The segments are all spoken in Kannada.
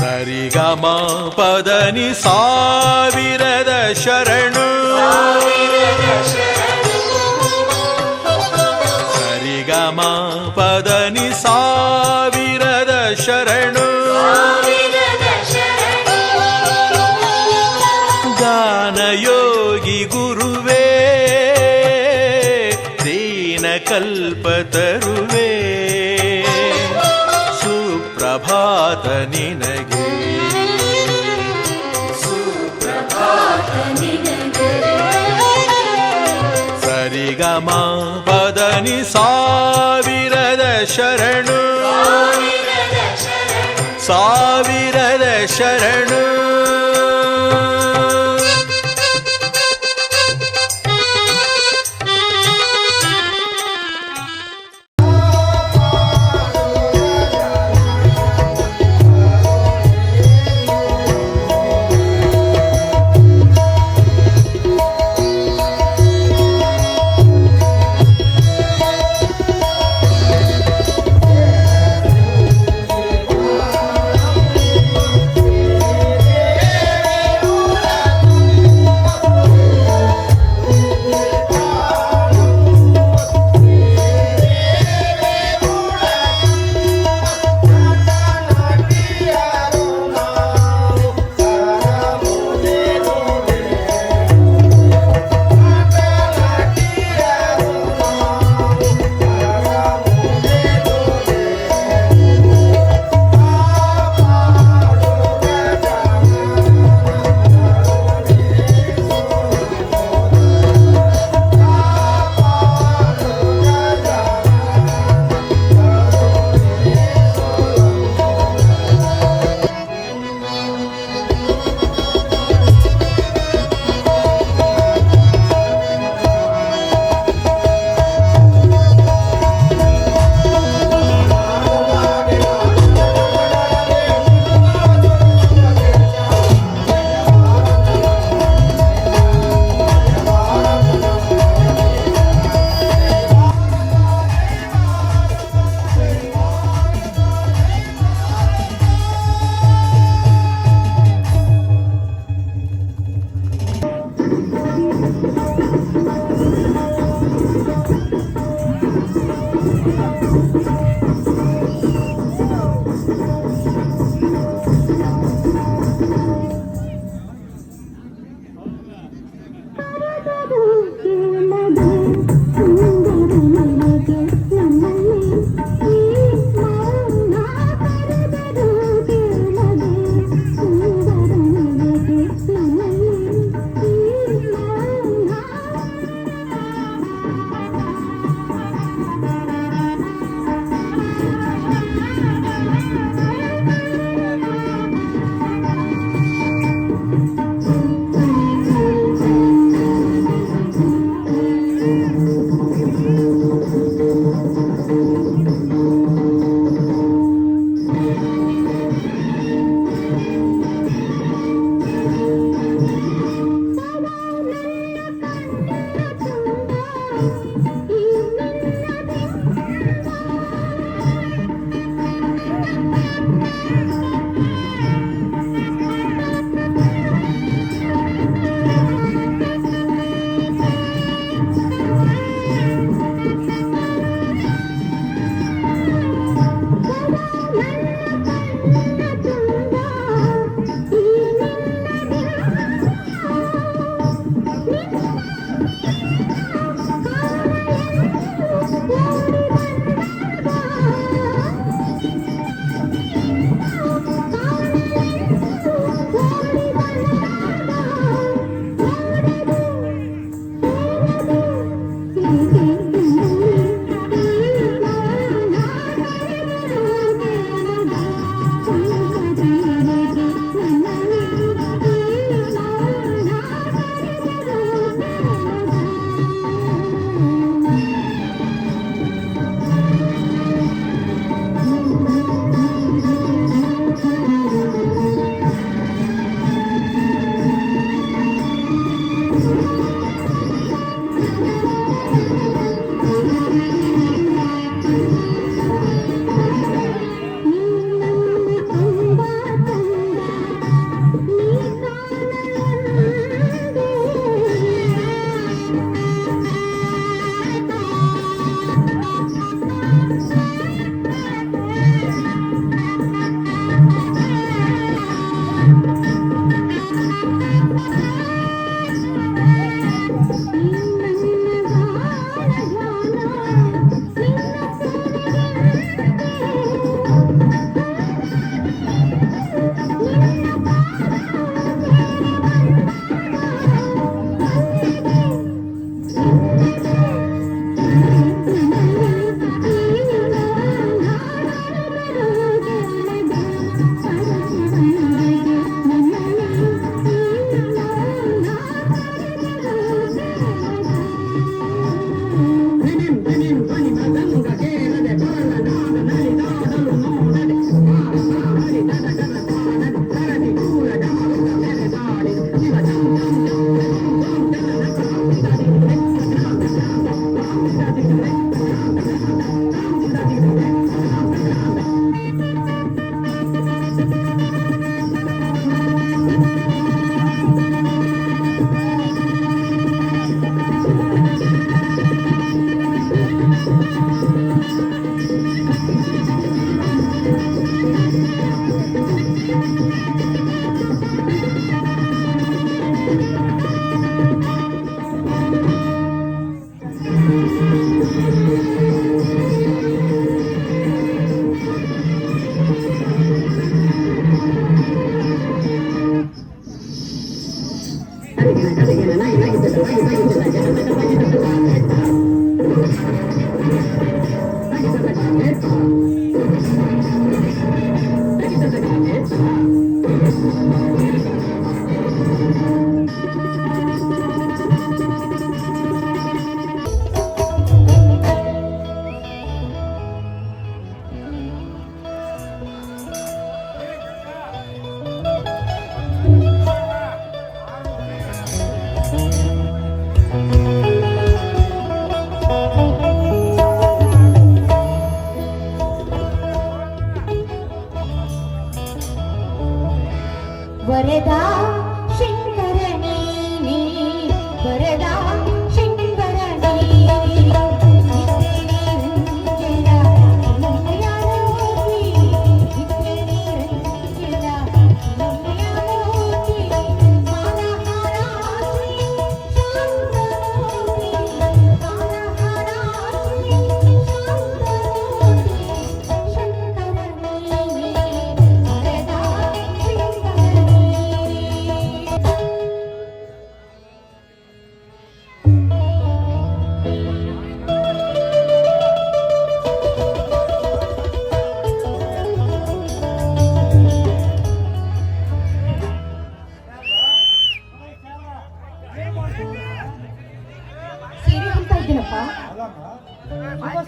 ಸರಿಗಮ ಪದನಿ ಸಾವಿರದ ಶರಣು, ಸರಿಗಮ ಪದನಿ ಸಾವಿರದ ಶರಣು, ಗಾನಯೋಗಿ ಗುರುವೇ ದೀನ ಕಲ್ಪತರುವೇ, ಸುಪ್ರಭಾತ ನಿನಗೆ, ಸರಿಗಮ ಪದನಿ ಸಾವಿರದ ಶರಣು, ಸಾವಿರದ ಶರಣು. ವರದಾ ಶಂಕರನೇ ವರದಾ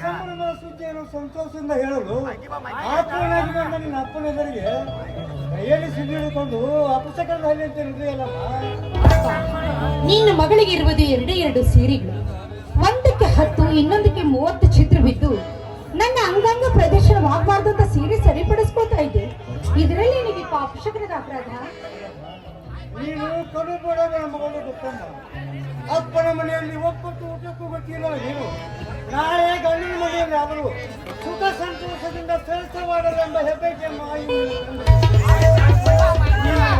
ಶಂಕರನೇ ಸುದ್ದಿಯನ್ನು ಸಂತೋಷದಿಂದ ಹೇಳಲು ಆತ್ಮನಾಗಿ ಬಂದ ನಿನ್ನ ಅಪ್ಪನ ಎದುರಿಗೆ ಕೈಯಲ್ಲಿ ಸುದ್ದಿ ಹಿಡಿದುಕೊಂಡು ಅಪಸಕರದ ಹಳ್ಳಿ ಅಂತ ಹೃದಯಲ್ಲಮ್ಮ. ನಿನ್ನ ಮಗಳಿಗೆ ಇರುವುದು ಎರಡು ಸೀರೆಗಳು, ಒಂದಕ್ಕೆ 10 ಇನ್ನೊಂದಕ್ಕೆ 30 ಚಿತ್ರ ಬಿದ್ದು ನನ್ನ ಅಂಗಾಂಗ ಪ್ರದರ್ಶನವಾಗಬಾರ್ದು ಅಂತ ಸೀರೆ ಸರಿಪಡಿಸ್ಕೋತಾ ಇದ್ದೆ. ಇದರಲ್ಲಿ ನಿನಗೆ ಅಪಶಕನದ ಅಪರಾಧ. ನೀನು ಕಡು ಬಡವರ ಮಗಳು ಗೊತ್ತಮ್ಮ. ಅಪ್ಪನ ಮನೆಯಲ್ಲಿ ಒಪ್ಪತ್ತು ಊಟಕ್ಕೂ ಗೊತ್ತಿಲ್ಲ ನೀನು. ನಾಳೆ ಗಂಡಿನ ಮನೆಯಲ್ಲಿ ಅವರು ಸುಖ ಸಂತೋಷದಿಂದ ಕೆಲಸವಾಡಲೆಂಬ ಹೆಬ್ಬೆಗೆ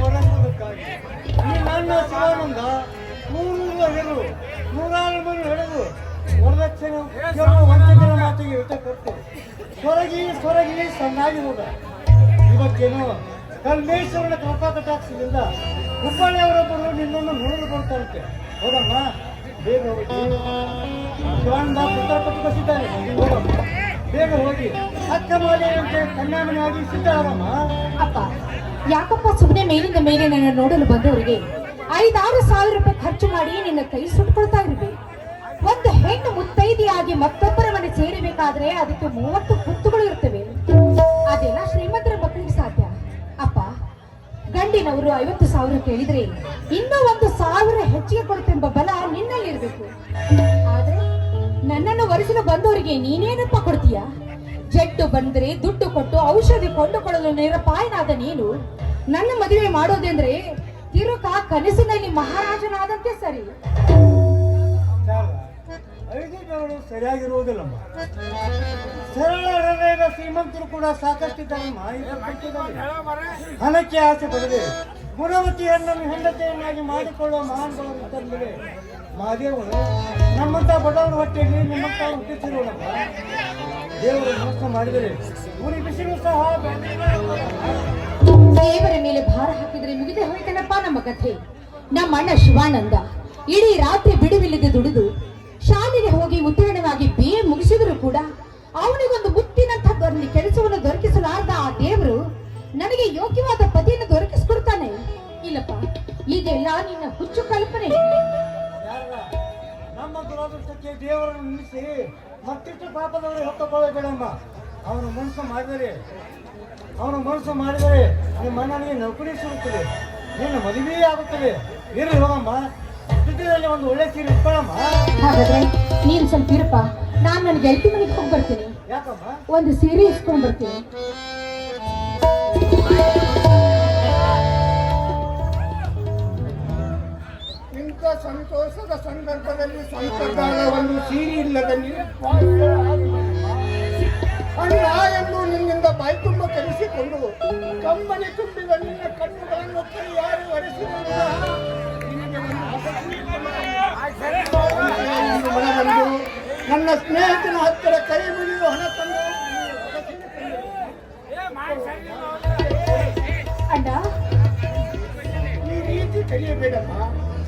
ಹೊರಗುವುದಕ್ಕಾಗಿ ನನ್ನ ಶಿವಾನಂದ 300 ಹೆರು 100 ಮನೆ ಹೊಡೆದು ವರದಕ್ಷಿಣೆ ವಂಚಕರ ಮಾತಿಗೆ ಯುತ ಕೊಟ್ಟು ಸೊರಗಿ ಸಣ್ಣಾಗಿ ಹೋದ. ಇವತ್ತೇನು ಕಲ್ಮೇಶ್ವರನ ಕೃಪಾ ಕಟಾಕ್ಷದಿಂದ ಹುಬ್ಬಳ್ಳಿಯವರೊಬ್ಬರು ನಿನ್ನನ್ನು ನೋಡಲು ಬರ್ತಾರಂತೆ. ಹೌದಮ್ಮ, ಬೇಗ ಹೋಗಿ ಶಿವಾನಂದ ಪುತ್ರ ಪಟ್ಟು ಬಸಿದ್ದಾನೆ. ಹೋಗಮ್ಮ, ಬೇಗ ಹೋಗಿ ಅಕ್ಕ ಮಾಲೆಯಂತೆ ಕನ್ಯಾಮನೆಯಾಗಿ ಸಿದ್ಧರಾಮ. ಅಪ್ಪ, ಯಾಕಪ್ಪ ಸುಮ್ಮನೆ ಮೇಲಿಂದ ಮೇಲೆ ನನ್ನ ನೋಡಲು ಬಂದವರಿಗೆ 5-6 ಸಾವಿರ ರೂಪಾಯಿ ಖರ್ಚು ಮಾಡಿ ನಿನ್ನ ಕೈ ಸುಟ್ಕೊಳ್ತಾ ಇರ್ಬೇಕು. ಒಂದು ಹೆಣ್ಣು ಮುತ್ತೈದೆಯಾಗಿ ಮತ್ತೊಬ್ಬರ ಮನೆ ಸೇರಬೇಕಾದ್ರೆ ಅದಕ್ಕೆ 30 ಗುತ್ತುಗಳು ಇರ್ತವೆ. ಅದೆಲ್ಲ ಶ್ರೀಮಂತರ ಮಕ್ಕಳಿಗೆ ಸಾಧ್ಯ. ಅಪ್ಪ, ಗಂಡಿನವರು 50,000 ಕೇಳಿದ್ರೆ ಇನ್ನೂ 1,000 ಹೆಚ್ಚಿಗೆ ಕೊಡುತ್ತೆಂಬ ಬಲ ನಿನ್ನಲ್ಲಿ ಇರಬೇಕು. ಆದ್ರೆ ನನ್ನನ್ನು ವರಿಸಲು ಬಂದವರಿಗೆ ನೀನೇನಪ್ಪ ಕೊಡ್ತೀಯ? ಜಡ್ಡು ಬಂದ್ರೆ ದುಡ್ಡು ಕೊಟ್ಟು ಔಷಧಿ ಕೊಂಡುಕೊಳ್ಳಲು ನಿರಪಾಯನಾದ ನೀನು ನನ್ನ ಮದುವೆ ಮಾಡೋದೆಂದ್ರೆ ತಿರುಕ ಕನಸಿನಲ್ಲಿ ಮಹಾರಾಜನಾದಂತೆ ಸರಿ. ಐದು ಸರಿಯಾಗಿರುವುದಿಲ್ಲಮ್ಮ. ಸರಳ ಹೃದಯದ ಶ್ರೀಮಂತರು ಕೂಡ ಸಾಕಷ್ಟಿದ್ದಾರಮ್ಮ. ಹಣಕ್ಕೆ ಆಸೆ ಪಡದೆ ಗುಣವತಿ ಹೆಣ್ಣನ್ನು ಹೆಂಡತಿಯನ್ನಾಗಿ ಮಾಡಿಕೊಳ್ಳುವ ಮಹಾನುಭಾವರಿದ್ದರೆ ಮಹಾದೇವರು ನಮ್ಮಂತ ಬಡವರ ಹೊಟ್ಟೆಯಲ್ಲಿ ನಿಮ್ಮಂತ ಹುಟ್ಟಿಸಿರುವಮ್ಮ. ದೇವರು ಮೋಸ ಮಾಡಿದರೆ ಊರಿ ಬಿಸಿಲು ಸಹ ದೇವರ ಮೇಲೆ ಭಾರ ಹಾಕಿದ್ರೆ ಮುಗಿದೇ ಹೋಯ್ತನಪ್ಪ ನಮ್ಮ ಕಥೆ. ನಮ್ಮ ಅಣ್ಣ ಶಿವಾನಂದ ಇಡೀ ರಾತ್ರಿ ಬಿಡುವಿಲ್ಲದೆ ದುಡಿದು ಶಾಲೆಗೆ ಹೋಗಿ ಉತ್ತೀರ್ಣವಾಗಿ BA ಮುಗಿಸಿದ್ರು ಕೂಡ ಅವನಿಗೊಂದು ಮುತ್ತಿನಂತ ಕೆಲಸವನ್ನು ದೊರಕಿಸಲಾರ್ದ ಆ ದೇವರು ನನಗೆ ಯೋಗ್ಯವಾದ ಪತಿಯನ್ನು ದೊರಕಿಸ್ಕೊಡ್ತಾನೆ. ಇಲ್ಲಪ್ಪ, ಇದೆಲ್ಲ ನಿನ್ನ ಹುಚ್ಚು ಕಲ್ಪನೆ. ನಮ್ಮ ದುರಾದೃಷ್ಟಕ್ಕೆ ದೇವರನ್ನು ನಿಲ್ಲಿಸಿ ಮತ್ತಿಷ್ಟು ಪಾಪದವರು ಹೊತ್ತುಕೊಳ್ಳಬೇಡಮ್ಮ. ಅವನು ಮನಸ್ಸು ಮಾಡಿದರೆ ಅವನ ಮನಸ್ಸು ಮಾಡಿದರೆ ನಿಮ್ಮ ಅಣ್ಣನಿಗೆ ನೌಕರಿ ಸಿಗುತ್ತದೆ, ನಿನ್ನ ಮದುವೆ ಆಗುತ್ತದೆ. ಇರಲಿ ಹೋಗಮ್ಮ, ಜೊತೆಯಲ್ಲಿ ಒಂದು ಒಳ್ಳೆ ಸೀರೆ ಇಟ್ಕೊಳ್ಳಮ್ಮ. ಹಾಗಾದ್ರೆ ನೀನ್ ಸ್ವಲ್ಪ ಇರಪ್ಪ, ನಾನ್ ನನ್ನ ಗೆಳತಿ ಮನೆಗೆ ಹೋಗಿ ಬರ್ತೀನಿ. ಯಾಕಮ್ಮ? ಒಂದು ಸೀರೆ ಇಸ್ಕೊಂಡ್ ಬರ್ತೀನಿ. ಇಂಥ ಸಂತೋಷದ ಸಂದರ್ಭದಲ್ಲಿ ಸಂಕಟದ ಒಂದು ಸೀರೆ ಇಲ್ಲದ ಅಣ್ಣ ಎಂದು ನಿನ್ನಿಂದ ಬಾಯಿ ತುಂಬ ಕರೆಸಿಕೊಂಡು ಕಂಬನಿ ತುಂಬಿದ ನಿನ್ನ ಕಣ್ಣುಗಳನ್ನು ಯಾರು ಒರೆಸಿರುವುದ ನನ್ನ ಸ್ನೇಹಿತನ ಹತ್ತಿರ ಕೈ ಮುಗಿದು ಹಣ ತಂದು ಅಣ್ಣ, ಈ ರೀತಿ ಕರೆಯಬೇಡಮ್ಮ.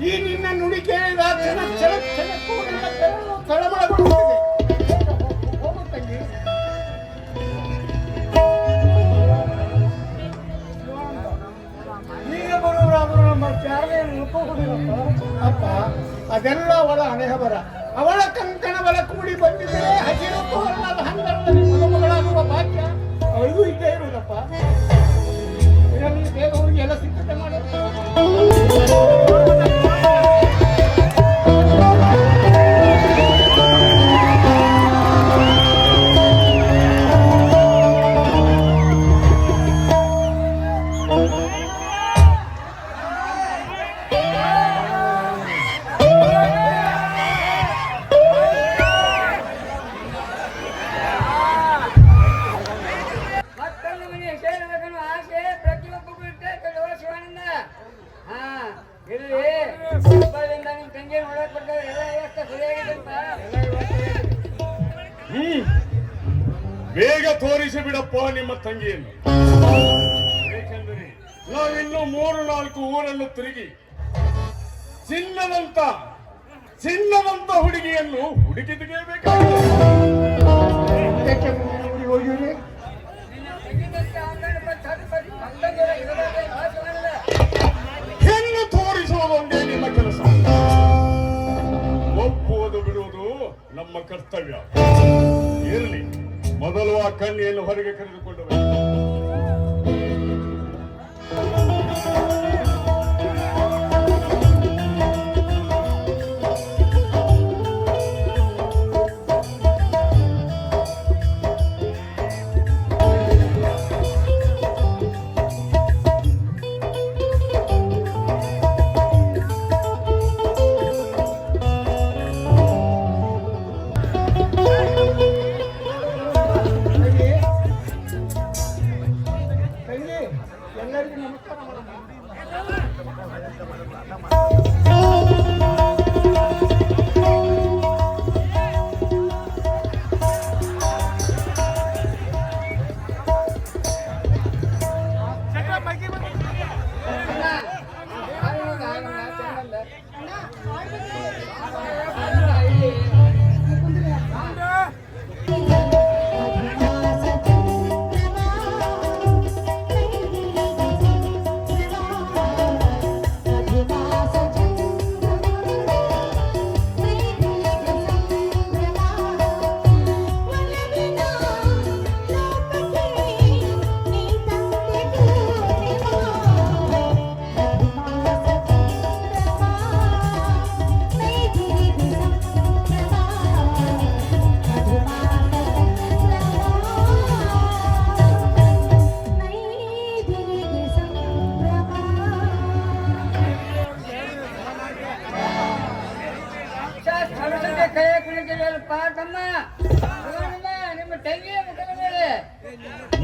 ಈ ನಿನ್ನ ನುಡಿ ಕೇಳಿದ ಕ್ಷಣ ಕ್ಷಣ ಕ್ಷಣಕ್ಕೂ ನನ್ನ ಬೆರಳು ತಳಮಳಗೊಳ್ಳುತ್ತಿದೆ. ಹೋಗು ತಂಗಿ. ಈಗ ಬರುವರಾದರೂ ನಮ್ಮ ಚಾರನೆ ಉಳ್ಕೋಗುದಿಲ್ಲಪ್ಪ. ಅಪ್ಪ, ಅದೆಲ್ಲ ಅವಳ ಹಣೆಹಬರ. ಅವಳ ಕಂಕಣ ಬಲ ಕೂಡಿ ಬಂದಿದ್ದರೆ ಹಸಿರು ತೋರಣದ ಹಂದರದಲ್ಲಿ ಮದುಮಗಳಾಗುವ ಭಾಗ್ಯ ಅವಳಿಗೂ ಇದ್ದೇ ಇರುವುದಪ್ಪ. ಇದರಲ್ಲಿ ಬೇಗ ಹೋಗಿ ಎಲ್ಲ ಸಿದ್ಧತೆ ಮಾಡೋದು. ಬೇಗ ತೋರಿಸಿ ಬಿಡಪ್ಪ ನಿಮ್ಮ ತಂಗಿಯನ್ನು. ಏಕೆಂದರೆ ನಾವಿನ್ನು 3-4 ಊರನ್ನು ತಿರುಗಿ ಚಿನ್ನದಂತ ಹುಡುಗಿಯನ್ನು ಹುಡುಕಿ ತೆಗೆಯಬೇಕಾಗಿದೆ. ಹೆಣ್ಣು ತೋರಿಸುವುದೊಂದೇ ನಿಮ್ಮ ಕೆಲಸ. ಒಪ್ಪುವುದು ಬಿಡುವುದು ನಮ್ಮ ಕರ್ತವ್ಯ. ಇರಲಿ, ಮೊದಲು ಆ ಕನ್ಯೆಯನ್ನು ಹೊರಗೆ ಕರೆದುಕೊಂಡು ಬನ್ನಿ. ಎಲ್ಲರಿಗೂ ನಮಸ್ಕಾರ ಮಾಡೋಣ.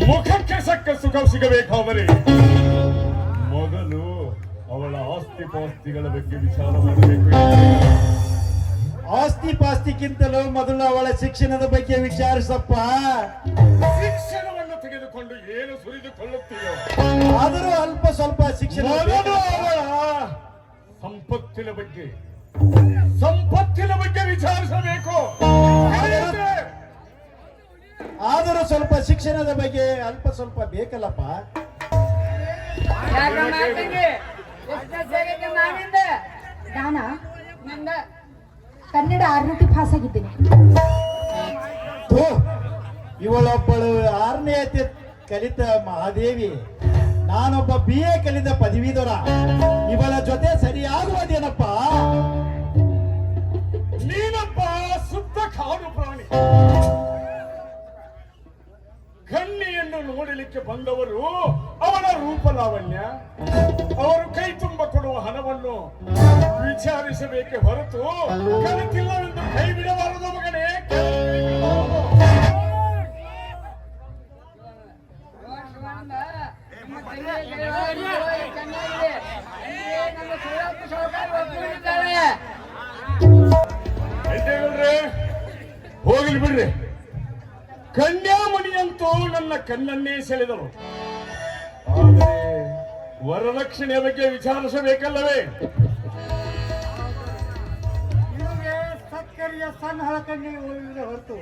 ಮುಖಕ್ಕೆ ಸಕ್ಕ ಸುಖ ಸಿಗಬೇಕಾದರೆ ಮೊದಲು ಅವಳ ಆಸ್ತಿ ಪಾಸ್ತಿಗಳ ಬಗ್ಗೆ ವಿಚಾರ ಮಾಡಬೇಕು. ಆಸ್ತಿ ಪಾಸ್ತಿಗಿಂತಲೂ ಮೊದಲು ಅವಳ ಶಿಕ್ಷಣದ ಬಗ್ಗೆ ವಿಚಾರಿಸಪ್ಪ. ಶಿಕ್ಷಣವನ್ನು ತೆಗೆದುಕೊಂಡು ಏನು ಸುರಿದುಕೊಳ್ಳುತ್ತೀಯೋ ಆದರೂ ಅಲ್ಪ ಸ್ವಲ್ಪ ಶಿಕ್ಷಣ. ಮೊದಲು ಅವಳ ಸಂಪತ್ತಿನ ಬಗ್ಗೆ ವಿಚಾರಿಸಬೇಕು. ಆದರೂ ಸ್ವಲ್ಪ ಶಿಕ್ಷಣದ ಬಗ್ಗೆ ಅಲ್ಪ ಸ್ವಲ್ಪ ಬೇಕಲ್ಲಪ್ಪ. ನಾನ ಕನ್ನಡ 6ನೇ ಪಾಸ್ ಆಗಿದ್ದೇನೆ. ಇವಳೊಬ್ಬಳು 6ನೇ ಕಲಿತ ಮಹಾದೇವಿ, ನಾನೊಬ್ಬ BA ಕಲಿತ ಪದವೀಧರ. ಇವಳ ಜೊತೆ ಸರಿಯಾಗುವುದೇನಪ್ಪ? ನೀನಪ್ಪ ಶುದ್ಧ ಕಾಡು ಪ್ರಾಣಿ. ಕನ್ಯೆಯನ್ನು ನೋಡಲಿಕ್ಕೆ ಬಂದವರು ಅವಳ ರೂಪ ಲಾವಣ್ಯ, ಅವರು ಕೈ ತುಂಬ ಕೊಡುವ ಹಣವನ್ನು ವಿಚಾರಿಸಬೇಕೆ ಹೊರತು ಕಲಿತಿಲ್ಲವೆಂದು ಕೈ ಬಿಡಬಾರದು ಮಗನೇ. ಹೋಗಲಿ ಬಿಡ್ರಿ. ಕನ್ಯಾಮಣಿಯಂತೂ ನನ್ನ ಕಣ್ಣನ್ನೇ ಸೆಳೆದಳು. ಆದರೆ ವರದಕ್ಷಿಣೆಯ ಬಗ್ಗೆ ವಿಚಾರಿಸಬೇಕಲ್ಲವೇ? ನಿಮಗೆ ಸಕ್ಕರೆಯ ಸಣ್ಣ ಹಳಕಣ್ಣಿಗೆ ಹೋಗಿದ್ರೆ ಹೊರತು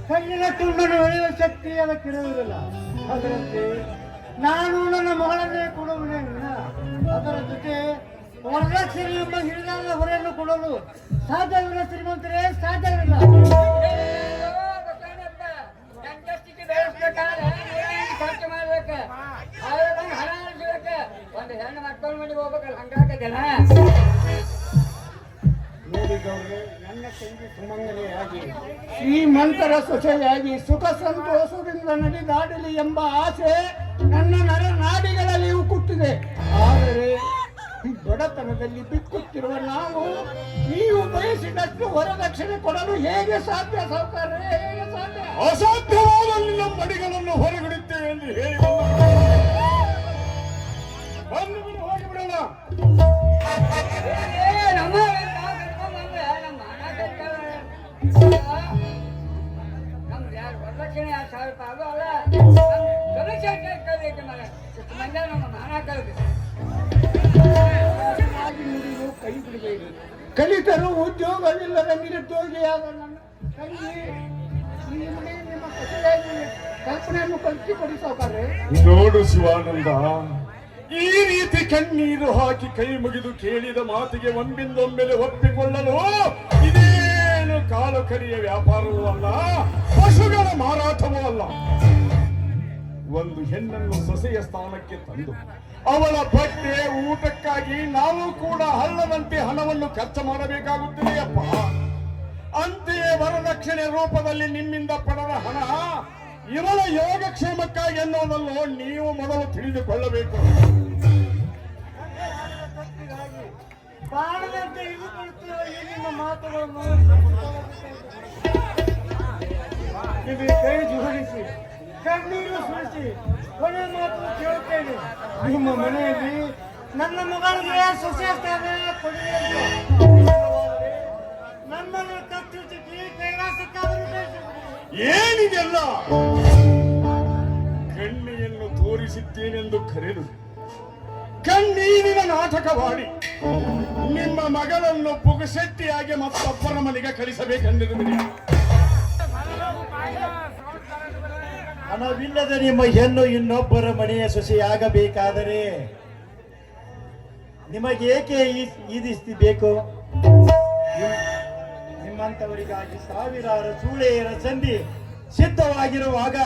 ಕಣ್ಣಿನ ತುಂಡನ್ನು ಹೊಳೆಯುವ ಶಕ್ತಿ ಅದಕ್ಕಿರುವುದಿಲ್ಲ. ಅದರಂತೆ ನಾನು ನನ್ನ ಮಗಳನ್ನೇ ಕೊಡುವುದೇ ವಿನ ಅದರ ಜೊತೆ ವರದಕ್ಷಿಣೆ ಎಂಬ ಹಿರಿದಾದ ಹೊರೆಯನ್ನು ಕೊಡಲು ಸಾಧ್ಯವಿಲ್ಲ. ಶ್ರೀಮಂತರೇ, ಸಾಧ್ಯವಿಲ್ಲ. ಖರ್ಚು ಮಾಡ್ಬೇಕ, ಹಣ ಅನ್ಸ್ಬೇಕ. ಒಂದು ಹೆಣ್ಣು ಮಕ್ಕಳ ಮನೆಗೆ ಹೋಗ್ಬೇಕಲ್ಲ, ಹಂಗಾಗಲ್ಲ. ನೋಡಿದವ್ರೆ, ನನ್ನ ತಂಗಿ ಸುಮಂಗಲೆಯಾಗಿ ಶ್ರೀಮಂತರ ಸೊಸೆಯಾಗಿ ಸುಖ ಸಂತೋಷದಿಂದ ನಡೆದಾಡಲಿ ಎಂಬ ಆಸೆ ನನ್ನ ನರನಾಡಿಗಳಲ್ಲಿ ಕೂತಿದೆ. ಆದರೆ ಬಡತನದಲ್ಲಿ ಬಿಕ್ಕುತ್ತಿರುವ ನಾವು ನೀವು ಬಯಸಿದಷ್ಟು ವರದಕ್ಷಿಣೆ ಕೊಡಲು ಹೇಗೆ ಸಾಧ್ಯ ಸಾವುಕಾರರೇ? ಹೇಗೆ ಸಾಧ್ಯ? ಅಸಾಧ್ಯವಾದ ನಿನ್ನ ಮಡಿಗಳನ್ನು ಹೊರಗಿಡುತ್ತೇವೆ ಎಂದು ಹೇಳಿ ಹೋಗಿಬಿಡೋಣ. ನಮ್ದು ಯಾರು ವರದಕ್ಷಿಣೆ 1000 ರೂಪಾಯಿ ಅದು ಅಲ್ಲ, ಕಲಿಬೇಕು ಮಗ. ಇಷ್ಟು ಮಂದಿ ನಮ್ಮ ಮಾನ ಕಲಿಬೇಕು. ಕೈ ಬಿಡಬೇಡಿ. ಕಲಿತರು ಉದ್ಯೋಗವಿಲ್ಲದ ನಿರುದ್ಯೋಗಿಯಾದ ನನ್ನ ತಂಗಿ ನಿಮಗೆ ನಿಮ್ಮ ಸೊಸೆಯಾಗಿ ಕಲ್ಪನೆಯನ್ನು ಕಲ್ಪಿಸಿಕೊಡಿ ಸಾವುಕಾರರೇ. ನೋಡು ಶಿವಾನಂದ, ಈ ರೀತಿ ಕಣ್ಣೀರು ಹಾಕಿ ಕೈ ಮುಗಿದು ಕೇಳಿದ ಮಾತಿಗೆ ಒಂದೊಮ್ಮೆಲೆ ಒಪ್ಪಿಕೊಳ್ಳಲು ಇದೇನು ಕಾಲು ಕರಿಯ ವ್ಯಾಪಾರವೂ ಅಲ್ಲ, ಪಶುಗಳ ಮಾರಾಟವೂ ಅಲ್ಲ. ಒಂದು ಹೆಣ್ಣನ್ನು ಸೊಸೆಯ ಸ್ಥಾನಕ್ಕೆ ತಂದು ಅವಳ ಬಟ್ಟೆ ಊಟಕ್ಕಾಗಿ ನಾವು ಕೂಡ ಹಳ್ಳದಂತೆ ಹಣವನ್ನು ಖರ್ಚು ಮಾಡಬೇಕಾಗುತ್ತದೆಯಪ್ಪ. ಅಂತೆಯೇ ವರದಕ್ಷಿಣೆ ರೂಪದಲ್ಲಿ ನಿಮ್ಮಿಂದ ಪಡೆದ ಹಣ ಇವಳ ಯೋಗಕ್ಷೇಮಕ್ಕಾಗಿ ಎನ್ನುವುದನ್ನು ನೀವು ಮೊದಲು ತಿಳಿದುಕೊಳ್ಳಬೇಕು. ಬಾಣದಂತೆ ಇಳಿದುಕೊಳ್ಳುತ್ತಿರುವ ಈ ನಿಮ್ಮ ಮಾತುಗಳನ್ನು ನಿಮಗೆ ಕೈ ಜೋಡಿಸಿ ಕಣ್ಣೀರು ಸುರಿಸಿ ಕೊನೆ ಮಾತು ಕೇಳುತ್ತೇನೆ. ನಿಮ್ಮ ಮನೆಯಲ್ಲಿ ನನ್ನ ಮಗಳಿಗೆ ಸೊಸೆ ಸ್ಥಾನ ಕೊಡಿ. ನನ್ನನ್ನು ಕತ್ತರಿಸಿ ಕೈಲಾಸಕ್ಕಾದರೂ ಏನಿದೆಲ್ಲ ಕಣ್ಣಿಯನ್ನು ತೋರಿಸುತ್ತೇನೆಂದು ಕರೆದು ಕಣ್ಣೀರಿನ ನಾಟಕವಾಡಿ ನಿಮ್ಮ ಮಗಳನ್ನು ಪುಗಸೆಟ್ಟಿಯಾಗಿ ಮತ್ತೊಬ್ಬರ ಮನೆಗೆ ಕಳಿಸಬೇಕೆಂದಿರುವಿರಿ. ಹಣವಿಲ್ಲದ ನಿಮ್ಮ ಹೆಣ್ಣು ಇನ್ನೊಬ್ಬರ ಮನೆಯ ಸೊಸೆಯಾಗಬೇಕಾದರೆ ನಿಮಗೇಕೆ ಈ ದಿಸ್ತಿ ಬೇಕು? ನಿಮ್ಮಂಥವರಿಗಾಗಿ ಸಾವಿರಾರು ಸೂಳೆಯರ ಸಂಧಿ ಸಿದ್ಧವಾಗಿರುವಾಗ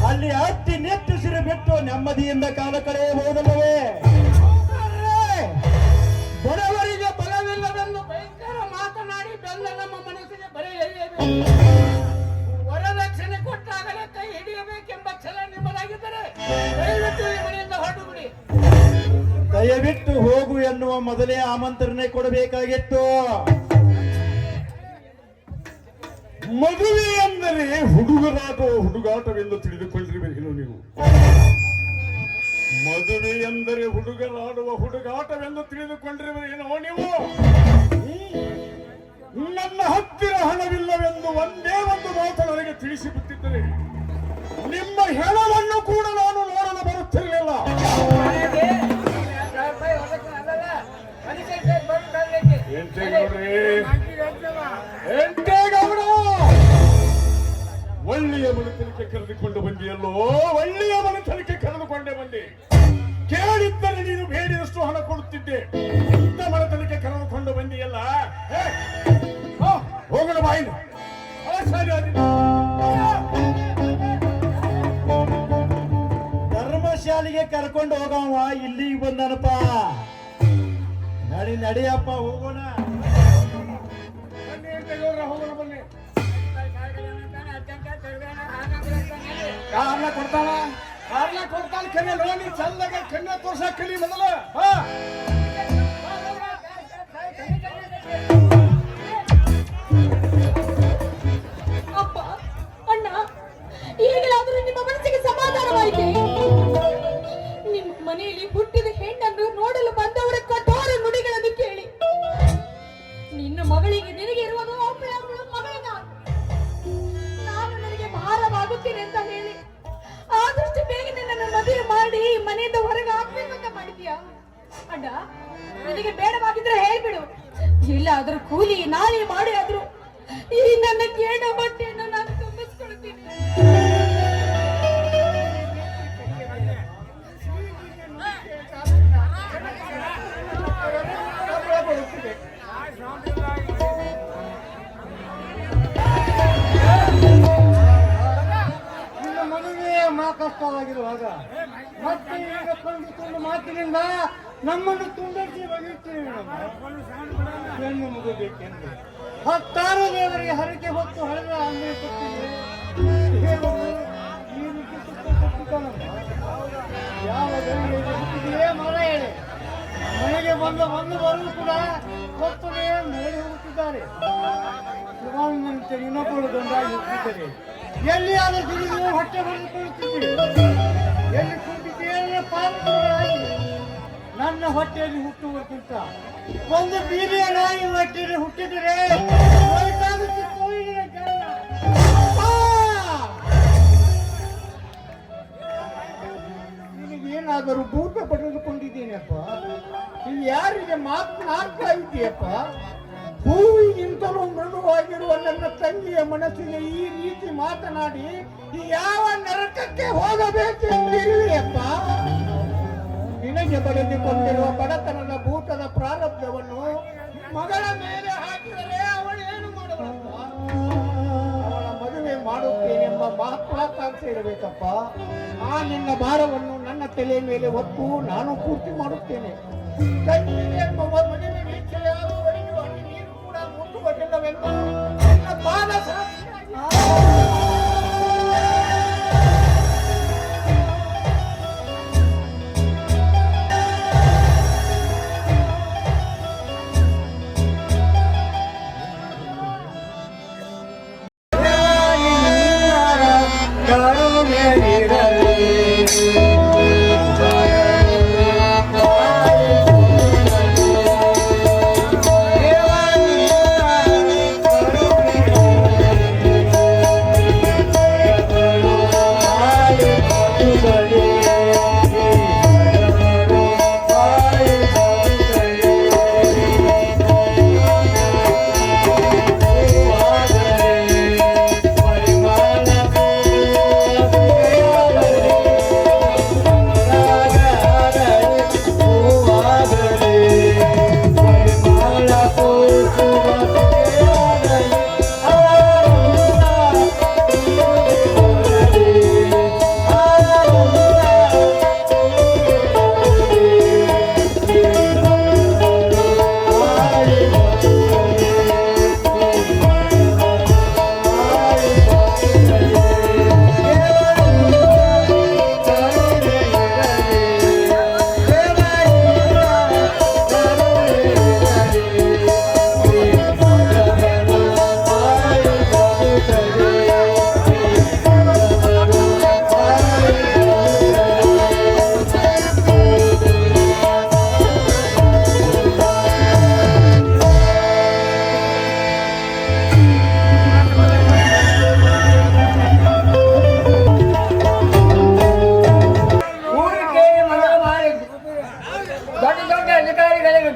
ಅಲ್ಲಿ ಹತ್ತಿ ನೆಟ್ಟುಸಿರು ಬಿಟ್ಟು ನೆಮ್ಮದಿಯಿಂದ ಕಾಲ ಕಳೆಯಬಹುದಲ್ಲವೇ? ಬಡವರಿಗೆ ಬಲವಿಲ್ಲವೆಂದು ಭಯಂಕರ ಮಾತನಾಡಿ ಬೆಲ್ಲ ನಮ್ಮ ಮನಸ್ಸಿಗೆ ಬರೆಯಬೇಕು. ವರದಕ್ಷಿಣೆ ಕೊಟ್ಟಾಗಲೇ ಕೈ ಹಿಡಿಯಬೇಕೆಂಬ ಛಲ ನಿಮ್ಮದಾಗಿದ್ದರೆ ದಯವಿಟ್ಟು ಈ ಮನೆಯಿಂದ ಹೊರಟು ಬಿಡಿ. ದಯವಿಟ್ಟು ಹೋಗು ಎನ್ನುವ ಮೊದಲೇ ಆಮಂತ್ರಣ ಕೊಡಬೇಕಾಗಿತ್ತು. ಮದುವೆ ಅಂದರೆ ಹುಡುಗಾಟವೆಂದು ತಿಳಿದುಕೊಂಡಿರುವಿರೇನು ನೀವು? ಮದುವೆ ಎಂದರೆ ಹುಡುಗರಾಡುವ ಹುಡುಗಾಟವೆಂದು ತಿಳಿದುಕೊಂಡಿರುವಿರೇನೋ ನೀವು? ನನ್ನ ಹತ್ತಿರ ಹಣವಿಲ್ಲವೆಂದು ಒಂದೇ ಒಂದು ಮಾತು ನನಗೆ ತಿಳಿಸಿಬಿಟ್ಟಿದ್ದರೆ ನಿಮ್ಮ ಹೆಣವನ್ನು ಕೂಡ ನಾನು ನೋಡಲು ಬರುತ್ತಿರಲಿಲ್ಲ. ಎಂಟೇಗೌಡ, ಒಳ್ಳೆಯ ಮನತನಕ್ಕೆ ಕರೆದುಕೊಂಡು ಬಂದಿಯಲ್ಲೋ, ಒಳ್ಳೆಯ ಮನತನಕ್ಕೆ ಕರೆದುಕೊಂಡೇ ಬಂದೆ. ಕೇಳಿದ್ದರೆ ನೀನು ಬೇಡಿದಷ್ಟು ಹಣ ಕೊಡುತ್ತಿದ್ದೆ. ಇಂಥ ಮನತನಕ್ಕೆ ಕರೆದುಕೊಂಡು ಬಂದಿಯಲ್ಲ, ಹೋಗೋಣ ಬಾಯಿನ. ಅಲ್ಲಿಗೆ ಕರ್ಕೊಂಡು ಹೋಗವ ಇಲ್ಲಿಗೆ ಬಂದನಪ್ಪ. ನಡಿಯಪ್ಪ ಹೋಗೋಣ. ಬನ್ನಿ ಅಂತ ಹೇಳಿದ್ರೆ ಹೋಗೋಣ ಬನ್ನಿ. ಕಾರ್ನ ಕೊಡ್ತಾನ ಕಣ್ಣೆ ನೋಡಿ ಚಂದಾಗ ಕಣ್ಣೆ ತೋರ್ಸಕ್ ಕಲಿ ಮೊದಲು. ಅಪ್ಪ ಅಣ್ಣ, ಈಗಲಾದರೂ ನಿಮ್ಮ ಮನಸ್ಸಿಗೆ ಸಮಾಧಾನವಾಯಿತೆ? ನಿಮ್ಮ ಮನೆಯಲ್ಲಿ ಹುಟ್ಟಿದ ಹೆಣ್ಣನ್ನು ನೋಡಲು ಬಂದವರ ಕಠೋರ ನುಡಿಗಳನ್ನು ಕೇಳಿ ನಿನ್ನ ಮಗಳಿಗೆ ನಿನಗೆ ಇರುವುದು ಒಬ್ಬಳ ಮಗಳೇ ನಾನು ನನಗೆ ಭಾರವಾಗುತ್ತೇನೆ ಅಂತ ಹೇಳಿ ಆದಷ್ಟು ಬೇಗ ನಿನ್ನನ್ನು ಮದುವೆ ಮಾಡಿ ಮನೆಯಿಂದ ಹೊರಗೆ ಹಾಕ್ಬೇಕಂತ ಮಾಡಿದ್ಯಾ ಅಣ್ಣ? ನಿನಗೆ ಬೇಡವಾಗಿದ್ರೆ ಹೇಳ್ಬಿಡು, ಎಲ್ಲಾದ್ರೂ ಕೂಲಿ ನಾನೇ ಮಾಡಿ ಆದ್ರೂ ಈ ನನ್ನ ಕೇಡ ಬಟ್ಟೆಯನ್ನು ನಾನು ತುಂಬಿಸ್ಕೊಳ್ತೀನಿ. ನಿನ್ನ ಮದುವೆ ಕಷ್ಟವಾಗಿರುವಾಗ ಮತ್ತೆ ಈಗ ಕೊಂಡು ಮಾತಿನಿಂದ ನಮ್ಮನ್ನು ತುಂಡರಿಸಿ ಬಗೆಯುತ್ತೀವಿ. ಹೆಣ್ಣು ಮುಗಬೇಕೆಂದು 10 ದೇವರಿಗೆ ಹರಕೆ ಹೊತ್ತು ಹಳೆದ ಅಂದ್ರೆ ಕೊಟ್ಟಿದೆ. ಈ ರೀತಿ ಕೊಟ್ಟಿದ್ದಾನಮ್ಮ. ಯಾವ ಗಂಗೆಗೆ ಹುಟ್ಟಿದೆಯೇ ಮರ ಹೇಳಿ ಮನೆಗೆ ಬರಲು ಕೂಡ ಕೊತ್ತನೆ ಮೇಲೆ ಹೋಗುತ್ತಿದ್ದಾರೆ. ಶಿವಾನಂತೆ ಇನ್ನೊಬ್ಬರು ಗಂಡಾಗಿ ಹುಟ್ಟಿದ್ದಾರೆ. ಎಲ್ಲಿಯಾದರೂ ತಿಳಿದು ಹೊಟ್ಟೆ ಬರೆದುಕೊಳ್ಳುತ್ತಿದ್ದೀರಿ. ಎಲ್ಲಿ ಕೂತಿದ್ದೇನೆ ಪಾಲಕರಾಗಿ ನನ್ನ ಹೊಟ್ಟೆಯಲ್ಲಿ ಹುಟ್ಟುವುದಕ್ಕಿಂತ ಒಂದು ಬೀದಿಯ ನಾಯಿ ಹೊಟ್ಟೆಯಲ್ಲಿ ಹುಟ್ಟಿದರೆ ವಯಸ್ಸಾಗುತ್ತಿತ್ತು ಈ ಜನ. ನಿನಗೇನಾದರೂ ಭೂತ ಪಡೆದುಕೊಂಡಿದ್ದೇನೆಪ್ಪ? ಇದು ಯಾರಿಗೆ ಮಾತನಾಡ್ತಾ ಇದ್ದೀಯಪ್ಪ? ಹೂವಿಗಿಂತಲೂ ಮೃದುವಾಗಿರುವ ನನ್ನ ತಂಗಿಯ ಮನಸ್ಸಿಗೆ ಈ ರೀತಿ ಮಾತನಾಡಿ ಯಾವ ನರಕಕ್ಕೆ ಹೋಗಬೇಕೆಂದಿರುವೆಯಪ್ಪ? ನಿನಗೆ ಬರೆದುಕೊಂಡಿರುವ ಬಡತನದ ಭೂತದ ಪ್ರಾರಬ್ಧವನ್ನು ಮಗಳ ಮೇಲೆ ಹಾಕಿದರೆ ಅವಳೇನು ಮಾಡುವಪ್ಪ? ಅವಳ ಮದುವೆ ಮಾಡುತ್ತೇನೆಂಬ ಮಹತ್ವಾಕಾಂಕ್ಷೆ ಇರಬೇಕಪ್ಪ. ಆ ನಿನ್ನ ಭಾರವನ್ನು ನನ್ನ ತಲೆಯ ಮೇಲೆ ಹೊತ್ತು ನಾನು ಪೂರ್ತಿ ಮಾಡುತ್ತೇನೆ. ತಂಗಿಗೆ ಎಂಬ ಮದುವೆ ವೀಕ್ಷೆಯಾಗುವವರೆಗೂ ಅಲ್ಲಿ ನೀರು ಕೂಡ ಮುಟ್ಟುವುದಿಲ್ಲವೆಂದು ನನ್ನ ಪಾದ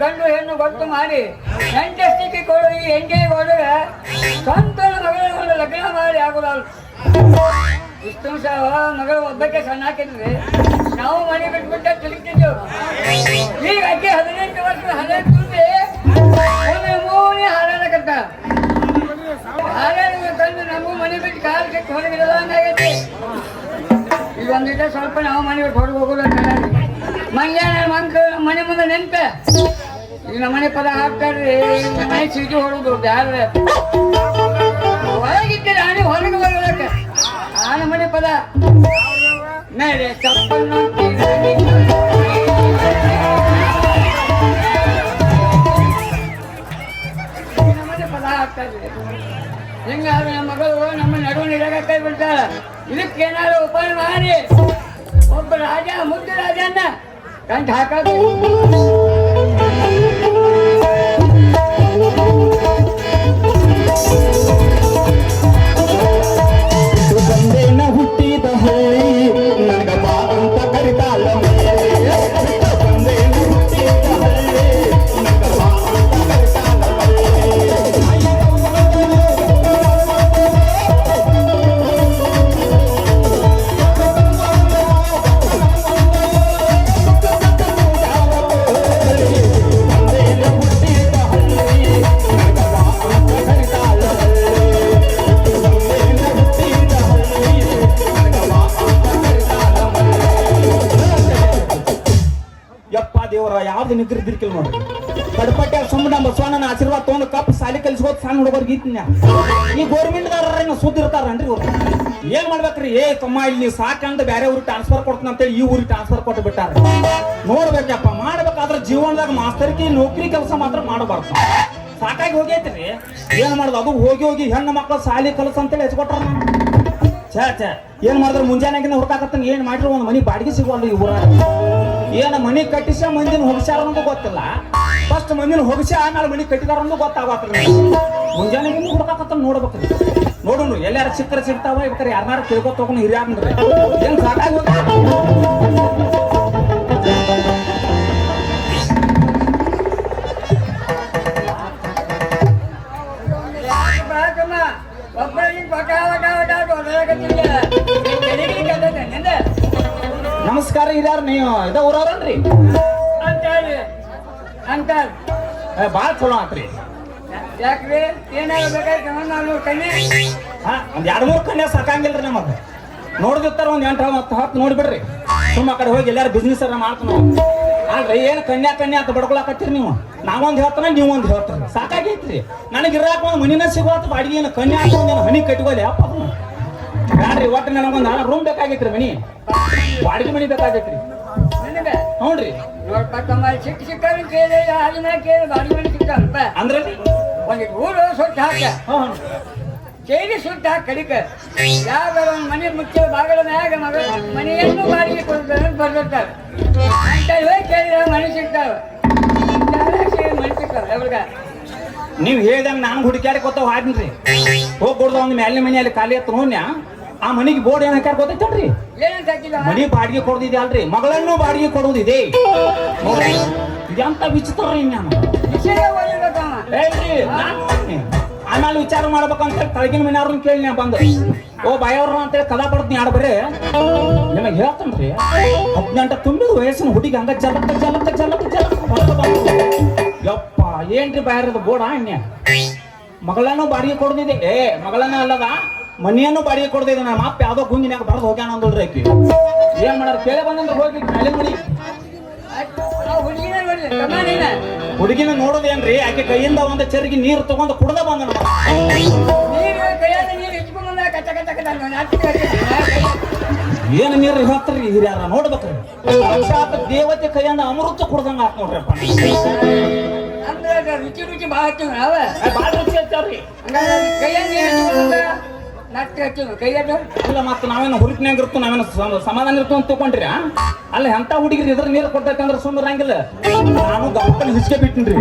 ಗಂಡು ಹೆಣ್ಣು ಗೊತ್ತು ಮಾಡಿ ಎಂಟಸ್ಟಿಗೆ ಕೊಡು. ಈ ಎಂಟೆಗೆ ಕೊಡುವ ಸ್ವಂತ ಮಗಳನ್ನು ಲಗ್ನ ಮಾಡಿ ಆಗೋದಲ್ಲ. ಇಷ್ಟು ಸಹ ಮಗಳು ಒಬ್ಬಕ್ಕೆ ಸಣ್ಣ ಹಾಕಿದ್ವಿ. ನಾವು ಮನೆ ಬಿಟ್ಬಿಟ್ಟ ತಿರುಗ್ತಿದ್ದೆವು. ಈಗ ಅಕ್ಕಿ 18 ವರ್ಷ 18 ತುಂಬಿ ಮೂನೇ ಹಾರಾಡಕತ್ತ. ಹಾರಾಡ ತಂದು ನಮಗೂ ಮನೆ ಬಿಟ್ಟು ಕಾಲು ಕೆಟ್ಟು ಹೊರಗಿಡಲ್ಲ ಹಂಗಾಗೈತಿ. ಈಗ ಒಂದಿಟ ಸ್ವಲ್ಪ ನಾವು ಮನೆ ಬಿಟ್ಟು ಹೊರಗೆ ಹೋಗೋದು ಮನೆ ಮುಂದೆ ನೆನ್ಪ ಈಗ ನಮ್ಮ ಮನೆ ಪದ ಹಾಕ್ತಾರ್ರಿ ಮನೆ ಚೀಟಿ ಹೊಡೋದು ಬ್ಯಾಡ್ರೆ ಹೊರಗಿದ್ದರೆ ಆನೆ ಹೊರಗೆ ಬರೋದಕ್ಕೆ ಆನೆ ಮನೆ ಪದ ಮೇಲೆ ಚಪ್ಪಲ್ ನಮ್ಮನೆ ಪದ ಹಾಕ್ತಾರ್ರಿ ಹಿಂಗಾದ್ರೆ ನಮ್ಮ ಮಗಳು ನಮ್ಮ ನಡುವೆ ಇಡಕ ಕೈ ಬಿಡ್ತಾಳ ಇದಕ್ಕೆ ಏನಾದ್ರು ಉಪಾಯ ಮಾಡಿ ಒಬ್ಬ ರಾಜ ಮುದ್ದು ರಾಜನ್ನ ಕಂಡು ಹಾಕೋದು ಬಂದೇನ ಹುಟ್ಟಿದ ಹಳ್ಳಿ ನನಗ ಬಾ ಅಂತ ಕರಿತಾಳ ಬಂದೇನ ಹುಟ್ಟಿದ ಹಳ್ಳಿ ನನಗ ಬಾ ಅಂತ ಕರಿತಾಳ ಯಪ್ಪ ದೇವರ ಯಾವ್ದು ನಿದ್ರಿದ್ದಿರ್ಕಿಲ್ ನೋಡ್ರಿ ಕಡ್ಪಟ್ಟ ಸುಮ್ಮನೆ ನಮ್ಮ ಬಸವಣ್ಣನ ಆಶೀರ್ವಾದ ತೊಗೊಂಡು ಕಪ್ ಸಾಲಿ ಕಲಿಸ್ಕೋತ ಸಣ್ಣ ಹುಡುಗರಿಗೆ ಇತ್ತಿನ ಈ ಗೋರ್ಮೆಂಟ್ದಾರ ಸುದ್ದಿ ಇರ್ತಾರನ್ರಿ ಇವ್ರು ಏನ್ ಮಾಡ್ಬೇಕ್ರಿ ಏ ತಮ್ಮ ಇಲ್ಲಿ ನೀವು ಸಾಕಂತ ಬೇರೆ ಊರಿಗೆ ಟ್ರಾನ್ಸ್ಫರ್ ಕೊಡ್ತೀನಿ ಅಂತೇಳಿ ಈ ಊರಿಗೆ ಟ್ರಾನ್ಸ್ಫರ್ ಕೊಟ್ಟು ಬಿಟ್ಟಾರ ನೋಡ್ಬೇಕಪ್ಪ ಮಾಡ್ಬೇಕಾದ್ರೆ ಜೀವನದಾಗ ಮಾಸ್ತರ್ಕಿ ನೌಕರಿ ಕೆಲಸ ಮಾತ್ರ ಮಾಡಬಾರ್ದು ಸಾಕಾಗಿ ಹೋಗೈತ್ರಿ ಏನ್ ಮಾಡುದು ಅದು ಹೋಗಿ ಹೋಗಿ ಹೆಣ್ಣು ಮಕ್ಕಳು ಸಾಲಿ ಕಲಸ ಅಂತೇಳಿ ಹೆಚ್ಕೊಟ್ರ ಛೇ ಏನ್ ಮಾಡಿದ್ರೆ ಮುಂಜಾನೆಗಿನ ಹುಡ್ಕಾಕತ್ತಾನ ಏನ್ ಮಾಡ್ರಿ ಒಂದು ಮನಿ ಬಾಡಿಗೆ ಸಿಗುವಲ್ಲ ಈ ಊರಾಗ ಏನ ಮನಿ ಕಟ್ಟಿಸ ಮಂದಿನ ಹೊಗಸ್ಯಾರ ಅನ್ನೋದು ಗೊತ್ತಿಲ್ಲ ಫಸ್ಟ್ ಮಂದಿನ ಹೊಗಸಿ ಆಮೇಲೆ ಮನಿ ಕಟ್ಟಿದಾರ ಅನ್ನೋದು ಗೊತ್ತಾಗತ್ರಿ ಮುಂಜಾನೆಗಿನ ಹುಡ್ಕಾಕತ್ತಾನ ನೋಡ್ಬೇಕ್ರಿ ನೋಡೋಣ ಎಲ್ಲಾರು ಸಿಕ್ಕರೆ ಸಿಗ್ತಾವ ಬೇಕಾರೆ ಯಾರನ್ನಾರು ತಿಳ್ಕೊತ ಹೋಗೋಣ ಹಿರಿಯಾರ್ರಿ ಏನ್ ಸಾಕಾಗಿ ನಮಸ್ಕಾರ ಹಿರಿಯಾರ ನೀವು ಇದ ಊರವ್ರನ್ರಿ ಅಂಕಲ್ ಬಾಳ ಚಲೋ ಆತ್ರಿ ಯಾಕ್ರಿ ಏನಾಗಬೇಕಾಯ್ತು ನಾನು ಕಣ್ಣೆ ಒಂದ್ 2-3 ಕನ್ಯಾ ಸಾಕಂಗಿಲ್ರಿ ನಮಗ ನೋಡ್ದಿರ್ತಾರ ಒಂದ್ 8-10 ನೋಡ್ಬಿಡ್ರಿ ಸುಮ್ಮ ಆ ಕಡೆ ಹೋಗಿ ಎಲ್ಲಾರು ಬಿಸ್ನೆಸ್ ಎಲ್ಲ ಮಾಡ್ತಾನ ಅಲ್ರಿ ಏನ್ ಕನ್ಯಾ ಅಂತ ಬಡ್ಕೊಳಕತ್ತೀರಿ ನೀವು ನಾವೊಂದ್ ಹೇಳ್ತಾನ ನೀವೊಂದ್ ಹೇಳ್ತಾರ ಸಾಕಾಗೈತ್ರಿ ನನಗೆ ಇರಾಕ ಒಂದ್ ಮನಿನ ಸಿಗೋತ್ ಬಾಡಿಗೆ ಏನು ಕನ್ಯಾ ಹಾಕೊಂಡ್ ಹನಿ ಕಟ್ಕೋಲಿ ಅಪ್ಪ ಬ್ಯಾಡ್ರಿ ಒಟ್ಟು ನನಗೊಂದ್ ರೂಮ್ ಬೇಕಾಗೈತ್ರಿ ಮನಿ ಬಾಡಿಗೆ ಮನಿ ಬೇಕಾಗೈತ್ರಿ ನೋಡ್ರಿ ನೋಡ್ಪ ತಮ್ಮ ಸಿಕ್ಕಾರಿ ಕೇಳಿ ಹಾಲಿನ ಕೇಳಿ ಬಾಡಿ ಮನೆ ಸಿಗ್ತಾರಪ್ಪ ಅಂದ್ರಲ್ಲಿ ಒಂದು ಊರು ಸುಟ್ಟು ಹಾಕ ಕೇಳಿ ಸುಟ್ಟು ಹಾಕಿ ಕಡಿಕ ಯಾವ ಒಂದು ಮನೆ ಮುಚ್ಚ ಬಾಗಿಲ ಮ್ಯಾಗ ಮಗ ಮನೆಯನ್ನು ಬಾಡಿಗೆ ಕೊಡ್ತಾರೆ ಬರ್ದಿರ್ತಾರೆ ಅಂತ ಹೋಗಿ ಕೇಳಿದ್ರೆ ಮನೆ ಸಿಗ್ತಾವ ಮನೆ ಸಿಗ್ತಾವ ಅವ್ರಿಗೆ ನೀವ್ ಹೇಳ್ದಂಗ ನಾನು ಹುಡುಕ್ಯಾಡಿ ಗೊತ್ತ ಹಾಡ್ನ್ರಿ ಹೋಗ್ಬಿಡ್ದ ಒಂದ್ ಮ್ಯಾಲಿನ ಮನೆಯಲ್ಲಿ ಖಾಲಿ ಹತ್ರ ನೋಡ್ನ್ಯಾ ಆ ಮನಿಗೆ ಬೋರ್ಡ್ ಏನ್ ಹಾಕ್ಯಾರ ಗೊತ್ತೈತಲ್ರಿ ಏನಂತ ಹಾಕಿಲ್ಲ ಮನಿ ಬಾಡಿಗೆ ಕೊಡೋದಿದೆ ಅಲ್ರಿ ಮಗಳನ್ನು ಬಾಡಿಗೆ ಕೊಡುವುದಿದೆ ನೋಡ್ರಿ ಇದೆಂತ ವಿಚಿತ್ರ ನಾನು ವಿಷಯ ಓದಿರ್ಬೇಕಮ್ಮ ಆಮೇಲೆ ವಿಚಾರ ಮಾಡ್ಬೇಕಂತ ತಳಗಿನ ಮನೆಯವ್ರನ್ನ ಕೇಳಿ ನಾ ಬಂದು ಓ ಬಾಯವ್ರ ಅಂತೇಳಿ ಕದಾ ಪಡ್ತೀನಿ ಆಡ ಬರೇ ನಿಮಗೆ ಹೇಳ್ತೇನ್ರಿ 18 ತುಂಬಿದ ವಯಸ್ಸಿನ ಹುಡುಗಿ ಹಂಗ ಜಲಕ್ಕ ಯಪ್ಪ ಏನ್ರಿ ಬಾಯರದ ಬೋಡ ಅನ್ಯ ಮಗಳನ್ನೂ ಬಾಡಿಗೆ ಕೊಡದಿದೆ ಮಗಳನ್ನ ಅಲ್ಲದ ಮನೆಯನ್ನು ಬಾಡಿಗೆ ಕೊಡದಿದೆ ನಮ್ಮ ಅಪ್ಪ ಯಾವ್ದೋ ಗುಂಗಿನ್ಯಾಗ ಬರೆದು ಹೋಗ್ಯಾನ ಅಂದಲ್ರಿ ಆಕಿ ಏನ್ ಮಾಡಾರ ಕೇಳಿ ಬಂದಂದ್ರೆ ಹೋಗಿ ಅಲ್ಲಿ ಮನಿ ಹುಡುಗಿನ ನೋಡೋದೇನ್ರಿ ಆಕೆ ಕೈಯಿಂದ ಒಂದು ಚೆರಿಗೆ ನೀರು ತಗೊಂಡು ಕುಡ್ದ ಬಂದ ಏನ್ ನೀರು ಹೇಳ್ತಾರ್ರಿ ಹಿರಿಯಾರ ನೋಡ್ಬೇಕ್ರಿ ಸಾಕ್ಷಾತ್ ದೇವತೆ ಕೈಯಿಂದ ಅಮೃತ ಕುಡ್ದಂಗ ಆತ್ ನೋಡ್ರಪ್ಪ ರುಚಿ ರುಚಿ ಭಾಳ ಬಾಳ ರುಚಿ ಹಚ್ಚಾವ್ರಿ ಕೈಯಾಗ ಮತ್ತೆ ನಾವೇನು ಹುರುಪಿನಾಗ ಇರ್ತು ನಾವೇನು ಸಮಾಧಾನ ಇರ್ತು ಅಂತ ತಿಳ್ಕೊಂಡ್ರಿ ಅಲ್ಲ ಎಂತ ಹುಡುಗಿರಿ ಇದ್ರ ನೀರು ಕೊಟ್ಟೈತೆ ಅಂದ್ರೆ ಸುಮ್ಮನೆ ಇರಂಗಿಲ್ಲ ನಾನು ಗಮಕಲ್ಲಿ ಹಿಚ್ಕೆ ಬಿಟ್ಟಿನ್ರಿ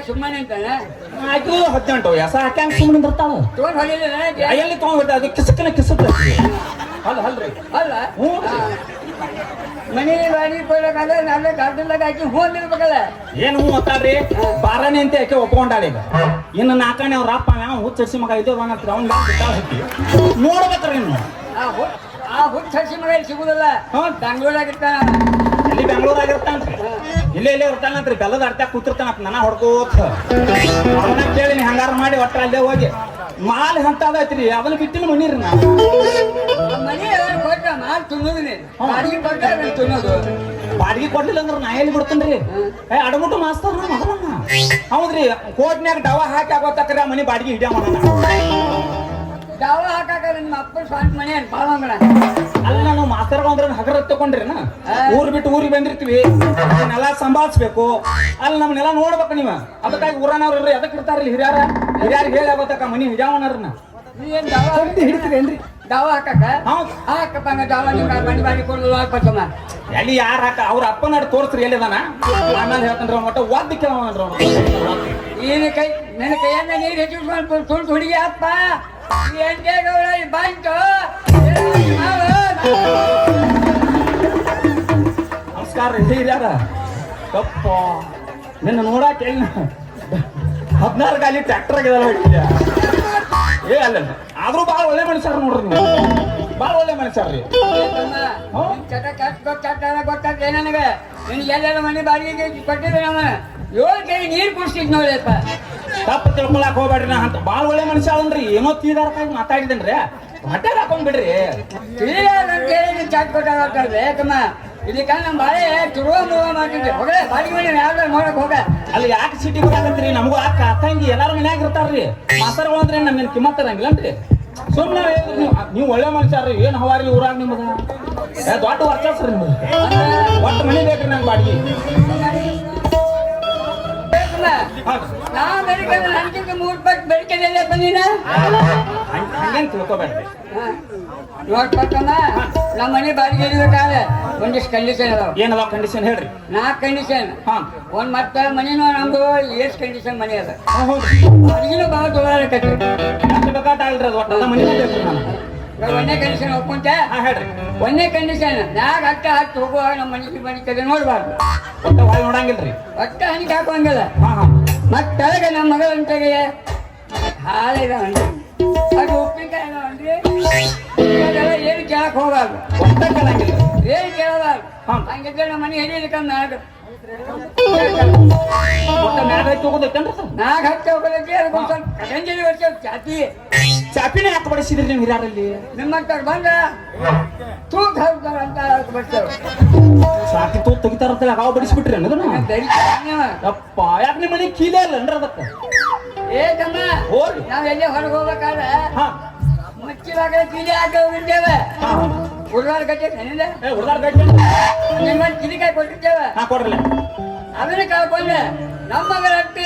ಸುಮ್ಮನೆ ಅಂತಾನ ಆಯ್ತು 18 ಎಸ ಹಾಕ್ಯಾಂಗ ಸುಮ್ಮನೆ ಇರ್ತಾವ ಎಲ್ಲಿ ತಗೊಂಡ್ಬಿಟ್ಟ ಅದು ಕಿಸಕ್ ಅಲ್ಲ ಅಲ್ರಿ ಅಲ್ಲ ಹ್ಞೂ ಮನೆ ಬಾಡಿ ಕೊಡ್ಬೇಕಾದ್ರೆ ನಾಳೆ ಗಾರ್ಡನ್ದಾಗ ಹಾಕಿ ಹೂ ಅಂದಿರ್ಬೇಕಲ್ಲ ಏನು ಹೂ ಅಂತಾರ್ರಿ ಬಾರನೆ ಅಂತ ಯಾಕೆ ಒಪ್ಕೊಂಡಾಳ ಈಗ ಇನ್ನು ನಾಲ್ಕನೇ ಅವ್ರ ಅಪ್ಪ ಯಾವ ಹುಚ್ಚರ್ಸಿ ಮಗ ಇದ್ದೇವ ಅವ್ನ ನೋಡ್ಬೇಕ್ರಿ ಇನ್ನು ಆ ಹುಚ್ಚ ಹಸಿ ಮಗ ಇಲ್ಲಿ ಸಿಗುದಿಲ್ಲ ಬೆಂಗಳೂರಾಗ ಇರ್ತಾನ ಎಲ್ಲಿ ಬೆಂಗಳೂರಾಗ ಇರ್ತಾನ್ರಿ ಇಲ್ಲೇ ಇರ್ತಾನಂತ್ರಿ ಬೆಲ್ಲದ ಅರ್ಥ ಕೂತಿರ್ತಾನಂತ ನನ್ನ ಹೊಡ್ಕೋತ ಅವನ ಕೇಳಿ ಹಂಗಾರ ಮಾಡಿ ಒಟ್ಟ ಅಲ್ಲೇ ಹೋಗಿ ಮಾಲ್ ಹಂತದೈತ್ರಿ ಅದನ್ನ ಬಿಟ್ಟಿನ ಮನಿರಿ ನಾ ಮನೆ ಕೊಟ್ಟ ಮಾಲ್ ತುಂಬ ತಿನ್ನೋದು ನೀನು ಬಾಡಿಗೆ ಕೊಟ್ಟರೆ ಅದನ್ನ ತಿನ್ನೋದು ಬಾಡಿಗೆ ಕೊಡ್ಲಿಲ್ಲ ಅಂದ್ರೆ ನಾ ಎಲ್ಲಿ ಬಿಡ್ತೇನ್ರಿ ಅಡಬಿಟ್ಟು ಮಾಸ್ತರ್ ನಾ ಮಗನನ್ನ ಹೌದ್ರಿ ಕೋಟ್ನ್ಯಾಗ ಡವ ಹಾಕಿ ಆಗೋತಕ್ರಿ ಆ ಮನಿ ಬಾಡಿಗೆ ಹಿಡಿಯ ಮಾಡೋಣ ಡವ ಹಾಕಾಕ ನಿಮ್ಮ ಅಪ್ಪನ ಸ್ವಂತ ಮನೆ ಅಂತ ಬಾಳಂಗಣ ಅಲ್ಲಿ ನಾನು ಮಾಸ್ತರ್ ಅಂದ್ರೆ ಹಗರ ತಗೊಂಡ್ರಿ ಊರ್ ಬಿಟ್ಟು ಊರಿಗೆ ಬಂದಿರ್ತೀವಿ ಅದನ್ನೆಲ್ಲ ಸಂಭಾಳಿಸ್ಬೇಕು ಅಲ್ಲಿ ನಮ್ಮನ್ನೆಲ್ಲ ನೋಡ್ಬೇಕು ನೀವು ಅದಕ್ಕಾಗಿ ಊರನವ್ರ ಎದಕ್ ಇರ್ತಾರಲ್ಲ ಹಿರಿಯಾರಿಗೆ ಹೇಳಿ ಆಗೋತಕ್ಕ ಮನಿ ಹಿಡಿಯವನರ್ನ ನೀನ್ ಡವ ಹಿಡಿತೀರೇನ್ರಿ ಡವ ಹಾಕಾಕ ಹೌದು ಹಾಕಪ್ಪ ಹಂಗ ಡವ ನಿಮ್ಗೆ ಮನೆ ಬಾಡಿಗೆ ಕೊಡೋದು ಹಾಕ್ಬೇಕಮ್ಮ ಎಲ್ಲಿ ಯಾರು ಹಾಕ ಅವ್ರ ಅಪ್ಪನ ತೋರಿಸ್ರಿ ಎಲ್ಲಿದಾನ ಆಮೇಲೆ ಹೇಳ್ತಾನ್ರಿ ಅವ್ನ ಒಟ್ಟ ವಾದ್ಯ ಕೇಳೋನ್ರಿ ನೀನು ಕೈ ನನ್ನ ಕೈಯನ್ನ ನೀರು ಹೆಚ್ಚಿಸ್ಕೊಂಡು ಸುಳ್ಳು ಹುಡುಗಿ ಅಪ್ಪ ಎಂಟೇಗೌಡ ಬಂತು ನಮಸ್ಕಾರ ಹಿರಿಯಾರ ತಪ್ಪ ನಿನ್ನ ನೋಡಾಕ ಎಲ್ಲಿ 16 ಗಾಲಿ ಟ್ರ್ಯಾಕ್ಟರ್ ಆಗಿದಲ್ಲ ಏ ಅಲ್ಲ ಆದ್ರೂ ಭಾಳ ಒಳ್ಳೆ ಮನುಷ್ಯರು ನೋಡ್ರಿ ನೀವು ಭಾಳ ಒಳ್ಳೆ ಮನುಷ್ಯರ್ರಿ ಚಟ ಗೊತ್ತಾಗ್ತದೆ ನನಗೆ ನಿನಗೆ ಎಲ್ಲೆಲ್ಲ ಮನೆ ಬಾಡಿಗೆ ಕೊಟ್ಟಿದ್ದೆ ನಾನು 7 ಕೆರೆ ನೀರು ಕುಡಿಸಿದ್ ನೋಡಪ್ಪ ತಪ್ಪು ತಿಳ್ಕೊಳಕ್ ಹೋಗ್ಬೇಡ್ರಿ ನಾ ಅಂತ ಭಾಳ ಒಳ್ಳೆ ಮನುಷ್ಯ ಅದನ್ರಿ ಏನೋ ತೀದಾರಕ್ಕಾಗಿ ಮಾತಾಡಿದೇನ್ರಿ ಹೊಟ್ಟೆ ಹಾಕೊಂಡ್ಬಿಡ್ರಿ ತಿಳಿಯ ಚಾಟ್ ಕೊಟ್ಟಾಗ್ತದೆ ತಮ್ಮ ಇದಕ್ಕೆ ನಮ್ಮ ಬಾಳೆ ತುರುವ ಮುರುವ ಮಾಡ್ತಿದ್ದೆ ಹೋಗಲೇ ಬಾಡಿಗೆ ಮನೆ ಯಾವ್ದಾರು ನೋಡಕ್ ಹೋಗ ಅಲ್ಲಿ ಯಾಕೆ ಸಿಟಿ ಬರಾಕತ್ರಿ ನಮಗೂ ಅಕ್ಕ ಅಕ್ಕಂಗಿ ಎಲ್ಲಾರು ಮನ್ಯಾಗ ಇರ್ತಾರ್ರಿ ಮಾಸ್ತರ್ಗಳು ಅಂದ್ರೆ ನಮ್ಗೇನು ಕಿಮ್ಮತ್ ಇರಂಗಿಲ್ಲನ್ರಿ ಸುಮ್ಮನೆ ನೀವು ಒಳ್ಳೆ ಮನುಷ್ಯರ್ರಿ ಏನ್ ಹವಾರಿ ಊರಾಗ ನಿಮ್ಮದ ದೊಡ್ಡ ವರ್ಚಸ್ರಿ ನಿಮ್ದು ಒಟ್ಟು ಮನೆ ಬೇಕ್ರಿ ನಂಗೆ ಬಾಡಿಗೆ ನಾ ಬೆಳಿಗ್ಗೆ ನನಗಿಂತ 3 ಪಟ್ಟು ಬೆಳಿಗ್ಗೆ ಬಂದಿನ ಹಂಗೇನು ತಿಳ್ಕೊಬೇಡ್ರಿ ನೋಡ್ಬೇಕಮ್ಮ ನಮ್ಮ ಮನೆ ಬಾಡಿಗೆ ಇರ್ಬೇಕಾದ್ರೆ ಒಂದಿಷ್ಟು ಕಂಡೀಷನ್ ಅದಾವ ಏನದ ಕಂಡೀಷನ್ ಹೇಳ್ರಿ 4 ಕಂಡೀಷನ್ ಹಾ ಒಂದ್ ಮತ್ತೆ ಮನಿನೂ ನಮ್ದು ಎಷ್ಟು ಕಂಡೀಷನ್ ಮನೆ ಅದ ಹೌದ್ರಿ ಅಡಿಗೆನೂ ಭಾಳ ದೊಡ್ಡಕತ್ರಿ ಎಷ್ಟು ಬೇಕಾಟಾಗಲ್ರಿ ಅದು ಒಟ್ಟು ಮನೆ ಬೇಕ್ರಿ ನಾನು ಒಂದೇ ಕಂಡೀಷನ್ ಒಪ್ಕೊಂತ ಹಾ ಹೇಳ್ರಿ ಒಂದೇ ಕಂಡೀಷನ್ ನಾಗ ಹಟ್ಟ ಹತ್ತು ಹೋಗುವಾಗ ನಮ್ಮ ಮನೆ ಕಡೆ ನೋಡ್ಬಾರ್ದು ಒಟ್ಟ ಹೊಳೆ ನೋಡಂಗಿಲ್ರಿ ಒಟ್ಟ ಹನಿಗೆ ಹಾಕುವಂಗಿಲ್ಲ ಹಾ ಹಾ ಮತ್ತೊಳಗೆ ನಮ್ಮ ಮಗಳ ಅಂತಾಗೆ ಹಾಲು ಇದಾವನ್ರಿ ಅದು ಉಪ್ಪಿನಕಾಯಿ ಇದಾವನ್ರಿ ಅದೆಲ್ಲ ಏನು ಕೇಳಕ್ ಹೋಗಬಾರ್ದು ಒಟ್ಟ ಕೇಳಂಗಿಲ್ಲ ಏನು ಕೇಳಬಾರ್ದು ಹಾ. ಹಂಗಿದ್ರೆ ನಮ್ಮ ಮನೆ ಹಿಡಿಯಲಿಕ್ಕೆ ನಾಗ ಒಟ್ಟ ಮ್ಯಾಗ ಹಚ್ಚಿ ಹೋಗೋದೈತೇನ್ರಿ ಸರ್ ನಾಗ ಹಚ್ಚಿ ಹೋಗೋದಕ್ಕೆ ಅದಕ್ಕೊಂದು ಸ್ವಲ್ಪ ಕಟಂಜಲಿ ವರ್ಷ ಚಾತಿ ಚಾಪಿನೇ ಯಾಕೆ ಬಡಿಸಿದ್ರಿ ನೀವು ಹಿರಿಯರಲ್ಲಿ ನಿಮ್ಮಂತವ್ರು ಬಂದ ತೂಕ ಹಾಕ್ತಾರ ಅಂತ ಬರ್ತೇವೆ ಸಾಕಿ ತೂ ತೆಗಿತಾರಂತ ಅವ ಬಡಿಸ್ಬಿಟ್ರಿ ಅನ್ನೋದನ್ನ ಧೈರ್ಯ ಅಪ್ಪ ಯಾಕೆ ನಿಮ್ಮ ಮನೆ ಕೀಲೇ ಅಲ್ಲನ್ರಿ ಅದಕ್ಕೆ ಏ ತಮ್ಮ ಹೋರಿ ನಾವ್ ಎಲ್ಲಿ ಹೊರಗೆ ಹೋಗ್ಬೇಕಾದ್ರೆ ಹಾ ಮುಚ್ಚಿದಾಗ ಕಿಲಿ ಹಾಕಿ ಹೋಗಿರ್ತೇವೆ ಹಾ ಹುಡುಗಾರ ಕಟ್ಟೆ ಏನಿದೆ ಏ ಹುಡುಗಾರ ಗಟ್ಟಿ ನಿಮ್ಮ ಕಿಲಿಕಾಯಿ ಕೊಟ್ಟಿರ್ತೇವೆ ಹಾ ಕೊಡ್ರಲ್ಲ ಅದನ್ನ ಕಳ್ಕೊಂಡೆ ನಮ್ಮ ಮಗಳ ಹತ್ತಿ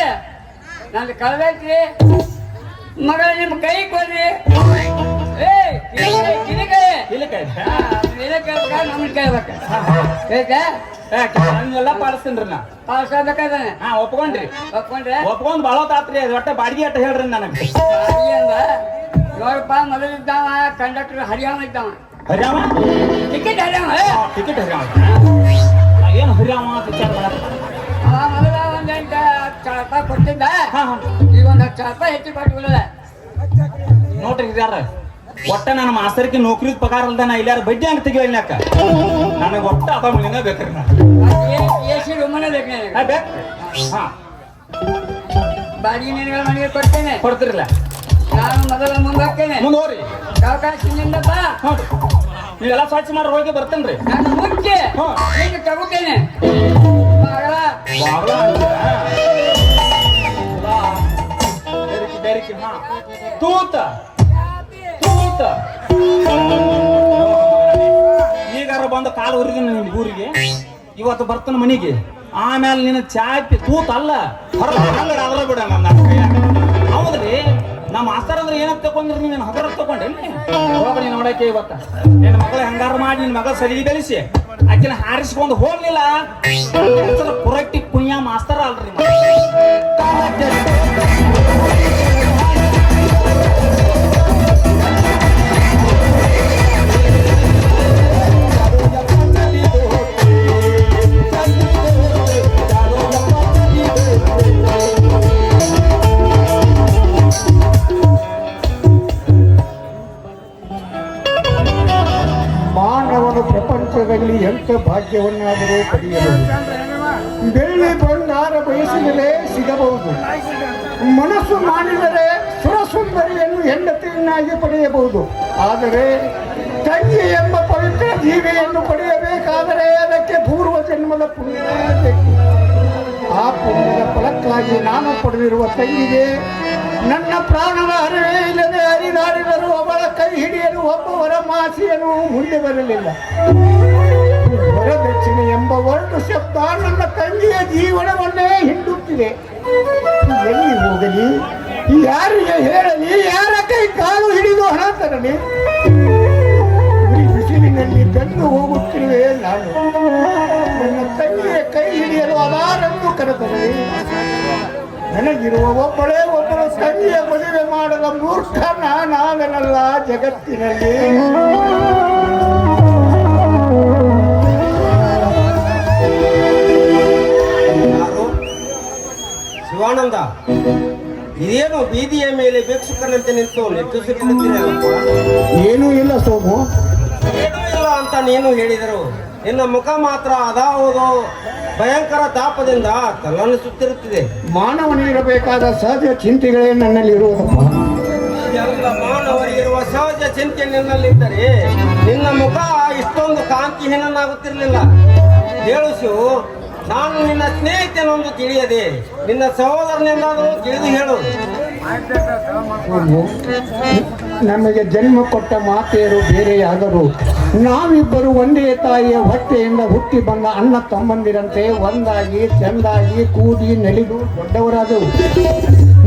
ನಂದು ಕಳ್ದೈತ್ರಿ ಮಗಳ ನಿಮ್ಮ ಕೈ ಕೊಡ್ರಿ ಏ ಕಿಲಿಕಾಯಿ ಇಲ್ಲಕಾಯಿ ನಮ್ಮನ್ನ ಕೇಳ್ಬೇಕ ಆಯ್ತಾ ಎಲ್ಲ ಪಾಲಿಸ್ತೀನ್ರಿ ನಾ ಪಾಲ್ಸ್ಬೇಕಾದ್ರೆ ಹಾ ಒಪ್ಕೊಂಡ್ರಿ ಒಪ್ಕೊಂಡ್ರೆ ಒಪ್ಕೊಂಡ್ ಬಾಳ ತಾತ್ರಿ ಅದು ಒಟ್ಟ ಬಾಡಿಗೆ ಅಟ್ಟ ಹೇಳ್ರಿ ನನಗೆ ಅಂದ ನೋಡಪ್ಪ ಮೊದಲಿದ್ದಾವ ಕಂಡಕ್ಟರ್ ಹರಿಯಾಮ ಇದ್ದಾವ ಹರಿಯಾಮ ಟಿಕೆಟ್ ಹರಿಯಾಮ ಟಿಕೆಟ್ ಹರಿಯಾಮ ಏನು ಹರಿಯಾಮ ಅಂತ ವಿಚಾರ ಮಾಡಕ್ ಮೊದಲ ಒಂದ್ 8 ರೂಪಾಯಿ ಕೊಟ್ಟಿದ್ದ ಹಾ ಹಾ ಈಗ ಒಂದ್ 10 ರೂಪಾಯಿ ಹೆಚ್ಚು ಕೊಟ್ಟಿಲ್ಲ ನೋಡ್ರಿ ಹಿರಿಯಾರ ಒಟ್ಟ ನನ್ನ ಮಾಸ್ತರ್ಗೆ ನೌಕರಿ ಪಗಾರ ಅಲ್ದ ನಾ ಇಲ್ಲಾರ ಬಡ್ಡಿ ಹಂಗ ತೆಗಿಯಲ್ಲ ಯಾಕ ನನಗೆ ಒಟ್ಟ ಅದ ಮನಿನ ಬೇಕ್ರಿ ನಾ ಎಸಿ ರೂಮನೇ ಬೇಕು ನನಗೆ ಬೇಕ್ರಿ ಹಾ ಬಾಡಿಗೆ ನಿನಗಳ ಮನೆಗೆ ಕೊಡ್ತೇನೆ ಕೊಡ್ತಿರಲ್ಲ ನಾನು ಮೊದಲ ಮುಂದೆ ಹೋಗ್ತೇನೆ ಮುಂದೆ ಹೋಗ್ರಿ ಸಾವಕಾಶದಿಂದ ಬಾ ಹೌದು ನೀವೆಲ್ಲ ಸ್ವಚ್ಛ ಮಾಡಿ ಹೋಗಿ ಬರ್ತೇನ್ರಿ ನಾನು ಮುಂಚೆ ಹಾ. ಈಗ ತಗೋತೇನೆ ಮಗಳ ಬಾಗ್ಲ ಬೆರಿಕಿ ಹಾ ತೂತ ತೂತ ಈಗಾರ ಬಂದು ಕಾಲು ಉರಿದಿನ ನಿನ್ ಊರಿಗೆ ಇವತ್ತು ಬರ್ತಾನ ಮನಿಗೆ ಆಮೇಲೆ ನಿನ್ನ ಚಾಪಿ ತೂತ ಅಲ್ಲ ಹೊರಗಡೆ ಅದ್ರ ಬಿಡ ನನ್ನ ಕೈಯಾಗ ಹೌದ್ರಿ ನಮ್ಮ ಮಾಸ್ತರ್ ಅಂದ್ರೆ ಏನಂತ ತಗೊಂಡ್ರಿ ನೀನು ಹಗರ ತಗೊಂಡೆ ಹೋಗ್ರಿ ನೋಡಕ್ಕೆ ಇವತ್ತ ನಿನ್ನ ಮಗಳ ಹೆಂಗಾರ ಮಾಡಿ ನಿನ್ನ ಮಗಳ ಸರಿ ಗಳಿಸಿ ಆಕಿನ ಹಾರಿಸ್ಕೊಂಡು ಹೋಗ್ಲಿಲ್ಲ ಪುರಟ್ಟಿ ಪುಣ್ಯ ಮಾಸ್ತರ್ ಅಲ್ರಿ ಮಾನವನು ಪ್ರಪಂಚದಲ್ಲಿ ಎಂಥ ಭಾಗ್ಯವನ್ನಾದರೂ ಪಡೆಯಬಹುದು. ಬೆಳ್ಳಿ ಬಂಗಾರ ಬಯಸಿದರೆ ಸಿಗಬಹುದು. ಮನಸ್ಸು ಮಾಡಿದರೆ ಸುರಸುಂದರಿಯನ್ನು ಹೆಂಡತಿಯನ್ನಾಗಿ ಪಡೆಯಬಹುದು. ಆದರೆ ತಂಗಿ ಎಂಬ ಪವಿತ್ರ ಜೀವಿಯನ್ನು ಪಡೆಯಬೇಕಾದರೆ ಅದಕ್ಕೆ ಪೂರ್ವ ಜನ್ಮದ ಪುಣ್ಯ ಬೇಕು. ಆ ಪುಣ್ಯದ ಫಲಕ್ಕಾಗಿ ನಾನು ಪಡೆದಿರುವ ತಂಗಿಗೆ ನನ್ನ ಪ್ರಾಣದ ಅರಿವೇ ಇಲ್ಲದೆ ಹರಿದಾಡಿದರೂ ಅವಳ ಕೈ ಹಿಡಿಯಲು ಒಬ್ಬವರ ಮಾಸಿಯನು ಮುಂದೆ ಬರಲಿಲ್ಲ. ವರದಕ್ಷಿಣೆ ಎಂಬ ಒಂದು ಶಬ್ದ ನನ್ನ ತಂಗಿಯ ಜೀವನವನ್ನೇ ಹಿಂಡುತ್ತಿದೆ. ಎಲ್ಲಿ ಹೋಗಲಿ, ಯಾರಿಗೆ ಹೇಳಲಿ, ಯಾರ ಕೈ ಕಾಲು ಹಿಡಿದು ಹಣ ತರಲಿ? ಈ ಬಿಸಿಲಿನಲ್ಲಿ ಬೆಂದು ಹೋಗುತ್ತಿರುವೆ ನಾನು. ನನ್ನ ತಂಗಿಯ ಕೈ ಹಿಡಿಯಲು ಅದಾರನ್ನು ಕರೆತರಲಿ. ನನಗಿರುವ ಒಬ್ಬಳು ತಂಗಿಯ ಮದುವೆ ಮಾಡದ ಮೂರ್ಖ ನಾನಾಗನಲ್ಲ ಜಗತ್ತಿನಲ್ಲಿ. ಶಿವಾನಂದ, ಇದೇನು ಬೀದಿಯ ಮೇಲೆ ಭಿಕ್ಷುಕನಂತೆ ನಿಂತು ನೆಟ್ಟಿಸುತ್ತಿರುತ್ತೀರಲ್ಲಪ್ಪ? ಏನೂ ಇಲ್ಲ ಸೋಮು. ಏನೂ ಇಲ್ಲ ಅಂತ ನೀನು ಹೇಳಿದರು. ನಿನ್ನ ಮುಖ ಮಾತ್ರ ಅದಾವುದೋ ಭಯಂಕರ ತಾಪದಿಂದ ತಲ್ಲಣಿಸುತ್ತಿರುತ್ತಿದೆ. ಮಾನವನಿರಬೇಕಾದ ಸಹಜ ಚಿಂತೆಗಳೇ ನನ್ನಲ್ಲಿ ಇರುವುದಪ್ಪ. ಎಲ್ಲ ಮಾನವರಿಗಿರುವ ಸಹಜ ಚಿಂತೆ ನಿನ್ನಲ್ಲಿದ್ದರೆ ನಿನ್ನ ಮುಖ ಇಷ್ಟೊಂದು ಕಾಂತಿಹೀನನಾಗುತ್ತಿರಲಿಲ್ಲ. ಹೇಳು ಶಿವು, ನಾನು ನಿನ್ನ ಸ್ನೇಹಿತನೊಂದು ತಿಳಿಯದೆ ನಿನ್ನ ಸಹೋದರನೆಂದಾದರೂ ತಿಳಿದು ಹೇಳು. ನಮಗೆ ಜನ್ಮ ಕೊಟ್ಟ ಮಾತೆಯರು ಬೇರೆಯಾದರೂ ನಾವಿಬ್ಬರು ಒಂದೇ ತಾಯಿಯ ಹೊಟ್ಟೆಯಿಂದ ಹುಟ್ಟಿ ಬಂದ ಅಣ್ಣ ತಮ್ಮಂದಿರಂತೆ ಒಂದಾಗಿ ಚೆಂದಾಗಿ ಕೂಡಿ ನೆಲೆದು ದೊಡ್ಡವರಾದವು.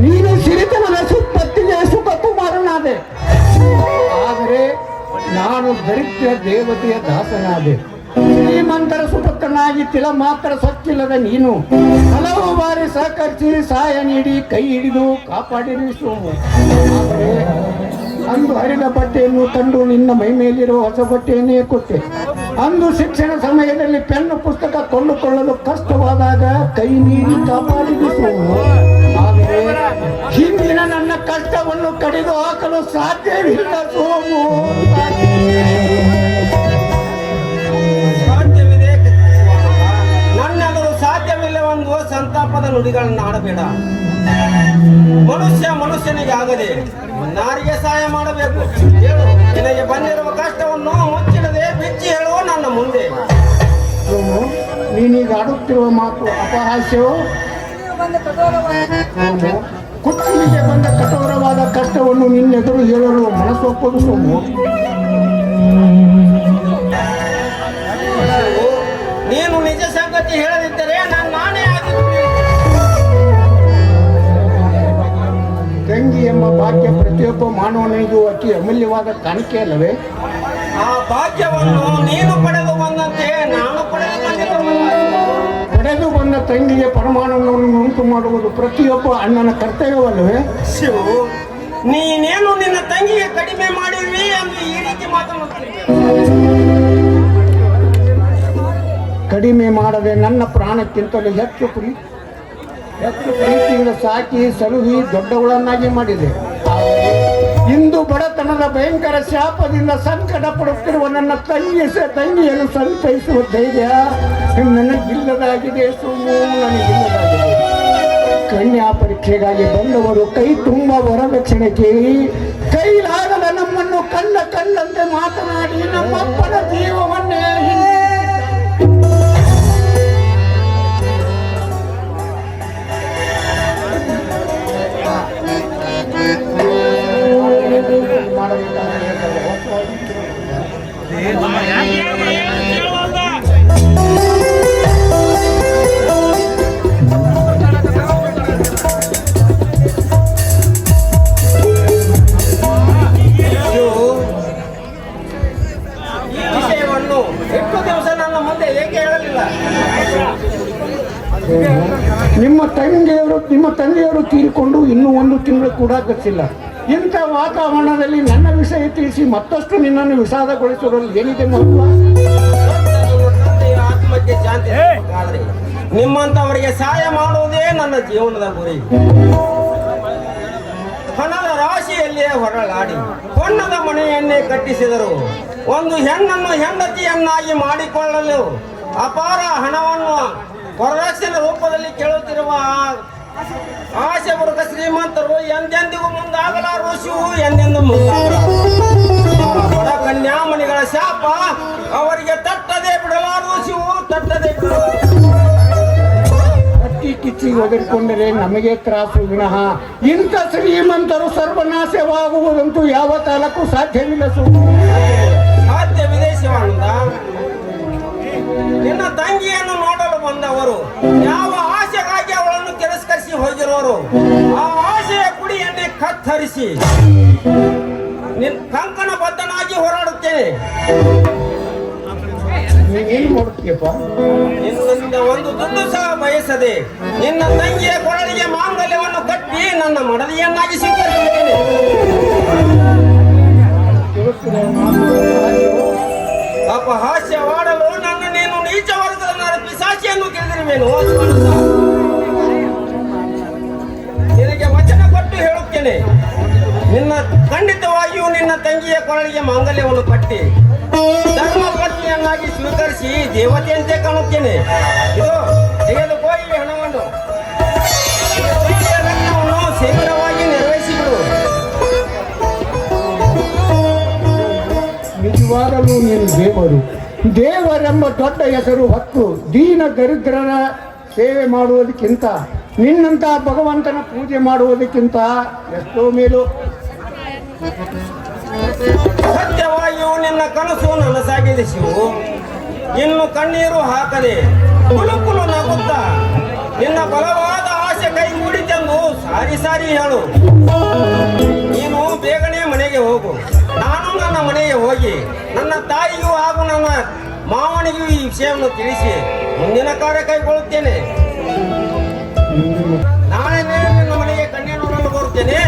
ನೀನು ಸಿರಿತನದ ಸುಪ್ಪತ್ತಿಗೆ ಸುಖಕುಮಾರನಾದೆ, ಆದರೆ ನಾನು ದರಿದ್ರ ದೇವತೆಯ ದಾಸನಾದೆ. ಶ್ರೀಮಂತರ ಸುಪುತ್ರನಾಗಿ ತಿಲ ಮಾತ್ರ ಸೊಕ್ಕಿಲ್ಲದ ನೀನು ಹಲವು ಬಾರಿ ಸಹಕರಿಸಿ ಸಹಾಯ ನೀಡಿ ಕೈ ಹಿಡಿದು ಕಾಪಾಡಿರಿ ಸೋಮು. ಆದರೆ ಅಂದು ಹರಿದ ಬಟ್ಟೆಯನ್ನು ತಂದು ನಿನ್ನ ಮೈ ಮೇಲಿರುವ ಹೊಸ ಬಟ್ಟೆಯನ್ನೇ ಕೊಟ್ಟೆ. ಅಂದು ಶಿಕ್ಷಣ ಸಮಯದಲ್ಲಿ ಪೆನ್ನು ಪುಸ್ತಕ ಕೊಂಡುಕೊಳ್ಳಲು ಕಷ್ಟವಾದಾಗ ಕೈ ನೀಡಿ ಕಾಪಾಡಿರಿ ಸೋಮು. ಆದರೆ ಹಿಂದಿನ ನನ್ನ ಕಷ್ಟವನ್ನು ಕಡಿದು ಹಾಕಲು ಸಾಧ್ಯವಿಲ್ಲ ಸೋಮು. ನನ್ನೆದುರು ಸಾಧ್ಯವಿಲ್ಲವೆಂದು ಸಂತಾಪದ ನುಡಿಗಳನ್ನು ಆಡಬೇಡ. ಮನುಷ್ಯನಿಗೆ ಆಗದೆ ನಾರಿಗೆ ಸಹಾಯ ಮಾಡಬೇಕು. ಹೇಳು, ನಿನಗೆ ಬಂದಿರುವ ಕಷ್ಟವನ್ನು ಮುಚ್ಚಿಡದೆ ಬಿಚ್ಚಿ ಹೇಳುವ ನನ್ನ ಮುಂದೆ. ನೀನೀಗ ಆಡುತ್ತಿರುವ ಮಾತು ಅಪಹಾಸ್ಯವೋ? ಕುತ್ತಿಗೆ ಬಂದ ಕಠೋರವಾದ ಕಷ್ಟವನ್ನು ನಿನ್ನೆದುರು ಹೇಳಲು ಮನಸ್ಸೊಪ್ಪದು ಸೋಮು. ನೀನು ನಿಜ ಸಂಗತಿ ಹೇಳದಿದ್ದರೆ ನಾನೇ ಆಗಿರುತ್ತೇನೆ. ತಂಗಿ ಎಂಬ ಭಾಗ್ಯ ಪ್ರತಿಯೊಬ್ಬ ಮಾನವನಿಗೂ ಅತಿ ಅಮೂಲ್ಯವಾದ ಕಾಣಿಕೆ ಅಲ್ಲವೇ? ಆ ಭಾಗ್ಯವನ್ನು ನೀನು ಪಡೆದು ಬಂದಂತೆ ನಾನು ಪಡೆದು ಬಂದ ತಂಗಿಗೆ ಪರಮಾನಂದವನ್ನು ಉಂಟು ಮಾಡುವುದು ಪ್ರತಿಯೊಬ್ಬ ಅಣ್ಣನ ಕರ್ತವ್ಯವಲ್ಲವೇ? ಶಿವು, ನೀನೇನು ನಿನ್ನ ತಂಗಿಗೆ ಕಡಿಮೆ ಮಾಡಿರುವಿ ಎಂದು ಈ ರೀತಿ ಮಾತನಾಡುತ್ತೀರಿ. ಕಡಿಮೆ ಮಾಡದೆ ನನ್ನ ಪ್ರಾಣಕ್ಕಿಂತಲೂ ಹೆಚ್ಚು ಪ್ರೀತಿಯಿಂದ ಸಾಕಿ ಸಲುಹಿ ದೊಡ್ಡವಳನ್ನಾಗಿ ಮಾಡಿದೆ. ಇಂದು ಬಡತನದ ಭಯಂಕರ ಶಾಪದಿಂದ ಸಂಕಟ ಪಡುತ್ತಿರುವ ನನ್ನ ತಂಗಿಯನ್ನು ಸಂತೈಸುವ ಧೈರ್ಯ ನನಗಿಲ್ಲದಾಗಿದೆ ಸೋಮು, ನನಗಿಲ್ಲದಾಗಿದೆ. ಕನ್ಯಾ ಪರೀಕ್ಷೆಗಾಗಿ ಬಂದವರು ಕೈ ತುಂಬ ವರದಕ್ಷಿಣೆ ಕೇಳಿ ಕೈಲಾಗದ ನಮ್ಮನ್ನು ಕಂಡಂತೆ ಮಾತನಾಡಿ ನಮ್ಮಪ್ಪನ ಜೀವವನ್ನೇ ನಿಮ್ಮ ತಂದೆಯವರು ತೀರಿಕೊಂಡು ಇನ್ನೂ 1 ತಿಂಗಳು ಕೂಡ ಗತಿಸಿಲ್ಲ. ಇಂಥ ವಾತಾವರಣದಲ್ಲಿ ನನ್ನ ವಿಷಯ ತಿಳಿಸಿ ಮತ್ತಷ್ಟು ನಿನ್ನನ್ನು ವಿಷಾದಗೊಳಿಸುವಲ್ಲಿ ಏನಿದೆ ಮಹತ್ವ? ಆತ್ಮಕ್ಕೆ ಶಾಂತಿ ಸಿಗಬೇಕಾದ್ರೆ ನಿಮ್ಮಂತವರಿಗೆ ಸಹಾಯ ಮಾಡುವುದೇ ನನ್ನ ಜೀವನದ ಗುರಿ. ಹಣದ ರಾಶಿಯಲ್ಲೇ ಹೊರಳಾಡಿ ಹೊನ್ನದ ಮನೆಯನ್ನೇ ಕಟ್ಟಿಸಿದರು. ಒಂದು ಹೆಣ್ಣನ್ನು ಹೆಂಡತಿಯನ್ನಾಗಿ ಮಾಡಿಕೊಳ್ಳಲು ಅಪಾರ ಹಣವನ್ನು ವರದಕ್ಷಿಣೆ ರೂಪದಲ್ಲಿ ಕೇಳುತ್ತಿರುವ ಆಸೆ ಬರುಕ ಶ್ರೀಮಂತರು ಎಂದೆಂದಿಗೂ ಮುಂದಾಗಲಾರು, ಶಿವು ಎಂದೆಂದು ಮುಂದಾಗಲಾರು. ಬಡ ಕನ್ಯಾಮಣಿಗಳ ಶಾಪ ಅವರಿಗೆ ತಟ್ಟದೆ ಬಿಡಲಾರದು ಶಿವು, ತಟ್ಟದೆ ಬಿಡಲಾರದು. ಅಕ್ಕಿ ಕಿಚ್ಚಿಗೆ ಒದರಿಕೊಂಡರೆ ನಮಗೆ ತ್ರಾಸು ವಿನಃ ಇಂಥ ಶ್ರೀಮಂತರು ಸರ್ವನಾಶವಾಗುವುದಂತೂ ಯಾವ ಕಾಲಕ್ಕೂ ಸಾಧ್ಯವಿಲ್ಲ ಸುಮ್ಮನೆ. ಸಾಧ್ಯವಿದೆ ಶಿವಾನಂದ. ನಿನ್ನ ತಂಗಿಯನ್ನು ನೋಡಲು ಬಂದವರು ಯಾವ ಆಸೆಗಾಗಿ ಅವಳನ್ನು ತಿರಸ್ಕರಿಸಿ ಹೋಗಿರೋರು ಆ ಆಸೆಯ ಕುಡಿಯನ್ನೇ ಕತ್ತರಿಸಿ ಕಂಕಣ ಬದ್ಧನಾಗಿ ಹೋರಾಡುತ್ತೇನೆ. ನೀನೇನು ಮಾಡುತ್ತೀಯಪ್ಪ? ನಿನ್ನಿಂದ ಒಂದು ದುಡ್ಡು ಸಹ ಬಯಸದೆ ನಿನ್ನ ತಂಗಿಯ ಕೊರಳಿಗೆ ಮಾಂಗಲ್ಯವನ್ನು ಕಟ್ಟಿ ನನ್ನ ಮಡದಿಯನ್ನಾಗಿ ಸ್ವೀಕರಿಸುತ್ತೇನೆ. ಅಪಹಾಸ್ಯವಾಡಲು ನನ್ನ ನೀನು ನೀಚ ವರ್ಗದ ಪಿಶಾಚಿಯನ್ನು ತಿಳಿದಿರುವೇನು? ನಿನಗೆ ವಚನ ಕೊಟ್ಟು ಹೇಳುತ್ತೇನೆ, ನಿನ್ನ ಖಂಡಿತವಾಗಿಯೂ ನಿನ್ನ ತಂಗಿಯ ಕೊರಳಿಗೆ ಮಾಂಗಲ್ಯವನ್ನು ಕಟ್ಟಿ ಧರ್ಮ ಪತ್ನಿಯನ್ನಾಗಿ ಸ್ವೀಕರಿಸಿ ದೇವತೆಯಂತೆ ಕಾಣುತ್ತೇನೆ. ಇದು ತೆಗೆದುಕೋ ಈ ಹಣವನ್ನು, ಶೀಘ್ರವಾಗಿ ನೆರವೇರಿಸಿಬಿಡು. ನಿಜವಾಗಲೂ ನೀನು ದೇವರೆಂಬ ದೊಡ್ಡ ಹೆಸರು ಹೊತ್ತು ದೀನ ದರಿದ್ರರ ಸೇವೆ ಮಾಡುವುದಕ್ಕಿಂತ ನಿನ್ನಂತ ಭಗವಂತನ ಪೂಜೆ ಮಾಡುವುದಕ್ಕಿಂತ ಎಷ್ಟೋ ಮೇಲು. ಸತ್ಯವಾಗಿಯೂ ನಿನ್ನ ಕನಸು ನನಸಾಗಿದೆ ಶಿವು. ಇನ್ನು ಕಣ್ಣೀರು ಹಾಕದೆ ಕುಲುಕುಲು ನಗುತ್ತಾ ನಿನ್ನ ಬಲವಾದ ಆಸೆ ಕೈಗೂಡಿತೆಂದು ಸಾರಿ ಸಾರಿ ಹೇಳು. ನೀನು ಬೇಗನೆ ಮನೆಗೆ ಹೋಗು. ನಾನು ನನ್ನ ಮನೆಗೆ ಹೋಗಿ ನನ್ನ ತಾಯಿಗೂ ಹಾಗೂ ನನ್ನ ಮಾವನಿಗೂ ಈ ವಿಷಯವನ್ನು ತಿಳಿಸಿ ಮುಂದಿನ ಕಾರ್ಯ ಕೈಗೊಳ್ಳುತ್ತೇನೆ. ನಾಳೆ ನಿನ್ನ ಮನೆಗೆ ಕನ್ಯೆ ನೋಡಲು ಬರುತ್ತೇನೆ.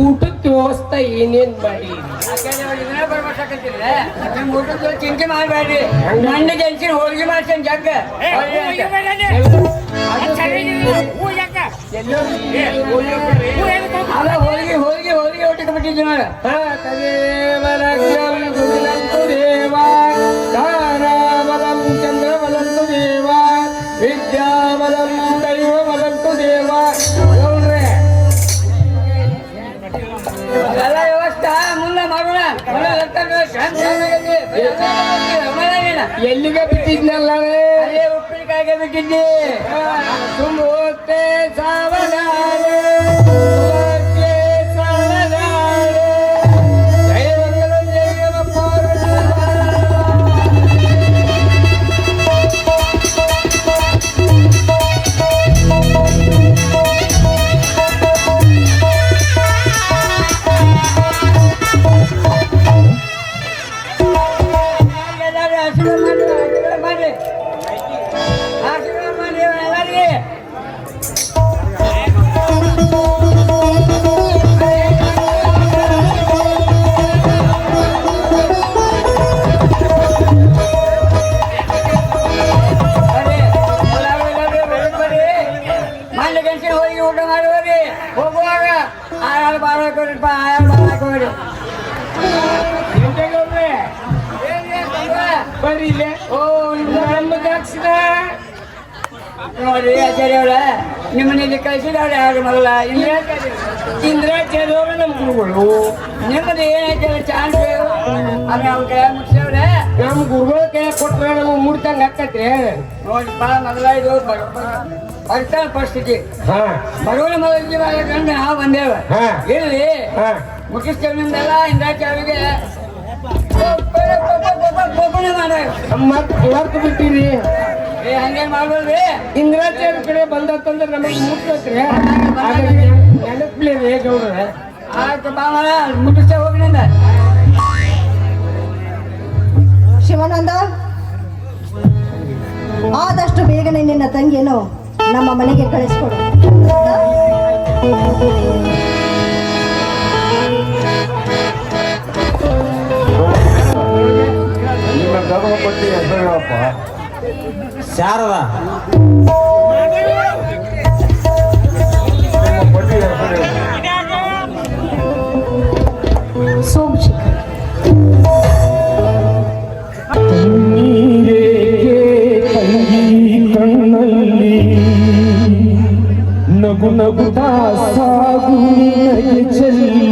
ಊಟಕ್ಕೆ ವ್ಯವಸ್ಥೆ ಏನೇನ್ ಮಾಡಿ ಊಟದ ಚಿಂತೆ ಮಾಡಬೇಡ್ರಿ. ಮಂಡಿ ಜಲ್ಸಿ ಹೋಳಿಗೆ ಮಾಡ್ಸೇನ್ ಜಗ್ಗ ಅದ ಹೋಳಿಗೆ ಹೋಳಿಗೆ ಹೋಳಿಗೆ ಊಟಕ್ಕೆ ಬಿಟ್ಟಿದ್ವಿ ನೋಡ. ದೇವ ತಾರಾಬಲಂ ಚಂದ್ರಬಲಂತು ದೇವ ವಿದ್ಯಾಬಲಂ ದೈವ ಬಲಂತು ದೇವ. ಎಲ್ಲ ವ್ಯವಸ್ಥೆ ಮುಂದೆ ಮಾಡೋಣ. ಎಲ್ಲಿಗೆ ಬಿಟ್ಟಿದ್ನಲ್ಲ ಉಪ್ಪಿನಕಾಯಿಗೆ ಬಿಟ್ಟಿದ್ದೆ. ಸುಮ್ಮೋತ್ತೆ ಸಾವಧಾನೆ ಹೋಗಿ ಊಟ ಮಾಡುವರಿ. ಹೋಗುವಾಗ ಆಯಾಳು ಬಾರ ಹಾಕೋರಿಪ್ಪ, ಆಯಾಳು ಬಾರ ಹಾಕೋರಿ. ಬರ್ರಿ ಇಲ್ಲೇ. ಓ ನಮ್ಮ ದಕ್ಷಿಣ ನೋಡ್ರಿ ಆಚಾರ್ಯ ಅವ್ರ ನಿಮ್ಮ ಮನೆಯಲ್ಲಿ ಕಳಿಸಿದವ್ರು ಯಾರು ಮೊದಲ ಇಂದ್ರಾಚಾರ್ಯ ಅವರು ನಮ್ಮ ಗುರುಗಳು. ನಿಮ್ಮದು ಏನೈತೆ ಚಾನ್ಸ್ ಅದ ಅವ್ರ ಕೈ ಮುಗಿಸವ್ರೆ. ನಮ್ಮ ಗುರುಗಳ ಕೈ ಕೊಟ್ರೆ ನಮಗೆ ಮುಡ್ತಂಗೆ ಹಾಕತ್ರಿ. ನೋಡಿಪ್ಪ ಮೊದಲ ಇದು ಬರ್ತಾನ ಪರಿಸ್ಥಿತಿ ಬರೋಣ ಮೊದಲಿಗೆ ನಾವು ಬಂದೇವ ಇಲ್ಲಿ ಮುಖ್ಯಸ್ಥರಿಂದೆಲ್ಲ ಇಂದ್ರಾಚಾರ್ಯಗೆ ಮರ್ತು ಬಿಟ್ಟಿರಿ ಏ ಹಂಗೇನ್ ಮಾಡ್ಬೇಡ್ರಿ. ಇಂಗ್ರಾಜಿಯರ ಕಡೆ ಬಂದತ್ತಂದ್ರೆ ನಮಗೆ ಮುಟ್ಬೇಕ್ರಿ ನೆನಪ್ಲಿ ರೇ ಗೌಡ್ರೆ ಆಯ್ತು ಬಾಮ ಮುಟ್ಟಿಸ್ತೇ ಹೋಗಿ ನಿಂದ. ಶಿವಾನಂದ, ಆದಷ್ಟು ಬೇಗನೆ ನಿನ್ನ ತಂಗಿಯನ್ನು ನಮ್ಮ ಮನೆಗೆ ಕಳಿಸ್ಕೊಡು. ನಿಮ್ಮ ಧರ್ಮ ಪಟ್ಟಿ ಹೆಸರು ಹೇಳಪ್ಪ. ಶಾರದಾ ನಿಮ್ಮ ಪಟ್ಟಿ ಹೆಸರು ಹೇಳು. ಸೋಮಶೇಖರ್. ಕಣ್ಣಲ್ಲಿ ನಗು ನಗುತ್ತಾ ಸಾಗು ನಿನಗೆ ಚೆಲ್ಲಿ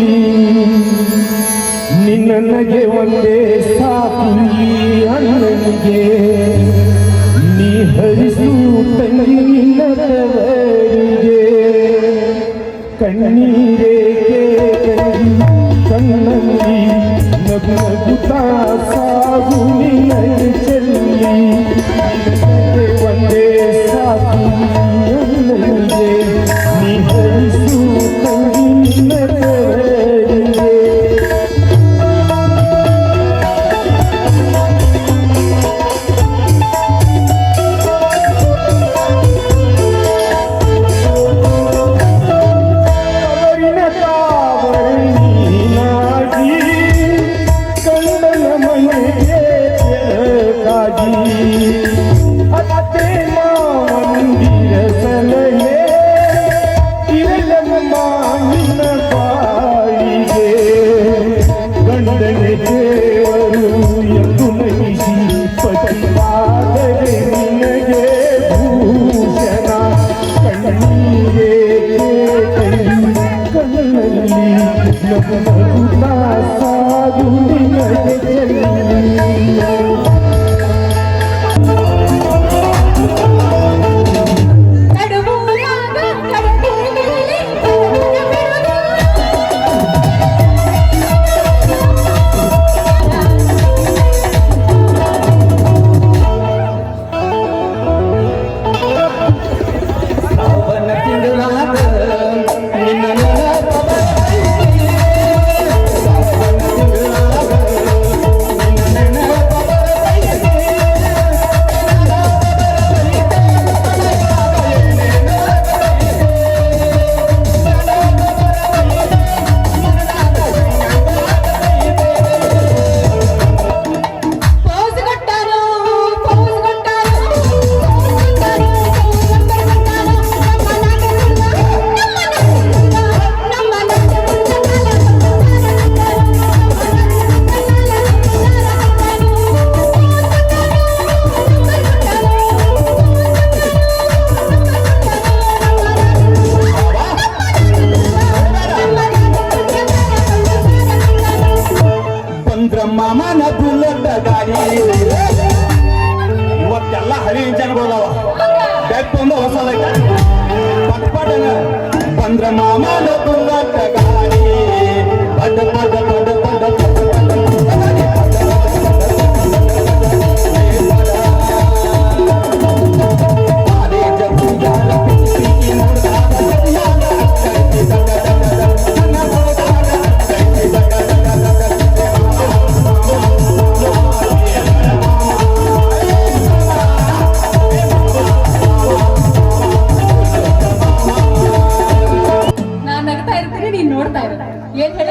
ನಿನ್ನಗೆ ಒಂದೇ ಸಾಕು ಈ ಅಣ್ಣನಿಗೆ ನೀ ಹರಿಸು ತಂಗಿ ನಿನ್ನದವರಿಗೆ ಕಣ್ಣೀರೇ ಕಣ್ಣಲ್ಲಿ ನಗು ನಗುತ್ತಾ ಸಾಗು ನಿನಗೆ ಚೆಲ್ಲಿ ಒಂದೇ ಸಾಕು ನನಗೆ ನೀ ಹರಿಸು ತಂಗಿ ನಿನ್ನದವರಿಗೆ ಅವರಿನ ತಾವರಣೀನಾಗಿ ಕಣ್ಣನ ಮನೆಗೆ ಬೆಳಕಾಗಿ ಅತ್ತೆ ಮಂದಿರ ಸಲಹೆ ಇರಲಮ್ಮ ನಿನ್ನ ಬಾಳಿಗೆ ಗಂಡನೆ ದೇವರು ಎಂದು ನಯಿಸಿ ಪತಿವಾದರೆ ನಿನಗೆ ಭೂಷಣ ಕಣ್ಣೀರೇ ಕಣ್ಣಲ್ಲಿ ನಗು ನಗುತ್ತಾ ಸಾಗು ನಿನಗೆ ಚೆಲ್ಲಿ ಅವನ ತಿಂಗಳಾದ ನಿನ್ನ ಮಾಮನ ಬುಲ್ಲಟ್ ಗಾಡಿ ಇವತ್ತೆಲ್ಲ ಹಳಿ ಜನಗಳದಾವ ಬೆಟ್ಟೊಂದು ಹೊಸದೈತೆ ಪಟ್ಪಟನ ಬಂದ್ರ ಮಾಮನ ಬುಲ್ಲಟ್ ಗಾಡಿ ಪಟ ಪಟ ಪಟ ಪಟ ನಾನ್ ನಗ್ತಾ ಇರ್ತೀನಿ, ನೀನ್ ನೋಡ್ತಾ ಇರ. ಏನ್ ಹೇಳ?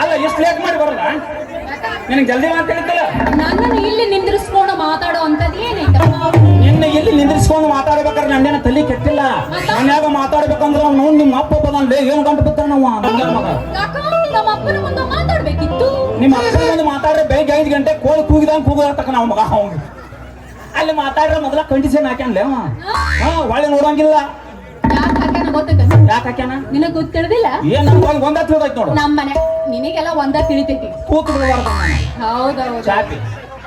ಅಲ್ಲ ಎಷ್ಟು ಲೇಟ್ ಮಾಡಿ ಬರೋದ ನಿನಗೆ ಜಲ್ದಿ ಮಾತಾಡ್ತಿಲ್ಲ. ನನ್ನನ್ನು ಇಲ್ಲಿ ನಿಂದ್ರಿಸ್ಕೊಂಡು ಮಾತಾಡೋ ಅಂತದ್ ಏನೈತೆ? ನಿನ್ನ ಇಲ್ಲಿ ನಿಂದ್ರಿಸ್ಕೊಂಡು ಮಾತಾಡ್ಬೇಕಾದ್ರೆ ನಂದೇನ ತಲೆ ಕೆಟ್ಟಿಲ್ಲ. ಮನ್ಯಾಗ ಮಾತಾಡ್ಬೇಕಂದ್ರೆ ಅವ್ನು ನಿಮ್ಮ ಅಪ್ಪ ಬಂದ ಏನು ಗಂಟು ಬಿತ್ತಾರ ನಾವು ಮಗ. ಯಾಕ ನಮ್ಮ ಅಪ್ಪನ ಮುಂದೆ ಮಾತಾಡ್ಬೇಕಿತ್ತು. ನಿಮ್ಮ ಅಪ್ಪನ ಮುಂದೆ ಮಾತಾಡ್ರೆ ಬೆಳಿಗ್ಗೆ 5 ಗಂಟೆ ಕೋಳಿ ಕೂಗಿದಾಗ ನಾವು ಮಗ ಅವಂಗ ಅಲ್ಲಿ ಮಾತಾಡ್ರೆ ಮೊದಲ ಕಂಡೀಷನ್ ಹಾಕ್ಯಾನ್ಲೆ ಅವ ಹಾ ಒಳ್ಳೆ ನೋಡಂಗಿಲ್ಲ ಯಾಕೆ ಹಾಕ್ಯಾನ ಗೊತ್ತೈತೆ ಯಾಕೆ ಹಾಕ್ಯಾನ ನಿನಗ್ ಗೊತ್ತಿರೋದಿಲ್ಲ ಏನ್ ನಮ್ಗೆ ಒಂದ ತಿಳಿದೈತಿ ನೋಡು ನಮ್ಮನೆ ನಿನಗೆಲ್ಲ ಒಂದ ತಿಳಿತೈತಿ ಕೂತು ಬಿಡಬಾರ್ದು ಹೌದೌದು ಚಾಪಿ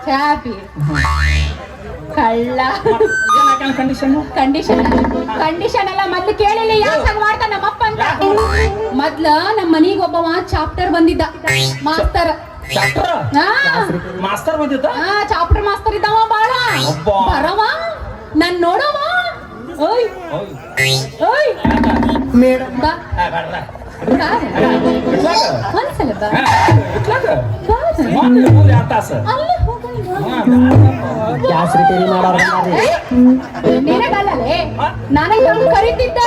ಚಾಪಿ ಕಳ್ಳ ಏನ್ ಹಾಕ್ಯಾನ ಕಂಡೀಷನ್ ಕಂಡೀಷನ್ ಎಲ್ಲ ಮೊದ್ಲು ಕೇಳಿಲ್ಲ ಯಾಕೆ ಹಂಗ ಮಾಡ್ತಾನ ನಮ್ಮಪ್ಪ ಅಂತ ಮೊದ್ಲ ನಮ್ಮ ಮನಿಗೆ ಒಬ್ಬವ ಚಾಪ್ಟರ್ ಬಂದಿದ್ದ ಮಾಸ್ತರ್ ಡಾಕ್ಟರ್ ಮಾಸ್ತರ್ ಬಂದಿದ್ದ ಚಾಪ್ಟರ್ ಮಾಸ್ತರ್ ಇದ್ದವ ಬಾಳ ಅಬ್ಬಾ. ಬರವ ನನ್ ನೋಡವ ಓಯ್ ಓಯ್ ಬಾ ಬಾ. ಒಂದ್ಸಲ ಬಾ ಬಾ. ಅಲ್ಲೇ ನಿನಗಲ್ಲೇ ನನಗೆ ಬಂದು ಕರೀತಿದ್ದ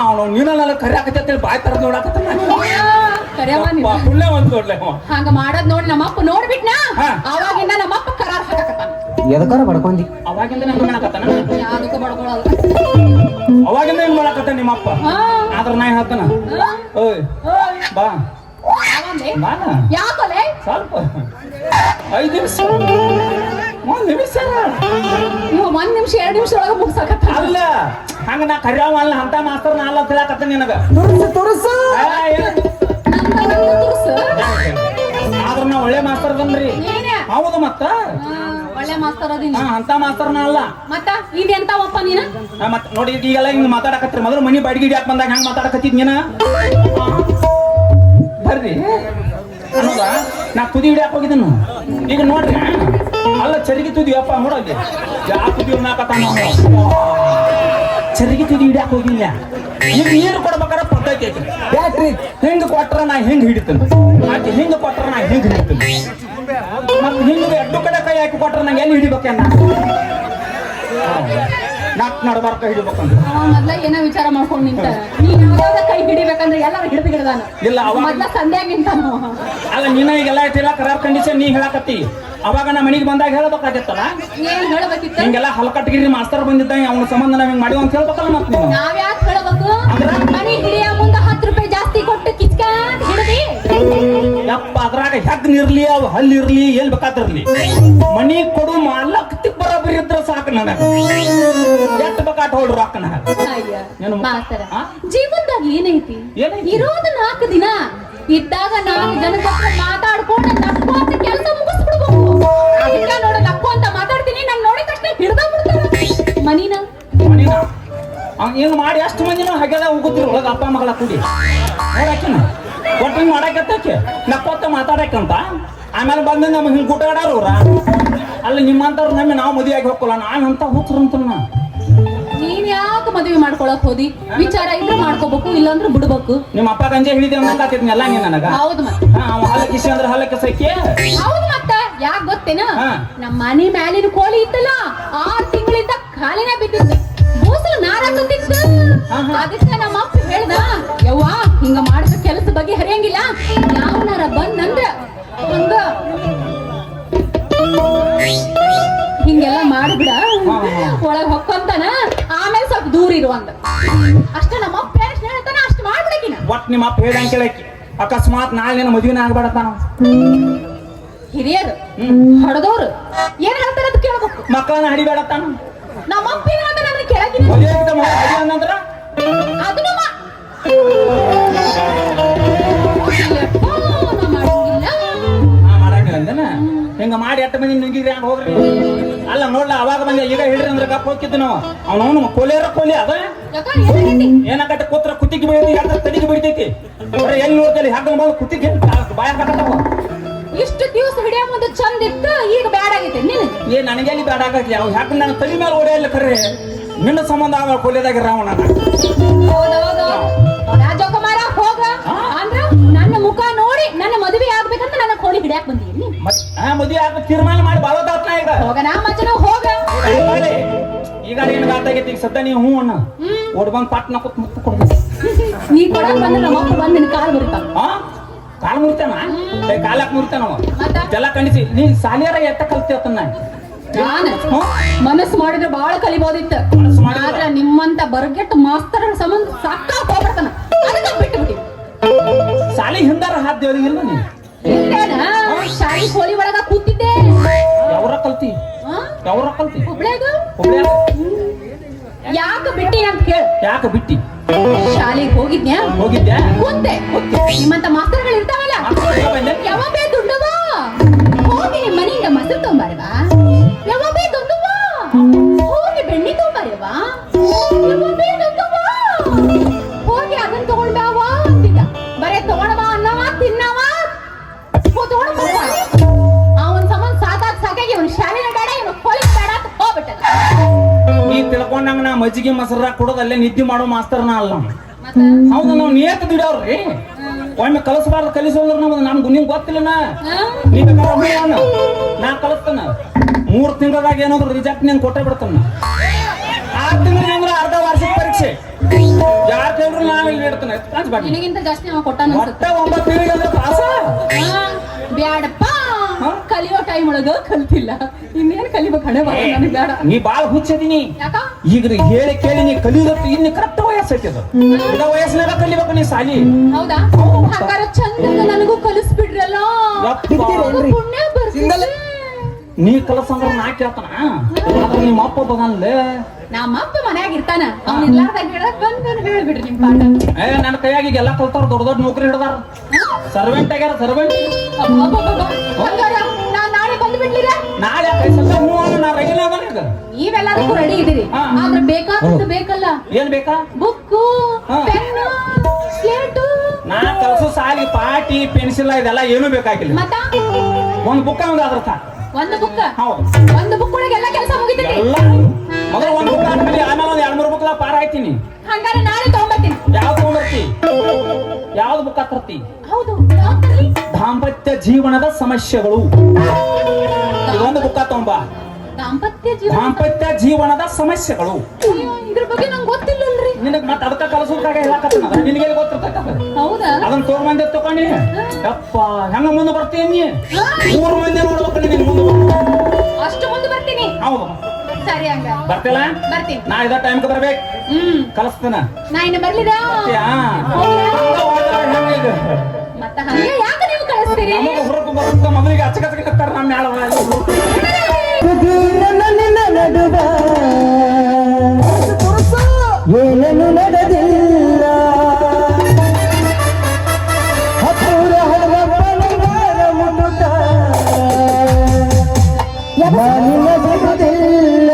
ಅವನು ನೀನೆಲ್ಲ ಕರಿಯಾಕತ್ತೇಳಿ ಬಾಯ್ ತರದ್ ನೋಡಾಕತ್ತ ಕರೆಯವ ಪುಣ್ಯ ಒಂದ್ ನೋಡ್ಲೆ ಹಂಗ ಮಾಡದ್ ನೋಡಿ ನಮ್ಮಪ್ಪ ನೋಡ್ಬಿಟ್ನಾ ಅವಾಗಿಂದ ನಮ್ಮಪ್ಪ ಕರಾರ್ ಹಾಕಕತ್ತಾನ ಎದಕಾರ ಬಡ್ಕೊಂಡಿ ಅವಾಗಿಂದ ನಂಗೆ ಮಾಡಕತ್ತಾನ ಯಾವ್ದಕ್ಕೂ ಬಡ್ಕೊಳ್ಳೋದು ಅವಾಗಿಂದ ಏನ್ ಮಾಡಕತ್ತ ನಿಮ್ಮಪ್ಪ ಆದ್ರ ನಾ ಹೇಳ್ತಾನ ಓಯ್ ಬಾ ಬಾನ ಯಾಕಲೆ ಸ್ವಲ್ಪ 5 ನಿಮಿಷ 1 ನಿಮಿಷ ನೀವು 1 ನಿಮಿಷ 2 ನಿಮಿಷ ಒಳಗೆ ಮುಗಿಸಕತ್ತ ಅಲ್ಲ ಹಂಗ ನಾ ಕರ್ಯಾವ ಅಲ್ಲ ಅಂತ ಮಾಸ್ತರ್ ನಾ ಅಲ್ಲ ಹೇಳಕತ್ತ ನಿನಗ ತುರುಸು ಆದ್ರ ನಾ ಒಳ್ಳೆ ಮಾಸ್ತರ್ ಬಂದ್ರಿ ಹೌದು ಮತ್ತ ಒಳ್ಳೆ ಮಾಸ್ತರ್ ಅದೀನಿ ಅಂತ ಮಾಸ್ತರ್ ನಾ ಅಲ್ಲ ಮತ್ತ ಇಲ್ಲಿ ಎಂತವಪ್ಪ ನೀನ ಮತ್ ನೋಡಿ ಈಗೆಲ್ಲ ಹಿಂಗ್ ಮಾತಾಡಕತ್ರಿ ಮೊದಲು ಮನಿ ಬಾಡಿಗೆ ಯಾಕೆ ಬಂದಾಗ ಹೆಂಗ್ ಮಾತಾಡಕತ್ತಿದ್ ನೀನ ಬರ್ರಿ ಅನ್ನೋದ ನಾ ತುದಿ ಹಿಡಿಯಾಕ ಹೋಗಿದ್ದನು ಈಗ ನೋಡ್ರಿ ಅಲ್ಲ ಚರಿಗೆ ತುದಿಯಪ್ಪ ನೋಡಲ್ಲಿ ಯಾ ತುದಿ ಉಣ್ಣಾಕತ್ತಾನ ಚರಿಗೆ ತುದಿ ಹಿಡಿಯಾಕ ಹೋಗಿಲ್ಲ ಈಗ ನೀರು ಕೊಡ್ಬೇಕಾರ ಪದ್ಧತಿ ಐತಿ ಯಾಕ್ರಿ ಹಿಂಗ್ ಕೊಟ್ರ ನಾ ಹಿಂಗ್ ಹಿಡಿತೇನೆ ಆಕೆ ಹಿಂಗ್ ಕೊಟ್ರ ನಾ ಹಿಂಗ್ ಹಿಡಿತೇನೆ ಮತ್ ಹಿಂಗ್ ಎಡ್ಡು ಕಡೆ ಕೈ ಹಾಕಿ ಕೊಟ್ರ ನಂಗೆ ಎಲ್ಲಿ ಹಿಡಿಬೇಕನ್ನ ನಾಕ್ ನಡಬಾರ್ಕ ಹಿಡಿಬೇಕಂತ ಮೊದ್ಲ ಏನೋ ವಿಚಾರ ಮಾಡ್ಕೊಂಡ್ ನಿಂತ ನೀ ಯಾವ್ದಾವ್ದ ಕೈ ಹಿಡಿಬೇಕಂದ್ರೆ ಎಲ್ಲಾರು ಹಿಡಿದು ಹಿಡ್ದಾನ ಇಲ್ಲ ಅವಾಗ ಮೊದ್ಲ ಸಂಧ್ಯಾಗಿಂತಾನು ಅಲ್ಲ ನೀನ ಈಗೆಲ್ಲ ಇಟ್ಟಿಲ್ಲ ಕರಾರ್ ಕಂಡೀಷನ್ ನೀ ಹೇಳಕತ್ತಿ ಅವಾಗ ನಾ ಮನಿಗೆ ಬಂದಾಗ ಹೇಳ್ಬೇಕಾಗತ್ತಲ್ಲ ಏನ್ ಹೇಳ್ಬೇಕಿತ್ತು ಹಿಂಗೆಲ್ಲ ಹಲ್ಕಟ್ಗಿರಿ ಮಾಸ್ತರ್ ಬಂದಿದ್ದ ಅವನ ಸಂಬಂಧ ನಾವ್ ಹಿಂಗ್ ಮಾಡಿವ ಅಂತ ಹೇಳ್ಬೇಕಲ್ಲ ಮತ್ ನೀವು ನಾವ್ಯಾಕ್ ಹೇಳ್ಬೇಕು ಮನಿ ಹಿಡಿಯ ಮುಂದ 10 ರೂಪಾಯಿ ಜಾಸ್ತಿ ಕೊಟ್ಟು ಕಿಚ್ಕಾಂತ ಹಿಡಿದಿ ಯಪ್ಪ ಅದ್ರಾಗ ಹೆಗ್ ನಿರ್ಲಿ ಅವ್ ಹಲ್ಲಿರ್ಲಿ ಎಲ್ ಬೇಕಾದಿರ್ಲಿ ಮನಿ ಕೊಡು ಮಾಲಕ್ ಬರೋಬ್ಬರಿ ಇದ್ರ ಸಾಕು ನನಗ ಎಟ್ ಬೇಕಾಟ್ ಹೊಳ್ರು ರೊಕ್ಕನ ಅಯ್ಯ ಮಾಸ್ತರ ಜೀವನದಾಗ ಏನೈತಿ ಇರೋದು 4 ದಿನ ಇದ್ದಾಗ 4 ಜನ ಜೊತೆ ಮಾತಾಡ್ಕೊಂಡು ನಕ್ಕು ಅಂತ ಕೆಲಸ ಮುಗಿಸ್ಬಿಡ್ಬೇಕು ಅದಕ್ಕೆ ನೋಡ ನಕ್ಕು ಅಂತ ಮಾತಾಡ್ತೀನಿ ನನ್ ನೋಡಿದ ತಕ್ಷಣ ಹಿಡ್ದ ಬಿಡ್ತಾರ ಮನಿನ ಹಿಂಗ್ ಮಾಡಿ ಅಷ್ಟು ಮಂದಿನೂ ಹಾಗೆಲ್ಲ ಹೋಗುತ್ತಿರು ಒಳಗ ಅಪ್ಪ ಮಗಳ ಕೂಡಿ ನೋಡಾಕಿನ ಒಟ್ಟು ಹಿಂಗ್ ಮಾಡಾಕತ್ತಾಕೆ ನಕ್ಕೋತ ಮಾತಾಡಕ್ಕಂತ ಆಮೇಲೆ ಬಂದ ನಮ್ಗೆ ಹಿಂಗ್ ಗುಟಾಡಾರ ಅವ್ರ ಅಲ್ಲಿ ನಿಮ್ಮಂತವ್ರು ನಮ್ಮೆ ನಾವು ಮದುವೆಯಾಗಿ ಹೋಗ್ಕೊಲ್ಲ ನಾವಂತ ಹೋಗ್ರಂತ ನೀನ್ ಯಾಕೆ ಮದುವೆ ಮಾಡ್ಕೊಳಕ್ ಹೋದಿ ವಿಚಾರ ಇದ್ರೆ ಮಾಡ್ಕೋಬೇಕು ಇಲ್ಲಾಂದ್ರೆ ಬಿಡ್ಬೇಕು ನಿಮ್ಮ ಅಪ್ಪ ಗಂಜೆ ಹಿಡಿದೆ ಅನ್ನಕತ್ತಿದ್ನಿ ಎಲ್ಲ ನೀನ್ ನನಗ ಹೌದು ಮತ್ತೆ ಅವ ಹಲಕಿಸಿ ಅಂದ್ರೆ ಹಲಕಿಸಕ್ಕೆ ಹೌದು ಮತ್ತ ಯಾಕೆ ಗೊತ್ತೇನ ನಮ್ಮ ಮನಿ ಮ್ಯಾಲಿನ ಕೋಳಿ ಇತ್ತಲ್ಲ 6 ತಿಂಗಳಿಂದ ಖಾಲಿನ ಬಿದ್ದಿತ್ತು ಬೂಸಲು ನಾರಾಕತ್ತಿತ್ತು ಅದಕ್ಕೆ ನಮ್ಮ ಅಪ್ಪ ಹೇಳ್ದ ಯವ್ವ ಹಿಂಗ ಮಾಡಿದ ಕೆಲಸ ಬಗ್ಗೆ ಹರಿಯಂಗಿಲ್ಲ ಯಾವನಾರ ಬಂದಂದ್ರ ಹಂಗ ಹಿಂಗೆಲ್ಲ ಮಾಡ್ಬಿಡ ಒಳಗ್ ಹೊಕ್ಕೊಂತಾನ ಆಮೇಲೆ ಸ್ವಲ್ಪ ದೂರ ಇರುವಂತ ಅಷ್ಟ ನಮ್ಮ ಅಪ್ಪ ಹೇಳ್ತಾನ ಅಷ್ಟು ಮಾಡ್ಬಿಡಕಿನ ಒಟ್ ನಿಮ್ಮ ಅಪ್ಪ ಹೇಳ್ದಂಗೆ ಕೇಳಕ್ಕೆ ಅಕಸ್ಮಾತ್ ನಾಳೆ ಮದುವೆನ ಆಗ್ಬೇಡತ್ತಾನ ಹಿರಿಯರು ಹೊಡೆದವ್ರು ಏನ್ ಹೇಳ್ತಾರ ಅಂತ ಕೇಳ್ಬೇಕು ಮಕ್ಕಳನ್ನ ಹಡಿಬೇಡತ್ತಾನ ನಮ್ಮ ಅಪ್ಪ ಏನಂತ ನನ್ನ ಕೇಳಕಿನ ಅನ್ನಂದ್ರ ಅದನ್ನು ಮಾಡಂಗಿಲ್ಲ ಹಿಂಗ ಮಾಡಿ 8 ಮಂದಿ ನುಂಗಿದ್ರಿ ಹಂಗ ಹೋಗ್ರಿ ಅಲ್ಲ ನೋಡ್ಲ ಅವಾಗ ಬಂದ ಈಗ ಹೇಳ್ರಿ ಅಂದ್ರೆ ಗಪ್ಪ ಹೋಗಿದ್ದು ನಾವು ಅವನು ಕೊಲಿ ಅದ ಏನಾಗತ್ತೆ ಕೂತ್ರ ಕುತ್ತಿಗೆ ಬೀಳ್ತಿ ಯಾಕೆ ತಡಿಗೆ ಬಿಡ್ತೈತಿ ಎಲ್ಲಿ ನೋಡ್ತೇಳಿ ಹಾಕ ಬಂದು ಕುತ್ತಿಗೆ ಬಾಯ ಹಾಕತ್ತಾವ ಇಷ್ಟು ದಿವಸ ಹಿಡಿಯ ಮುಂದೆ ಚಂದ ಇತ್ತು ಈಗ ಬ್ಯಾಡ ಆಗೈತೆ ನೀನು ನನಗೆ ಎಲ್ಲಿ ಬ್ಯಾಡ ಆಗತ್ತೆ ಯಾವ ಯಾಕೆ ನನ್ನ ತಲೆ ಮೇಲೆ ಓಡಿಯಲ್ಲ ಕರ್ರೆ ನಿನ್ನ ಸಂಬಂಧ ಆಗ ಕೊಲೆದಾಗ ರಾವಣ ರಾಜಕುಮಾರ ಹೋಗ ಅಂದ್ರ ನನ್ನ ಮುಖ ನೋಡಿ ನನ್ನ ಮದುವೆ ಆಗ್ಬೇಕಂತ ನನ್ನ ಕೋಳಿ ಹಿಡಿಯಾಕ ಬಂದಿದ್ದೀನಿ ಮದುವೆ ಆಗ ತೀರ್ಮಾನ ಮಾಡಿ ಬಾಳದಾತ್ನ ಈಗ ಹೋಗನ ಮಚ್ಚನ ಹೋಗ ಈಗ ಏನ್ ಗಾತಾಗೈತಿ ಈಗ ಸದ್ದ ನೀವು ಹ್ಞೂ ಅಣ್ಣ ಓಡ್ ಬಂದ್ ಪಟ್ನ ಕೂತ್ ಮುತ್ತು ಕೊಡ್ಬೇಕು ನೀ ಕೊಡಕ್ ಬಂದ್ರೆ ನಮ್ಮ ಅಪ್ಪ ಬಂದ್ ನಿನ್ ಕಾಲ್ ಬರುತ್ತ ಕಾಲ್ ಮುರಿತಾನ ಕಾಲಕ್ ಮುರಿತಾನವ ಜಲ ಖಂಡಿಸಿ ನೀ ಸಾಲಿಯಾರ ಎಟ್ಟ ಕಲ್ತಿವತ್ತ ಮನಸ್ಸು ಮಾಡಿದ್ರೆ ಬಾಳ ಕಲಿಬಹುದಿತ್ತು ಆದ್ರ ನಿಮ್ಮಂತ ಬರ್ಗೆಟ್ ಮಾಸ್ತರ್ ಸಂಬಂಧ ಸಾಕ ಹೋಗ್ಬಿಡ್ತಾನ ಅದಕ್ಕ ಬಿಟ್ಟು ಬಿಡಿ ಸಾಲಿ ಹಿಂದಾರ ಹಾದ್ದೇವ್ರಿ ಇಲ್ಲ ನೀ ಇಲ್ಲೇನ ಶಾಲಿ ಕೋಳಿ ಒಳಗ ಕೂತಿದ್ದೆ ಯಾವ್ರ ಕಲ್ತಿ ಆ? ಯಾವ್ರ ಕಲ್ತಿ ಹುಬ್ಳ್ಯಾಗ ಹುಬ್ಳ್ಯಾಗ ಯಾಕ ಬಿಟ್ಟಿ ಅಂತ ಕೇಳ ಯಾಕೆ ಬಿಟ್ಟಿ ಶಾಲೆಗೆ ಹೋಗಿದ್ನ್ಯಾ ಹೋಗಿದ್ದೆ ಕುಂತೆ ನಿಮ್ಮಂತ ಮಾಸ್ತರ್ಗಳು ಇರ್ತಾವಲ್ಲ ಯಾವಾಗ ದುಡ್ಡುವ ಹೋಗಿ ನಿಮ್ಮ ಮನೆಯಿಂದ ಮೊಸರು ತೊಂಬಾರವಾ ಯಾವಾಗ ದುಡ್ಡುವ ಹೋಗಿ ಬೆಣ್ಣೆ ತೊಂಬಾರವಾ ಯಾವಾಗ ದುಡ್ಡುವ ಹೋಗಿ ಅದನ್ನ ತಗೊಂಡಾವ ಅಂತಿದ್ದ ಬರೇ ತಗೊಂಡವ ಅನ್ನವ ತಿನ್ನವ ತಗೊಂಡ ಅವನ್ ಸಂಬಂಧ ಸಾಕಾಗಿ ಅವ್ನ ಶಾಲೆನ ಬೇಡ ಇವನು ಕೋಳಿ ಬೇಡ ಅಂತ ಹೋಗ್ಬಿಟ್ಟಲ್ಲ ನೀ ತಿಳ್ಕೊಂಡಂಗ ನಾ ಮಜ್ಜಿಗೆ ಮೊಸರ ಕುಡೋದು ಅಲ್ಲೇ ನಿದ್ದೆ ಮಾಡೋ ಮಾಸ್ತರ್ನ ಅಲ್ಲ ಹೌದು ನಾವು ನಿಯತ್ ದುಡಿಯವ್ರಿ ಒಮ್ಮೆ ಕಲಿಸಬಾರ್ದು ಕಲಿಸೋದ್ರ ನಮ್ಗೆ ನಿಮ್ಗೆ ಗೊತ್ತಿಲ್ಲನ ನೀ ಬೇಕಾದ್ರೆ ನಾ ಕಲಿಸ್ತಾನ 3 ತಿಂಗಳದಾಗ ಏನಾದ್ರು ರಿಜೆಕ್ಟ್ ನೀನ್ ಕೊಟ್ಟೆ ಬಿಡ್ತಾನ 6 ತಿಂಗಳಿಗೆ ಅಂದ್ರೆ ಅರ್ಧ ವಾರ್ಷಿಕ ಪರೀಕ್ಷೆ ಯಾರು ಕೇಳಿದ್ರು ನಾವ್ ಇಲ್ಲಿ ಇಡ್ತಾನೆ ನಿನಗಿಂತ ಜಾಸ್ತಿ ಅವ ಕೊಟ್ಟಾನ ಒಟ್ಟ 9 ತಿಂಗಳಿಗೆ ಅಂದ್ರೆ ಪಾಸ ಬ್ಯಾಡಪ್ಪ ಕಲಿಯೋ ಟೈಮ್ ಒಳಗ ಕಲ್ತಿಲ್ಲ ಇನ್ನೇನ್ ಕಲಿಬೇಕು ಹಣೆ ಬರ ನನಗೆ ಬೇಡ ನೀ ಬಾಳ ಹುಚ್ಚದೀನಿ ಯಾಕ ಈಗ ಹೇಳಿ ಕೇಳಿ ನೀ ಕಲಿಯೋದತ್ತು ಇನ್ನು ಕರೆಕ್ಟ್ ವಯಸ್ಸು ಐತಿ ಅದು ಇದ ವಯಸ್ಸಿನಾಗ ಕಲಿಬೇಕು ನೀ ಸಾಲಿ ಹೌದಾ ಹಂಗಾರ ಚಂದ ನನಗೂ ಕಲಿಸ್ಬಿಡ್ರಲ್ಲ ಪುಣ್ಯ ಬರ್ತಿದೆ ನೀ ಕಲಸಂದ್ರ ನಾ ಕೇಳ್ತಾನ ಆದ್ರೆ ನಿಮ್ಮ ಅಪ್ಪ ಬದಲ್ಲ ನಮ್ಮ ಅಪ್ಪ ಮನ್ಯಾಗ ಇರ್ತಾನ ಅವ್ನ ಇರ್ಲಾರ್ದಾಗ ಹೇಳಕ್ ಬಂದ್ ಹೇಳ್ಬಿಡ್ರಿ ನಿಮ್ ಪಾಠ ನನ್ನ ಕೈಯಾಗಿ ಎಲ್ಲ ಕಲ್ತಾರ ದೊಡ್ಡ ದೊಡ್ಡ ನೌಕರಿ ಹಿಡ್ದಾರ ಸರ್ವೆಂಟ್ ಆಗ್ಯಾರ ಸರ್ವೆಂಟ್ ಹಂಗಾರ ನಾನ್ ನಾಳೆ ಬಂದ್ಬಿಡ್ಲಿರ ನಾಳೆ ಕೈ ಸಲ ನಾ ರೈಲ್ ಈಗ ನೀವೆಲ್ಲದಕ್ಕೂ ರೆಡಿ ಇದೀರಿ ಆದ್ರೆ ಬೇಕಾದದ್ದು ಬೇಕಲ್ಲ ಏನ್ ಬೇಕಾ ಬುಕ್ಕು ಪೆನ್ನು ಸ್ಲೇಟು ನಾ ಕಲ್ಸೋ ಸಾಲಿ ಪಾಟಿ ಪೆನ್ಸಿಲ್ ಇದೆಲ್ಲ ಏನು ಬೇಕಾಗಿಲ್ಲ ಮತ್ತ ಒಂದ್ ಬುಕ್ ಒಂದ್ ಅದ್ರ ಒಂದು ಬುಕ್ ಹೌದು ಒಂದು ಬುಕ್ ಒಳಗೆ ಎಲ್ಲ ಕೆಲಸ ಮುಗಿತೈತಿ ಎಲ್ಲ ಮೊದಲು ಒಂದ್ ಬುಕ್ ಆದ್ಮೇಲೆ ಆಮೇಲೆ ಒಂದ್ 2-3 ಬುಕ್ ಪಾರ ಆಯ್ತೀನಿ ಹಂಗಾರ ನಾಳೆ ತಗೊಂಬರ್ತೀನಿ ಯಾವ್ದು ತಗೊಂಡ್ಬರ್ತಿ ಯಾವ್ದು ಬುಕ್ ತರ್ತಿ ಹೌದು ಯಾವ್ದ್ ತರ್ಲಿ? ದಾಂಪತ್ಯ ಜೀವನದ ಸಮಸ್ಯೆಗಳು ಇದೊಂದು ಬುಕ್ಕ ತಗೊಂಬ ದಾಂಪತ್ಯ ಜೀವನ ದಾಂಪತ್ಯ ಜೀವನದ ಸಮಸ್ಯೆಗಳು ಅಯ್ಯೋ, ಇದ್ರ ಬಗ್ಗೆ ನಂಗೆ ಗೊತ್ತಿಲ್ಲಲ್ರಿ ನಿನಗ್ ಮತ್ತ ಅದಕ್ಕ ಕಲಸೋದ್ಕಾಗ ಹೇಳಕತ್ತನ ನಿನಗೆ ಗೊತ್ತಿರ್ತಕ್ಕ ಹೌದಾ ಅದನ್ನ ತಗೊಂಡ್ ತಕೊಂಡಿ ಯಪ್ಪ ಹೆಂಗ ಮುಂದೆ ಬರ್ತೀನಿ 3 ಮಂದಿ ನೋಡ್ಬೇಕು ನಿನ್ ಮುಂದೆ ಅಷ್ಟು ಮುಂದೆ ಬರ್ತೀನಿ ಹೌದು ಸರಿ ಹಂಗ ಬರ್ತಿಲ್ಲ ಬರ್ತೀನಿ ನಾ ಇದ ಟೈಮ್ಗೆ ಬರ್ಬೇಕು ಕಲಿಸ್ತಾನ ನಾ ಇನ್ನು ಬರ್ಲಿದ ಮತ್ತ ಹಂಗೆ ಯಾಕೆ ನೀವು ಕಳಿಸ್ತೀರಿ ನಮಗ ಹೊರಕು ಬರುತ್ತೆ ಮೊದಲಿಗೆ ಅಚ್ಚಕಚ್ಚಕತ್ತಾರ ನಮ್ಮ ಮ್ಯಾಳ ಏನನ್ನು ನಡೆದಿಲ್ಲ ಹತ್ತೂರ ಹಲವಾರ ಮುಟ ಮಾನಿನ ಬಿಡುವುದಿಲ್ಲ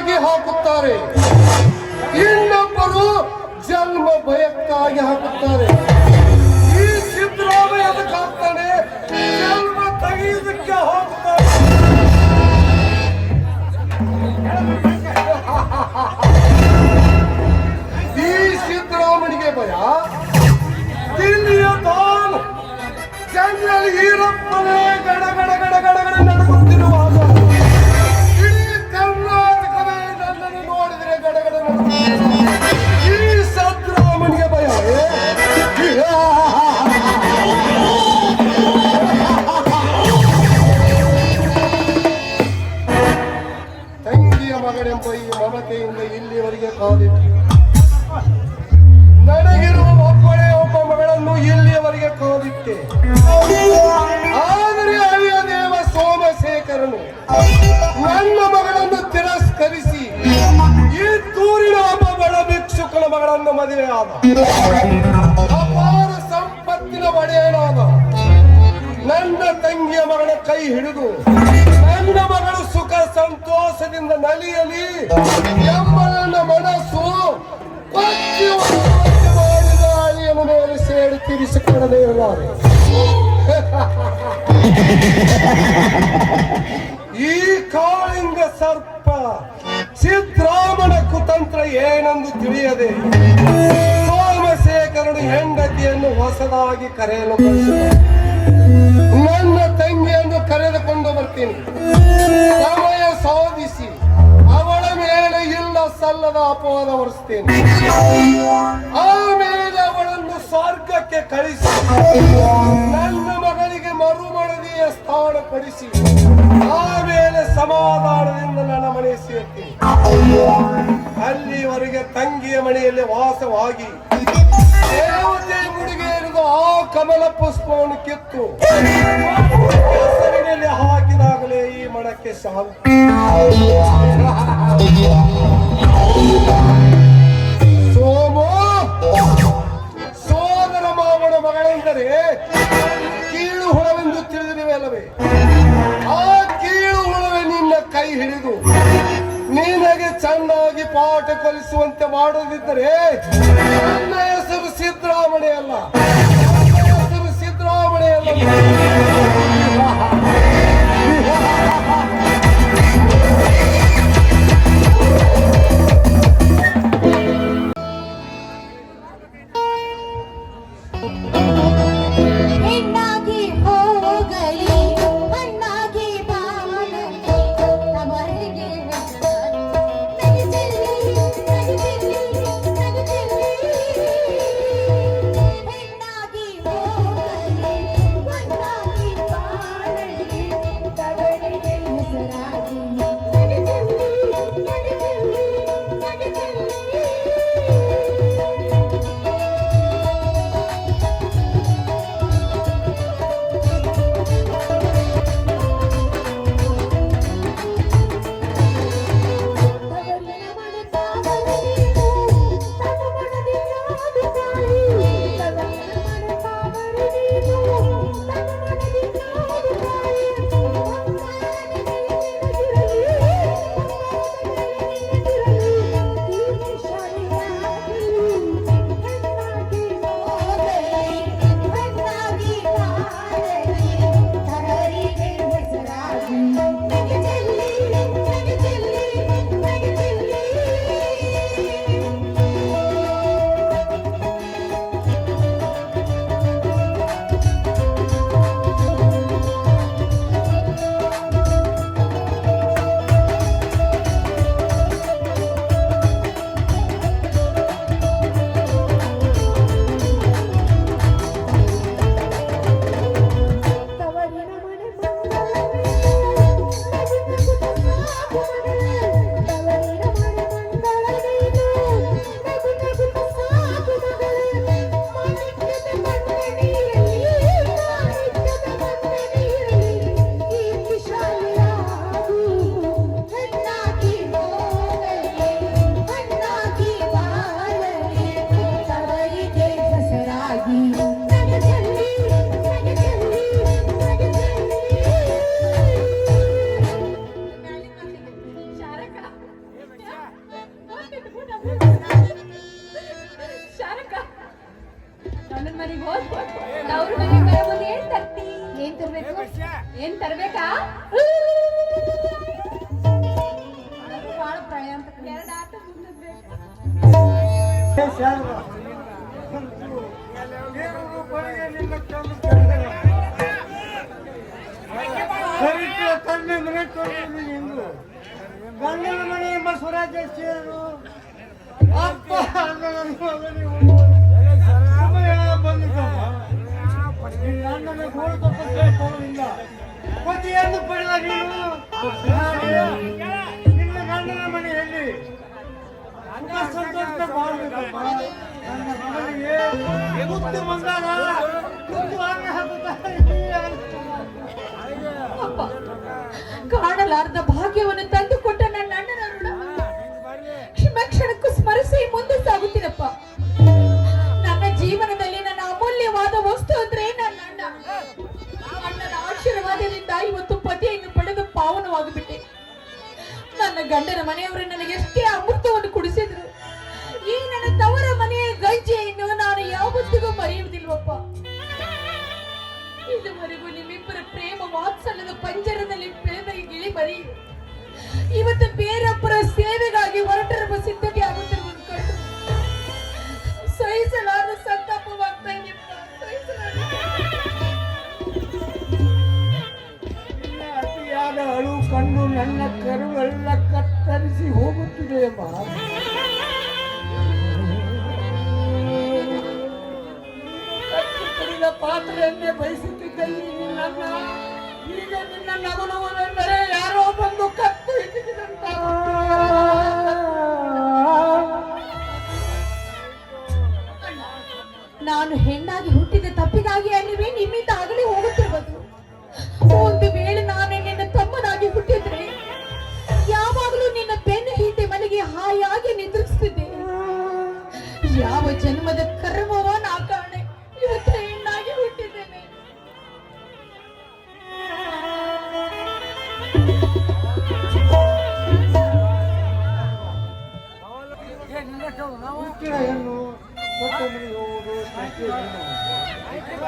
ಭಯಕ್ಕಾಗಿ ಹಾಕುತ್ತಾರೆ, ಇನ್ನೊಬ್ಬರು ಜನ್ಮ ಭಯಕ್ಕಾಗಿ ಹಾಕುತ್ತಾರೆ. ಈ ಸಿದ್ದರಾಮಯ್ಯ ಅದಕ್ಕೆ ಹಾಕ್ತಾನೆ, ಜನ್ಮ ತೆಗೆಯುವುದಕ್ಕೆ ಹಾಕುತ್ತಾರೆ. ಈ ಸಿದ್ದರಾಮನಿಗೆ ಭಯ, ದಿಲ್ಲಿಯ ತಾನು ಜನರಲ್ ಈರಪ್ಪನೇ ಗಡ ಗಡ ಗಡ ಗಡ ಗಡ ನಡುಗುತ್ತಿರುವಾಗ ಇಡೀ ಕರ್ನಾಟಕವೇ ನನ್ನನ್ನು ನೋಡಿದರೆ ಗಡ ಗಡ ನಡುಗುತ್ತಿರುವಾಗ ಈ ಸಿದ್ದರಾಮನಿಗೆ ಭಯ. ತಂಗಿಯ ಮಗನೆಂಬ ಈ ಮಮತೆಯಿಂದ ಇಲ್ಲಿವರೆಗೆ ಕಾದಿತ್ತು. ನನಗಿರುವ ಒಬ್ಬಳೇ ಒಬ್ಬ ಮಗಳನ್ನು ಇಲ್ಲಿಯವರೆಗೆ ಕಾದಿಟ್ಟೆ. ಆದರೆ ಅಳಿಯ ದೇವ ಸೋಮಶೇಖರನು ನನ್ನ ಮಗಳನ್ನು ತಿರಸ್ಕರಿಸಿ ಈ ದೂರಿನ ಒಬ್ಬ ಬಡ ಭಿಕ್ಷುಕನ ಮಗಳನ್ನು ಮದುವೆ ಆದ. ಅಪಾರ ಸಂಪತ್ತಿನ ಒಡೆಯನಾದ. ನನ್ನ ತಂಗಿಯ ಮಗಳ ಕೈ ಹಿಡಿದು ನನ್ನ ಮಗಳು ಸುಖ ಸಂತೋಷದಿಂದ ನಲಿಯಲಿ ಎಂಬ ನನ್ನ ಮನಸ್ಸು ಮಾಡಿದ ಅಳಿಯನ ಮೇಲೆ ಸೇರಿ ತೀರಿಸಿಕೊಳ್ಳದೇ ಇರುತ್ತಾರೆ. ಈ ಕಾಳಿಂಗ ಸರ್ಪ ಸಿದ್ದರಾಮನ ಕುತಂತ್ರ ಏನೆಂದು ತಿಳಿಯದೆ ಸೋಮಶೇಖರನು ಹೆಂಡತಿಯನ್ನು ಹೊಸದಾಗಿ ಕರೆಯಲು ಕಳಿಸಿದ. ನನ್ನ ತಂಗಿಯನ್ನು ಕರೆದುಕೊಂಡು ಬರ್ತೀನಿ, ಸಮಯ ಸಾಧಿಸಿ ಅವಳ ಮೇಲೆ ಇಲ್ಲ ಸಲ್ಲದ ಅಪವಾದ ಹೊರಿಸ್ತೇನೆ. ಆಮೇಲೆ ಅವಳನ್ನು ಸ್ವರ್ಗಕ್ಕೆ ಕಳಿಸಿ ನನ್ನ ಮಗನಿಗೆ ಮರುಮಳದಿಯ ಸ್ಥಾನ ಪಡಿಸಿ ಆಮೇಲೆ ಸಮಾಧಾನದಿಂದ ನನ್ನ ಮನೆ ಸೇರ್ತೀನಿ. ಅಲ್ಲಿವರೆಗೆ ತಂಗಿಯ ಮನೆಯಲ್ಲಿ ವಾಸವಾಗಿ ದೇವತೆ ಮುಡಿಗೇರಿದ ಆ ಕಮಲ ಪುಷ್ಪವನ್ನು ಕಿತ್ತು ಹೆಸರಿನಲ್ಲಿ ಹಾಕಿದಾಗಲೇ ಈ ಮನಕ್ಕೆ ಶಾಂತಿ. ಸೋಮು, ಸೋದರ ಮಾವನ ಮಗಳೆಂದರೆ ಕೀಳು ಹುಳವೆಂದು ತಿಳಿದಿರುವೆಲ್ಲವೇ? ಆ ಕೀಳು ಹುಳವೇ ನಿನ್ನ ಕೈ ಹಿಡಿದು ನಿನಗೆ ಚೆನ್ನಾಗಿ ಪಾಠ ಕಲಿಸುವಂತೆ ಮಾಡದಿದ್ದರೆ ನನ್ನ ಹೆಸರು ಸಿದ್ದರಾಮಯ್ಯ ಅಲ್ಲ, ನನ್ನ ಹೆಸರು ಸಿದ್ದರಾಮಯ್ಯ ಅಲ್ಲ. ಹೆಣ್ಣಾಗಿ ಹೋಗಲಿ ಹಣ್ಣಾಗಿ ಬಾಳಲಿ ನಮಗೆ ಹೆಣ್ಣಾಗಿ ಹೋಗಲಿ ಹಣ್ಣಾಗಿ ಏನ್ ತರ್ಬೇಕಾ ಅದು ಬಾಳ ಪ್ರಳಯ ಅಂತ ಎರಡು ಆಟ ಮುಂದಿರ್ಬೇಕು. ಗಂಡನ ಮನೆ ಎಂಬ ಸ್ವರಾಜ್ಯ ಸೇರು ಅಪ್ಪ ಬಂದಿದ್ದಮ್ಮ ಗಂಡನ ಗೋಳು ತಪ್ಪಿಲ್ಲ ಪತಿಯನ್ನು ಪಡೆದ ನೀನು ನಿನ್ನ ಗಂಡನ ಮನೆಯಲ್ಲಿ ಸಂತೋಷ ಮಾಡಬೇಕಪ್ಪ. ನನ್ನ ಮಗನಿಗೆ ಮುತ್ತು ಬಂದಾಗ ಮುತ್ತು ಹಾಗೆ ಅಪ್ಪ ಕಾಣಲಾರ್ದ ಭಾಗ್ಯವನ್ನು ತಂದುಕೊಟ್ಟ ನನ್ನ ಅಣ್ಣನ ಋಣ ಕ್ಷಣಕ್ಕೂ ಸ್ಮರಿಸಿ ಮುಂದೆ ಸಾಗುತ್ತೀನಪ್ಪ. ನನ್ನ ಜೀವನದಲ್ಲಿ ನನ್ನ ಅಮೂಲ್ಯವಾದ ವಸ್ತು ಅಂದ್ರೆ ನನ್ನ ಅಣ್ಣ. ಅಣ್ಣನ ಆಶೀರ್ವಾದದಿಂದ ಇವತ್ತು ಪತಿಯನ್ನು ಪಡೆದು ಪಾವನವಾಗಿಬಿಟ್ಟೆ. ನನ್ನ ಗಂಡನ ಮನೆಯವರು ನನಗೆ ಎಷ್ಟೇ ಅಮೃತವನ್ನು ಕುಡಿಸಿದ್ರು ಈ ನನ್ನ ತವರ ಮನೆಯ ಗಂಜೆಯನ್ನು ನಾನು ಯಾವತ್ತಿಗೂ ಮರೆಯುವುದಿಲ್ವಪ್ಪ. ಇದುವರೆಗೂ ನಿಮ್ಮಿಬ್ಬರ ಪ್ರೇಮ ವಾತ್ಸಲ್ಯದ ಪಂಜರದಲ್ಲಿ ಬೆಳೆದ ಗಿಳಿ ಮರಿ ಇವತ್ತು ಬೇರೊಬ್ಬರ ಸೇವೆಗಾಗಿ ಹೊರಟಿರುವ ಸಿದ್ಧತೆ ಆಗುತ್ತಿರುವುದು ಕಂಡು ಸಹಿಸಲಾದ ಸಂತಾಪವಾಗ್ತಾ ಇದೆಯಪ್ಪ. ಅತಿಯಾದ ಅಳು ಕಂಡು ನನ್ನ ಕರುವೆಲ್ಲ ಕತ್ತರಿಸಿ ಹೋಗುತ್ತಿದೆಯಮ್ಮ. ಕಟ್ಟಿದ ಪಾತ್ರೆಯನ್ನೇ ಬಯಸುತ್ತಿದ್ದ ಈ ನಿನ್ನನ್ನ ಈಗ ನಿನ್ನ ನಗುನಗುವೆಂದರೆ ಯಾರೋ ಬಂದು ಕತ್ತು ಹಿಡಿದಂತ. ನಾನು ಹೆಣ್ಣಾಗಿ ಹುಟ್ಟಿದ ತಪ್ಪಿಗಾಗಿ ಅಲ್ಲವೇ ನಿಮ್ಮಿಂದ ಆಗಲಿ ಹೋಗುತ್ತಿರುವುದು. ಒಂದು ವೇಳೆ ನಾನೇ ನಿನ್ನ ತಮ್ಮನಾಗಿ ಹುಟ್ಟಿದ್ರೆ ಯಾವಾಗಲೂ ನಿನ್ನ ಬೆನ್ನು ಹಿಂದೆ ಮನೆಗೆ ಹಾಯಾಗಿ ನಿದ್ರಿಸುತ್ತಿದ್ದೆ. ಯಾವ ಜನ್ಮದ ಕರ್ಮವ ನಾ ಕಾಣೆ ಇವತ್ತು ಹೆಣ್ಣಾಗಿ ಹುಟ್ಟಿದ್ದೇನೆ. ಹುಟ್ಟಿದ ಹೆಣ್ಣು ಕೊಟ್ಟ ಮನೆಗೆ ಹೋಗುವುದು ಸತ್ಯ ಜೀವನ.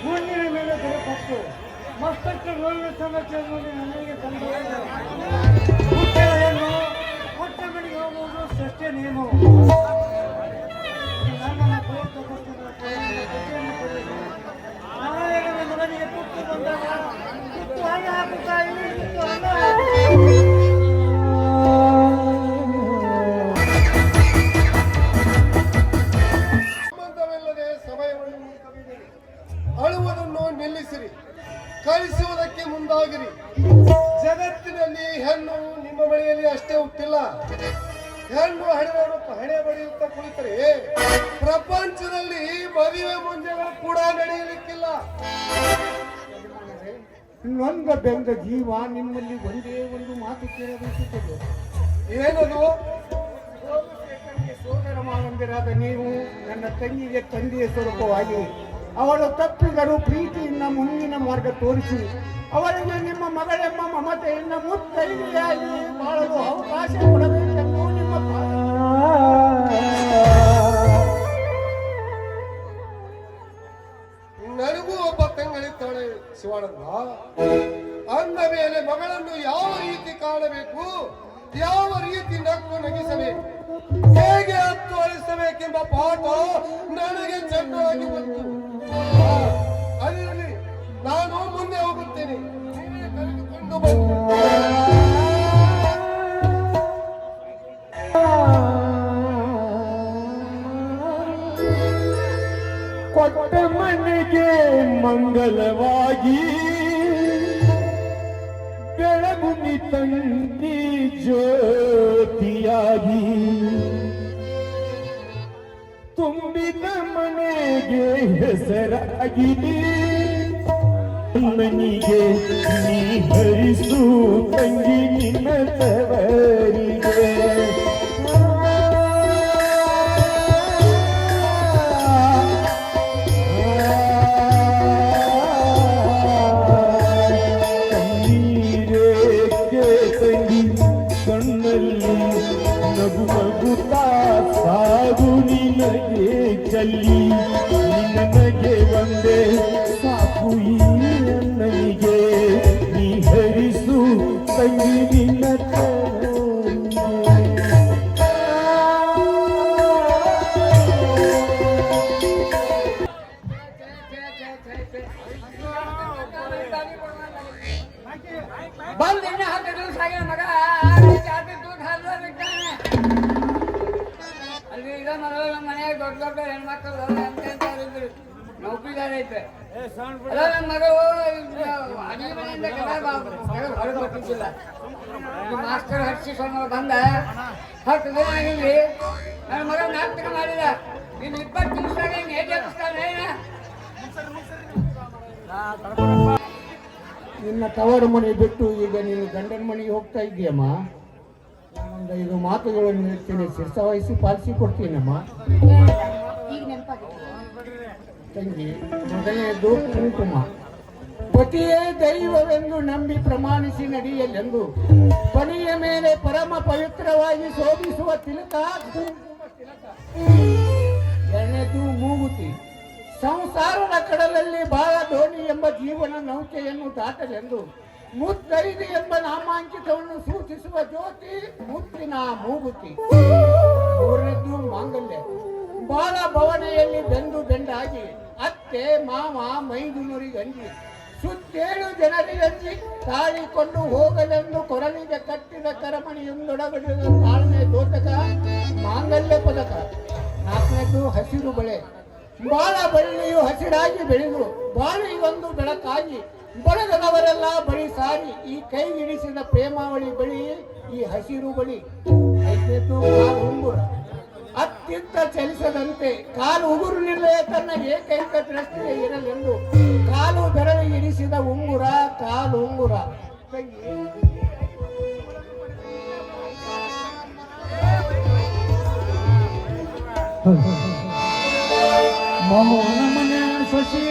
ಹುಣ್ಣಿನ ಮೇಲೆ ದೊರಕತ್ತು ಮಸ್ತಕ್ಕೆ ನೋವಿನ ಸಮಸ್ಯೆಯನ್ನು ನನಗೆ ತಂದು ಹುಟ್ಟಿದ ಹೆಣ್ಣು ಕೊಟ್ಟ ಮನೆಗೆ ಹೋಗುವುದು ಸತ್ಯ ನಿಯಮ. ನನ್ನನ್ನು ನಾಳೆ ನನ್ನ ಮಗನಿಗೆ ತುತ್ತು ಬಂದಾಗ ತುತ್ತು ಹಣ ಹಾಕುತ್ತಾ ಇಲ್ಲಿ ತುತ್ತು ಹಣ ಸಂಬಂಧವಿಲ್ಲದೆ ಸಮಯವನ್ನು ಕಳೆಯಿರಿ. ಅಳುವುದನ್ನು ನಿಲ್ಲಿಸಿರಿ, ಕಳಿಸುವುದಕ್ಕೆ ಮುಂದಾಗಿರಿ. ಜಗತ್ತಿನಲ್ಲಿ ಹೆಣ್ಣು ನಿಮ್ಮ ಮನೆಯಲ್ಲಿ ಅಷ್ಟೇ ಹುಟ್ಟಿಲ್ಲ. ಹೆಣ್ಣು ಹಣೆ ಬಡಿಯುತ್ತಾ ಕುಳಿತರೆ ಪ್ರಪಂಚದಲ್ಲಿ ಮದುವೆ ಮುಂಜೆಗಳು ಕೂಡ ನಡೆಯಲಿಕ್ಕಿಲ್ಲ. ನೊಂದ ಬೆಂದ ಜೀವ ನಿಮ್ಮಲ್ಲಿ ಒಂದೇ ಒಂದು ಮಾತು ಕೇಳಬೇಕಿದೆ. ಏನದು? ಸೋದರ ಮಾವಂದಿರಾದ ನೀವು ನನ್ನ ತಂಗಿಗೆ ತಂದೆಯ ಸ್ವರೂಪವಾಗಿ ಅವಳು ತಪ್ಪಿದರು ಪ್ರೀತಿಯಿಂದ ಮುಂದಿನ ಮಾರ್ಗ ತೋರಿಸಿ ಅವರಿಗೆ ನಿಮ್ಮ ಮಗಳೆಂಬ ಮಮತೆಯಿಂದ ಮುತ್ತೈದೆಯಾಗಿ ಬಾಳಲು ಅವಕಾಶ ಕೊಡಬೇಕೆಂದು ನಿಮ್ಮ ನನಗೂ ಒಬ್ಬ ತಂಗಳಿದ್ದಾಳೆ ಶಿವಾನಂದ. ಅಂದ ಮೇಲೆ ಮಗಳನ್ನು ಯಾವ ರೀತಿ ಕಾಣಬೇಕು, ಯಾವ ರೀತಿ ನಕ್ಕು ನಗಿಸಬೇಕು, ಹೇಗೆ ಹತ್ತು ಅಳಿಸಬೇಕೆಂಬ ಪಾಠ ನನಗೆ ಚೆನ್ನಾಗಿ ಬಂತು. ಅದಿರಲಿ, ನಾನು ಮುಂದೆ ಹೋಗುತ್ತೇನೆ. ನೀವೇ ಕರೆದುಕೊಂಡು ಬಂದು ಕೊಟ್ಟ ಮನೆಗೆ ಮಂಗಲವಾಗಿ ಬೆಳಗುನಿ ತಂದಿ ಜ್ಯೋತಿಯಾಗಿ ತುಂಬಿದ ಮನೆಗೆ ಹೆಸರಾಗಿ ನನಗೆ ನೀ ಹರಿಸು ತಂಗಿ ನಿನ್ನ ತವರಿಗೆ. ಕಣ್ಣಲ್ಲಿ ನಗು ನಗುತ್ತಾ ಸಾಗ ಐತೆ ಅಲ್ಲ ನನ್ನ ಮಗಳು ಅಡಿಗೆ ಮನೆಯಿಂದ ಹೊರಗೆ ಬರ್ತಿದ್ದಿಲ್ಲ ಈ ಮಾಸ್ತರ್ ಹಚ್ಚಿ ಸೊನ್ನ ಬಂದ 10 ದಿನ ಆಗಿಲ್ರಿ ನನ್ನ ಮಗ ನಾಟಕ ಮಾಡಿದ ಇನ್ನು 20 ನಿಮಿಷದಾಗ ಹಿಂಗೆ ಹೇಗೆ ಎಬ್ಬಿಸ್ತಾನೆ ನಿನ್ನ ತವರು ಮನೆ ಬಿಟ್ಟು ಈಗ ನೀನು ಗಂಡನ ಮನೆಗೆ ಹೋಗ್ತಾ ಇದ್ದೀಯಮ್ಮ. ಒಂದು 5 ಮಾತುಗಳನ್ನು ಹೇಳ್ತೀನಿ, ಶಿರಸಾವಹಿಸಿ ಪಾಲಿಸಿ ಕೊಡ್ತೀನಮ್ಮ. ಈಗ ನೆನಪಾಗಿದೆ. ತಂಗಿ, ಮೊದಲನೇದು ಕುಂಕುಮ. ಪತಿಯೇ ದೈವವೆಂದು ನಂಬಿ ಪ್ರಮಾಣಿಸಿ ನಡೆಯಲೆಂದು ಕೊನೆಯ ಮೇಲೆ ಪರಮ ಪವಿತ್ರವಾಗಿ ಶೋಭಿಸುವ ತಿಲಕ ಕುಂಕುಮ ತಿಲಕ. ಎರಡನೇದು ಮೂಗುತಿ. ಸಂಸಾರದ ಕಡಲಲ್ಲಿ ಬಾಳ ದೋಣಿ ಎಂಬ ಜೀವನ ನೌಕೆಯನ್ನು ದಾಟಲೆಂದು ಮುತ್ತೈದು ಎಂಬ ನಾಮಾಂಕಿತವನ್ನು ಸೂಚಿಸುವ ಜ್ಯೋತಿ ಮುತ್ತಿನ ಮೂಗುತಿ. ಮೂರನೇದು ಮಾಂಗಲ್ಯ. ಬಾಳ ಭವನೆಯಲ್ಲಿ ಬೆಂದು ಬೆಂಡಾಗಿ ಅತ್ತೆ ಮಾವ ಮೈದುನರಿಗಂಜಿ ಸುತ್ತೇಳು ಜನರಿಗಂಜಿ ತಾಳಿಕೊಂಡು ಹೋಗಲೆಂದು ಕೊರಳಿಗೆ ಕಟ್ಟಿದ ಕರಮಣಿಯೊಂದೊಡಗಡೆದ ತಾಳ್ಮೆ ದೋತಕ ಮಾಂಗಲ್ಯ ಪದಕ. ನಾಲ್ಕನೇದು ಹಸಿರು ಬಳೆ. ಬಾಳ ಬಳ್ಳಿಯು ಹಸಿರಾಗಿ ಬೆಳೆದು ಬಾಳಿಗೊಂದು ಬೆಳಕಾಗಿ ಬಳಗದವರೆಲ್ಲ ಬಳಿ ಸಾರಿ ಈ ಕೈ ಹಿಡಿಸಿದ ಪ್ರೇಮಾವಳಿ ಬಳಿ ಈ ಹಸಿರು ಬಳಿ. ಐದನೇದು ಕಾಲು ಉಂಗುರ. ಅತ್ತಿತ್ತ ಚಲಿಸದಂತೆ ಕಾಲು ಉಗುರಿನಿಂದಲೇ ತನ್ನ ಏಕೈಕ ದೃಷ್ಟಿಗೆ ಇರಲೆಂದು ಕಾಲು ಬೆರಳಿಗೆ ಇರಿಸಿದ ಉಂಗುರ ಕಾಲು ಉಂಗುರ. ಮೌನ ಮನೆ ಶಶಿ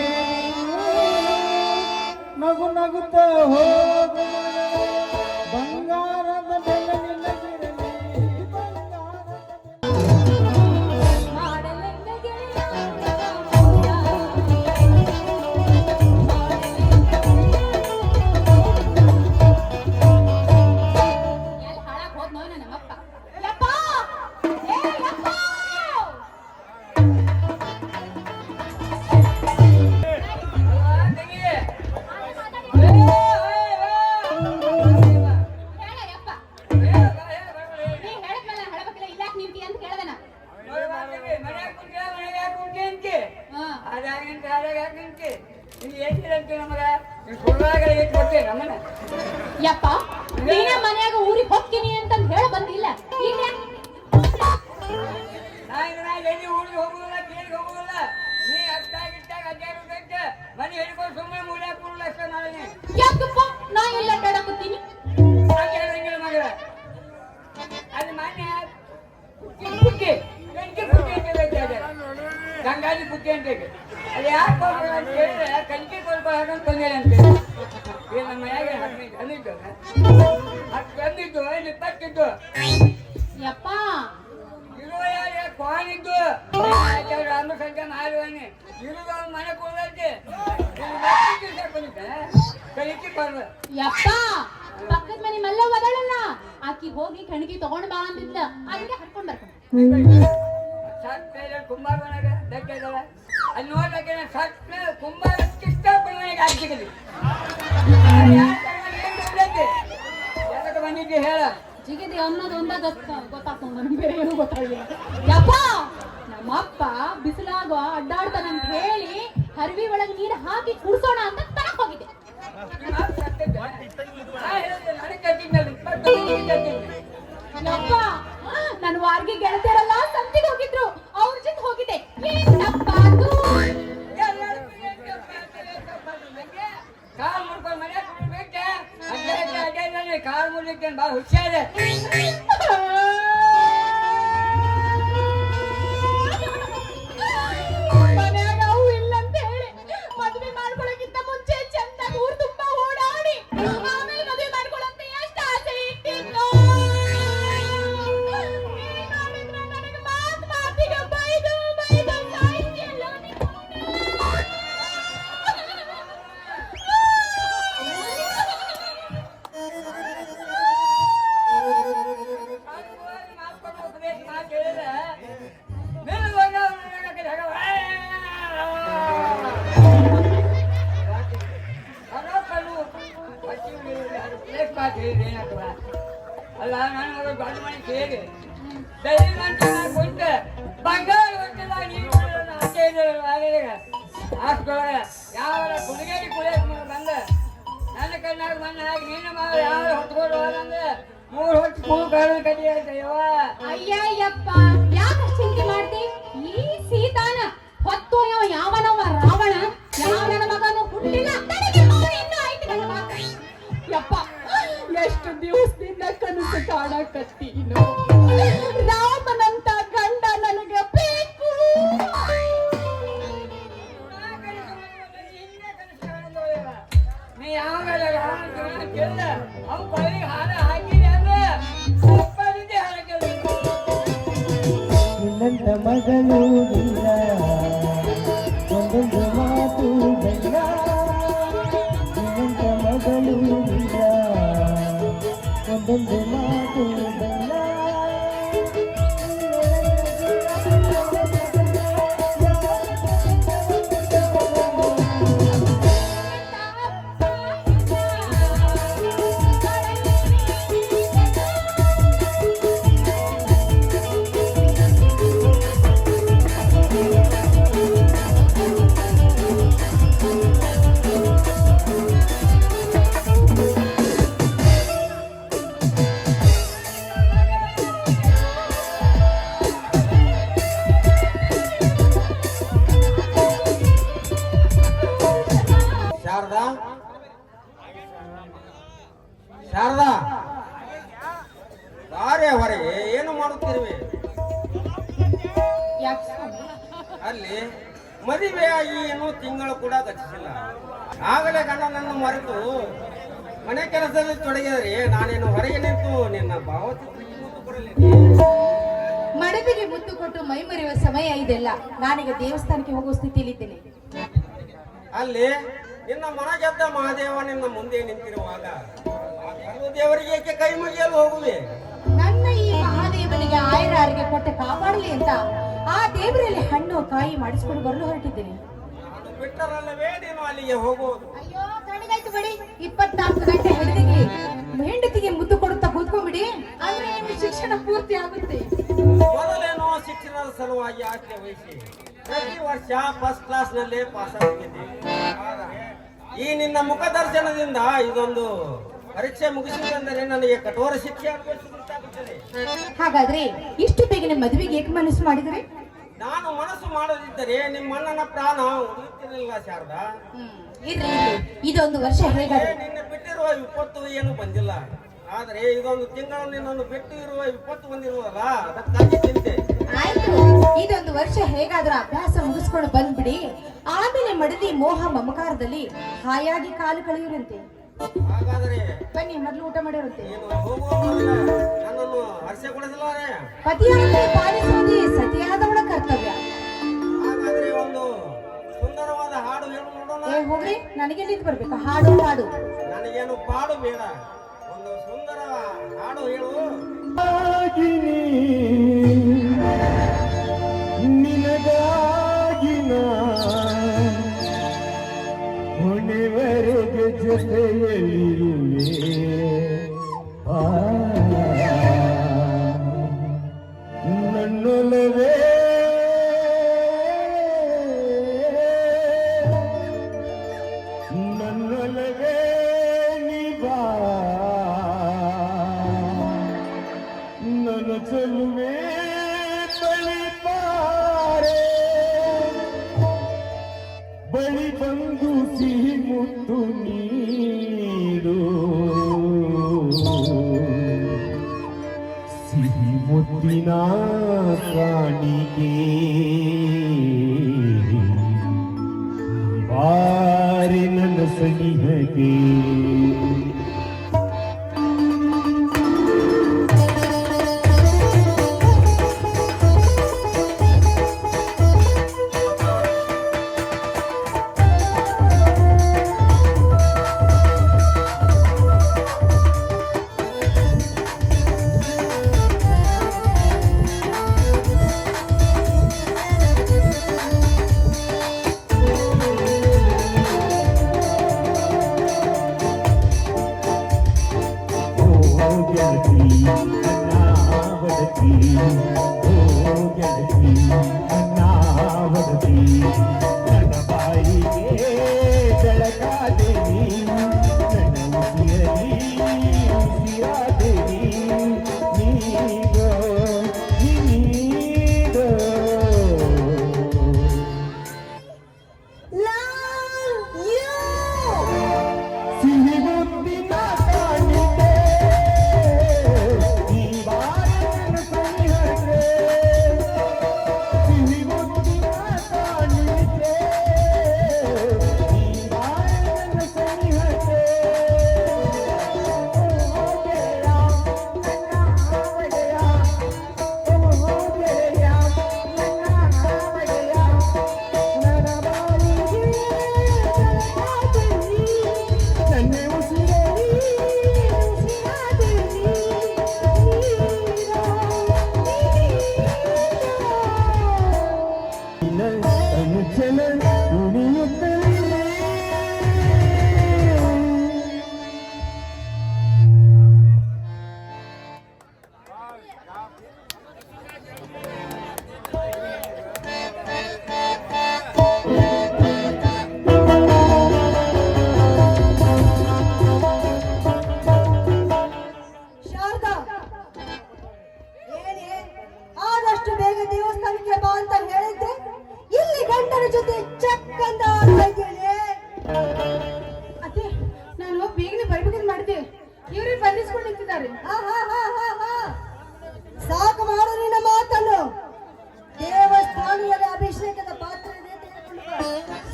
ನಗು ನಗುತ್ತ ಹೋಗ ಬಂಗಾರದ ಬೆಲೆ ನಿಲ್ಲದಿರಲಿ ಬಂಗಾರದ ಯಪ್ಪ ನೀನೇ ಮನ್ಯಾಗ ಊರಿಗೆ ಹೋಗ್ತೀನಿ ಅಂತ ಹೇಳ ಬಂದಿಲ್ಲ. ಈಗ ಊರಿಗೆ ಹೋಗುದಿಲ್ಲ ಕೇಳಿಗೆ ಹೋಗುದಿಲ್ಲ ನೀ ಅಷ್ಟಾಗಿಟ್ಟಾಗ 1000 ಮನೆ ಹಿಡ್ಕೊಂಡು ಸುಮ್ಮನೆ ಮೂಲೆ ಕೂಡಲ ಅಷ್ಟೇ ಮಾಡಿ ಯಾಕಪ್ಪ ನಾ ಇಲ್ಲ ಅಡ್ಡಾಡಕತ್ತೀನಿ. ಮಗಳ ಅಲ್ಲಿ ಮಾನ್ಯ ಪುಟ್ಟಿ ಗಂಗಾಜಿ ಪುಟ್ಟಿ ಅಂತ ಅದು ಯಾಕೆ ಅಂತ ಹೇಳಿದ್ರೆ ಕಂಕಿ ಕೊಡ್ಬೇಕಂತ ಬಂದೇನೆ ಅಂತ ಈಗ ನಮ್ಮ ಮನೆಯಾಗ 15 ಬಂದಿದ್ದು 20 ಯಪ್ಪ ಕೋನಿದ್ದು ರಾಮ ಸಂಖ್ಯೆ ಮಾಡುವನಿ ಇರುದ ಮನೆ ಕೊಡಕ್ಕೆ ಕಲಿಕೆ ಬರ್ದು ಯಪ್ಪ ಪಕ್ಕದ ಮನೆ ಮಲ್ಲ ಒದಳಲ್ಲ ಆಕಿ ಹೋಗಿ ಕಣಗಿ ತಗೊಂಡ್ ಬಾ ಅಂದಿದ್ದ ಅದಕ್ಕೆ ಹರ್ಕೊಂಡ್ ಬರ್ಕೊಂಡು ಕುಂಬಾರನಾಗ ದಕ್ಕದಲ್ಲ ಅಲ್ಲಿ ನೋಡ್ಲಿಕ್ಕೆ ಸಟ್ನ ಕುಂಬಾರಕ್ಕೆ ಇಷ್ಟಪಡುವನಿಗೆ ಹಾಕಿದ್ರಿ ಯಾಕೆ ಬಂದಿದ್ದೆ ಹೇಳ ಜಿಗಿದೆ ಅನ್ನೋದು ಒಂದ ಗೊತ್ತಾಗ್ತ ನನಗೆ ಬೇರೆ ಏನು ಗೊತ್ತಾಗಿಲ್ಲ. ಯಪ್ಪ ನಮ್ಮಪ್ಪ ಬಿಸಿಲಾಗ ಅಡ್ಡಾಡ್ತಾನಂತ ಹೇಳಿ ಹರಿವಿ ಒಳಗೆ ನೀರು ಹಾಕಿ ಕುಡ್ಸೋಣ ಅಂತ ತರಕ್ ಹೋಗಿದ್ದೆ. ಯಪ್ಪ ನನ್ನ ವಾರ್ಗಿ ಗೆಳತಿಯರಲ್ಲ ಸಂತಿಗೆ ಹೋಗಿದ್ರು ಅವ್ರ ಜೊತೆ ಹೋಗಿದ್ದೆ. ಕಾಲ್ ಮುಡ್ಕೊಂಡು ಮನೆ ಕೊಡ್ಬೇಕೆ ಕಾಲ್ ಮುಡ್ಲಿಕ್ಕೆ ಬಾ ಹುಷಾರ ಮನ್ಯಾಗ ಅವು ಇಲ್ಲ ಅಂತ ಹೇಳಿ ಮದ್ವೆ ಮಾಡ್ಕೊಳಕ್ಕಿಂತ ಮುಂಚೆ ಚಂದಾಗ ಊರ್ ತುಂಬಾ ಓಡಾಡಿ ಆಮೇಲೆ ಮದ್ವೆ ಮಾಡ್ಕೊಳಂತ ಎಷ್ಟು ಆಸೆ ಇಟ್ಟಿದ್ದು. ನನಗೆ ಮಾತಿಗೆ ಬೈದು ಬೈದು ಸಾಯ್ತಿಯಲ್ಲ ಅಲ್ಲ ನಾನು ದೊಡ್ಡ ಮನೆ ಕೇಳಿ ದೈವ ಕುಂಟೆ ಬಂಗಾರ ಹೊಂಟಿಲ್ಲ ನೀವು ಆಚೆ ಅಷ್ಟೊಳಗೆ ಯಾವ ಹುಡುಗಿಯರಿಗೆ ಕುಡಿಯಕ್ ಬಂದ ನನ್ನ ಕಣ್ಣಾಗ ಮಣ್ಣು ಹಾಕಿ ನಿನ್ನ ಮಗ ಯಾವ ಹೊತ್ಕೊಂಡು ಹೋದಂದ್ರೆ 3 ಹೊತ್ತು ಕೂಳು ಕಾಳು ಕಡಿ ಅಂತ ಯವ್ವ ಅಯ್ಯಯ್ಯಪ್ಪ ಯಾಕೆ ಚಿಂತೆ ಮಾಡ್ತಿ ಈ ಸೀತಾನ ಹೊತ್ತು ಯಾವನವ ರಾವಣ ಯಾವ ನನ್ನ ಮಗನು ಹುಟ್ಟಿಲ್ಲ ತನಗೆ ಮಗನು ಇನ್ನೂ ಐದು ಗಂಟೆ ಮಾತ್ರ. ಯಪ್ಪ ಎಷ್ಟು ದಿವಸದಿಂದ ಕನಸು ಕಾಣಕತ್ತೀನು ರಾಮನಂತ ಗಂಡ ನನಗೆ ಬೇಕು. ನೀ ಯಾವಾಗ ಕೇಳ ಅವ್ನು ಕೊಳಿಗೆ ಹಾರ ಹಾಕಿದೆ ಅಂದ್ರೆ ಸ್ವಲ್ಪದಿದ್ದೆ ಹಾರಕ್ಕೆಲ್ಲ ನಿನ್ನಂತ ಮಗಳು ಇಲ್ಲ ಒಂದೊಂದು ಮಾತು ಬೆಲ್ಲ ನಿನ್ನಂತ ಮಗಳು ಇಲ್ಲ ಒಂದೊಂದು ಮಾತು ಬೆಲ್ಲ ಶಾರದಾ ಶಾರದಾ ದಾರಿಯ ಹೊರಗೆ ಏನು ಮಾಡುತ್ತಿರುವೆ ಯಾಕೆ ಸ್ವಾಮಿ? ಅಲ್ಲಿ ಮದುವೆಯಾಗಿ ಏನು ತಿಂಗಳು ಕೂಡ ಗತಿಸಿಲ್ಲ ಆಗಲೇ ಗಂಡನನ್ನು ಮರೆತು ಮನೆ ಕೆಲಸದಲ್ಲಿ ತೊಡಗಿದರೆ ನಾನೇನು ಹೊರಗೆ ನಿಂತು ನಿನ್ನ ಭಾವಚಿತ್ರಕ್ಕೆ ಮುತ್ತು ಕೊಡಲಿ ಮಡದಿಗೆ ಮುತ್ತು ಕೊಟ್ಟು ಮೈ ಮರೆಯುವ ಸಮಯ ಇದೆಲ್ಲ. ನಾನೀಗ ದೇವಸ್ಥಾನಕ್ಕೆ ಹೋಗುವ ಸ್ಥಿತಿಯಲ್ಲಿದ್ದೇನೆ. ಅಲ್ಲಿ ನಿನ್ನ ಮನ ಗೆದ್ದ ಮಹಾದೇವ ನಿನ್ನ ಮುಂದೆ ನಿಂತಿರುವಾಗ ದೇವರಿಗೆ ಏಕೆ ಕೈ ಮುಗಿಯಲು ಹೋಗುವೆ ನನ್ನ ಈ ಮಹಾದೇವನಿಗೆ ಆಯರಾರಿಗೆ ಕೊಟ್ಟು ಕಾಪಾಡಲಿ ಅಂತ ಆ ದೇವರಲ್ಲಿ ಹಣ್ಣು ಕಾಯಿ ಮಾಡಿಸ್ಕೊಂಡು ಬರಲು ಹೊರಟಿದ್ದೇನೆ. ನಾನು ಬಿಟ್ಟರಲ್ಲವೇ ನೀನು ಅಲ್ಲಿಗೆ ಹೋಗುವುದು ಅಯ್ಯೋ ಕಣಿಗಾಯ್ತು ಬಿಡಿ. 24 ಗಂಟೆ ಹೆಂಡತಿಗೆ ಮುದ್ದು ಕೊಡುತ್ತಾ ಕೂತ್ಕೊಂಡ್ಬಿಡಿ, ಅಂದ್ರೆ ನಿಮ್ಮ ಶಿಕ್ಷಣ ಪೂರ್ತಿ ಆಗುತ್ತೆ. ಮೊದಲೇನೋ ಶಿಕ್ಷಣದ ಸಲುವಾಗಿ ಆಕೆ ವಹಿಸಿ ಪ್ರತಿ ವರ್ಷ ಫಸ್ಟ್ ಕ್ಲಾಸ್ ನಲ್ಲಿ ಪಾಸ್ ಆಗುತ್ತಿದ್ದೆ. ಈ ನಿನ್ನ ಮುಖ ದರ್ಶನದಿಂದ ಇದೊಂದು ಪರೀಕ್ಷೆ ಮುಗಿಸುವುದೆಂದರೆ ನನಗೆ ಕಠೋರ ಶಿಕ್ಷೆ ಅನುಭವಿಸುವಂತಾಗುತ್ತದೆ. ಹಾಗಾದ್ರೆ ಇಷ್ಟು ಬೇಗನೆ ಮದುವೆಗೆ ಏಕೆ ಮನಸ್ಸು ಮಾಡಿದರೆ? ನಾನು ಮನಸ್ಸು ಮಾಡದಿದ್ದರೆ ನಿಮ್ಮ ಅಣ್ಣನ ಪ್ರಾಣ ಉಳಿಯುತ್ತಿರಲಿಲ್ಲ ಶಾರದಾ. ಇರ್ಲಿ, ಇದೊಂದು ವರ್ಷ ಹೇಗಾದ್ರೆ ನಿನ್ನ ಬಿಟ್ಟಿರುವ ವಿಪತ್ತು ಏನು ಬಂದಿಲ್ಲ, ಆದರೆ ಇದೊಂದು ತಿಂಗಳು ನಿನ್ನನ್ನು ಬಿಟ್ಟು ಇರುವ ವಿಪತ್ತು ಬಂದಿರುವುದಲ್ಲ, ಅದಕ್ಕಾಗಿ ಚಿಂತೆ. ಆಯ್ತು, ಇದೊಂದು ವರ್ಷ ಹೇಗಾದ್ರೂ ಅಭ್ಯಾಸ ಮುಗಿಸ್ಕೊಂಡು ಬಂದ್ಬಿಡಿ. ಆಮೇಲೆ ಮಡದಿ ಮೋಹ ಮಮಕಾರದಲ್ಲಿ ಹಾಯಾಗಿ ಕಾಲು ಕಳೆಯುವಂತೆ. ಹಾಗಾದರೆ ಬನ್ನಿ, ಮೊದಲು ಊಟ ಮಾಡಿರುವಂತೆ. ನೀನು ಹೋಗುವ ಮೊದಲು ನನ್ನನ್ನು ಹರ್ಷಗೊಳಿಸಲಾರೆ. ಪತಿಯಾಗಿ ಪಾಲಿಸುವುದೇ ಸತಿಯಾದವಳ ಕರ್ತವ್ಯ. ಹಾಗಾದ್ರೆ ಒಂದು ಸುಂದರವಾದ ಹಾಡು ಹೇಳು ನೋಡೋಣ. ಹೋಗ್ರಿ, ನನಗೆಲ್ಲಿಂದ ಬರ್ಬೇಕು ಹಾಡು ಹಾಡು? ನನಗೇನು ಪಾಡು ಬೇಡ, ಒಂದು ಸುಂದರ ಹಾಡು ಹೇಳು. ನಿನಗಾಗಿನ ಹೊಣೆವರೆಗೆ ಜೊತೆಯಲ್ಲಿರುವೆ ನನ್ನೊಲವೇ ನನ್ನೊಲವೇ ನಿಬಾ ನನ್ನ ಚೆಲುವೆ ಬಳಿ ಬಾರೆ ಬಳಿ ಬಂದು ಸಿಹಿ ಮುತ್ತು ನೀಡು ಸಿಹಿ ಮುತ್ತಿನ ಕಾಣಿಕೆ ಬಾರಿ ನನ್ನ ಸನಿಹಗೆ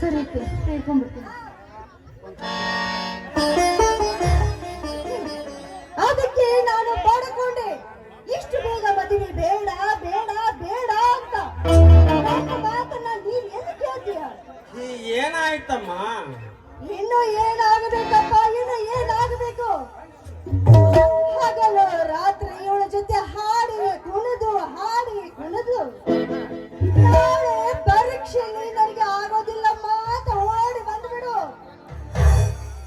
ಸರಿ ಕೇಳ್ಕೊಂಡ್ಬಿಡ್ತೀನಿ. ಅದಕ್ಕೆ ನಾನು ಬಾಡಿಕೊಂಡೆ, ಇಷ್ಟು ಬೇಗ ಮದುವೆ ಬೇಡ ಬೇಡ ಬೇಡ ಅಂತ. ನನ್ನ ಮಾತನ್ನ ನೀನ್ ಎಲ್ಲಿ ಕೇಳ್ತೀಯ? ಏನಾಯ್ತಮ್ಮ? ಇನ್ನು ಏನಾಗಬೇಕಪ್ಪ, ಇನ್ನು ಏನಾಗಬೇಕು? ಹಗಲು ರಾತ್ರಿ ಇವಳ ಜೊತೆ ಹಾಡಿ ಕುಣಿದು ನಾಳೆ ಪರೀಕ್ಷೆಯಲ್ಲಿ ನನಗೆ ಆಗೋದಿಲ್ಲಮ್ಮ ಅಂತ ಓಡಿ ಬಂದ್ಬಿಡು.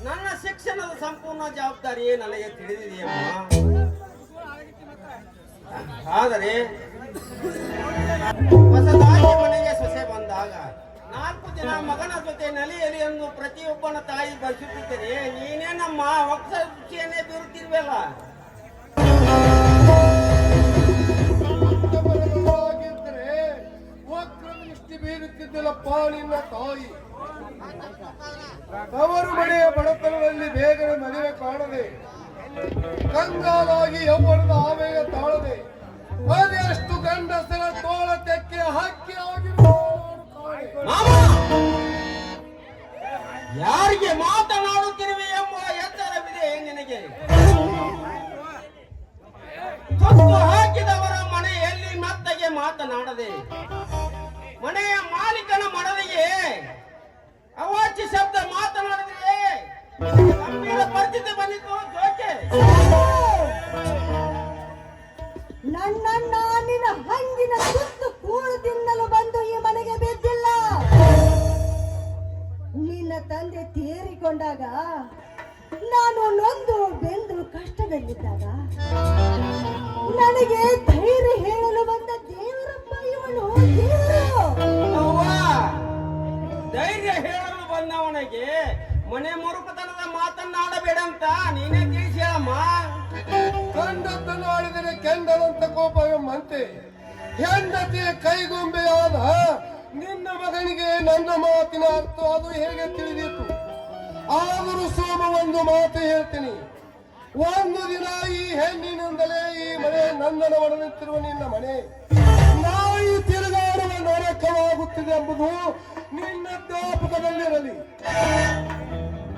ನನ್ನ ಶಿಕ್ಷಣದ ಸಂಪೂರ್ಣ ಜವಾಬ್ದಾರಿ ನನಗೆ ತಿಳಿದಿದೆಯಮ್ಮ. ಆದರೆ ಹೊಸದಾಗಿ ಮನೆಗೆ ಸೊಸೆ ಬಂದಾಗ 4 ದಿನ ಮಗನ ಜೊತೆ ನಲಿಯಲಿ ಎಂದು ಪ್ರತಿಯೊಬ್ಬನ ತಾಯಿ ಬಯಸುತ್ತಿದ್ದರೆ ನೀನೇ ನಮ್ಮ ಹೊಸ ರುಚಿಯನ್ನೇ ಬೀರುತ್ತಿರ್ವಲ್ಲ. ಆಗಿದ್ರೆ ವಕ್ರ ದೃಷ್ಟಿ ಬೀರುತ್ತಿದ್ದಲಪ್ಪ ನಿನ್ನ ತಾಯಿ. ತವರು ಮನೆಯ ಬಡತನದಲ್ಲಿ ಬೇಗನೆ ಮದುವೆ ಕಾಣದೆ, ಕಂಗಾಲಾಗಿ ಯೌವನದ ಆವೇಗ ತಾಳದೆ, ಅದೆಷ್ಟು ಗಂಡಸರ ತೋಳ ತೆಕ್ಕೆ ಹಕ್ಕಿ ಆಗಿರುವ ಯಾರಿಗೆ ಮಾತನಾಡುತ್ತಿರುವೆ ಎಂಬ ಎಚ್ಚರವಿದೆ ನಿನಗೆ. ಸೊತ್ತು ಹಾಕಿದವರ ಮನೆಯಲ್ಲಿ ಮೆತ್ತಗೆ ಮಾತನಾಡದೆ, ಮನೆಯ ಮಾಲೀಕನ ಮಡದಿಗೆ ಅವಾಚ್ಯ ಶಬ್ದ ಮಾತನಾಡಿದ್ರೆ ಗಂಭೀರ ಪರಿಸ್ಥಿತಿ ಬಂದಿತ್ತು. ಜೋಕೆ ನನ್ನನ್ನ ನಿನ್ನ ಹಂಗಿನ ಸುತ್ತು ಕೂಳದಿಂದಲೂ ಬಂದು ಈ ಮನೆಗೆ ಬಿದ್ದಿಲ್ಲ. ನಿನ್ನ ತಂದೆ ತೀರಿಕೊಂಡಾಗ, ನಾನು ನೊಂದು ಬೆಂದು ಕಷ್ಟದಲ್ಲಿದ್ದಾಗ ನನಗೆ ಧೈರ್ಯ ಹೇಳಲು ಬಂದ ದೇವರಪ್ಪ ಇವನು. ಅವ್ವ, ಧೈರ್ಯ ಹೇಳಲು ಬಂದವನಿಗೆ ಮನೆ ಮುರುಕತನದ ಮಾತನ್ನಾಡಬೇಡ ಅಂತ ನೀನೇ ತಿಳಿಸಿ ಹೇಳಮ್ಮ. ಕಂಡದ್ದನ್ನು ಆಡಿದರೆ ಕೆಂಡದಂತ ಕೋಪವೆಂಬಂತೆ ಹೆಂಡತಿಯ ಕೈಗೊಂಬೆಯಾದ ನಿನ್ನ ಮಗನಿಗೆ ನನ್ನ ಮಾತಿನ ಅರ್ಥ ಅದು ಹೇಗೆ ತಿಳಿದಿತ್ತು? ಆದರೂ ಸೋಮ ಒಂದು ಮಾತು ಹೇಳ್ತೀನಿ, ಒಂದು ದಿನ ಈ ಹೆಣ್ಣಿನಿಂದಲೇ ಈ ಮನೆ ನಂದನ ಒಡನಿತ್ತಿರುವ ನಿನ್ನ ಮನೆ ನಾಯಿ ತಿರುಗಾಡುವ ನರಕವಾಗುತ್ತಿದೆ ಎಂಬುದು ನಿನ್ನ ಜ್ಞಾಪಕದಲ್ಲಿರಲಿ.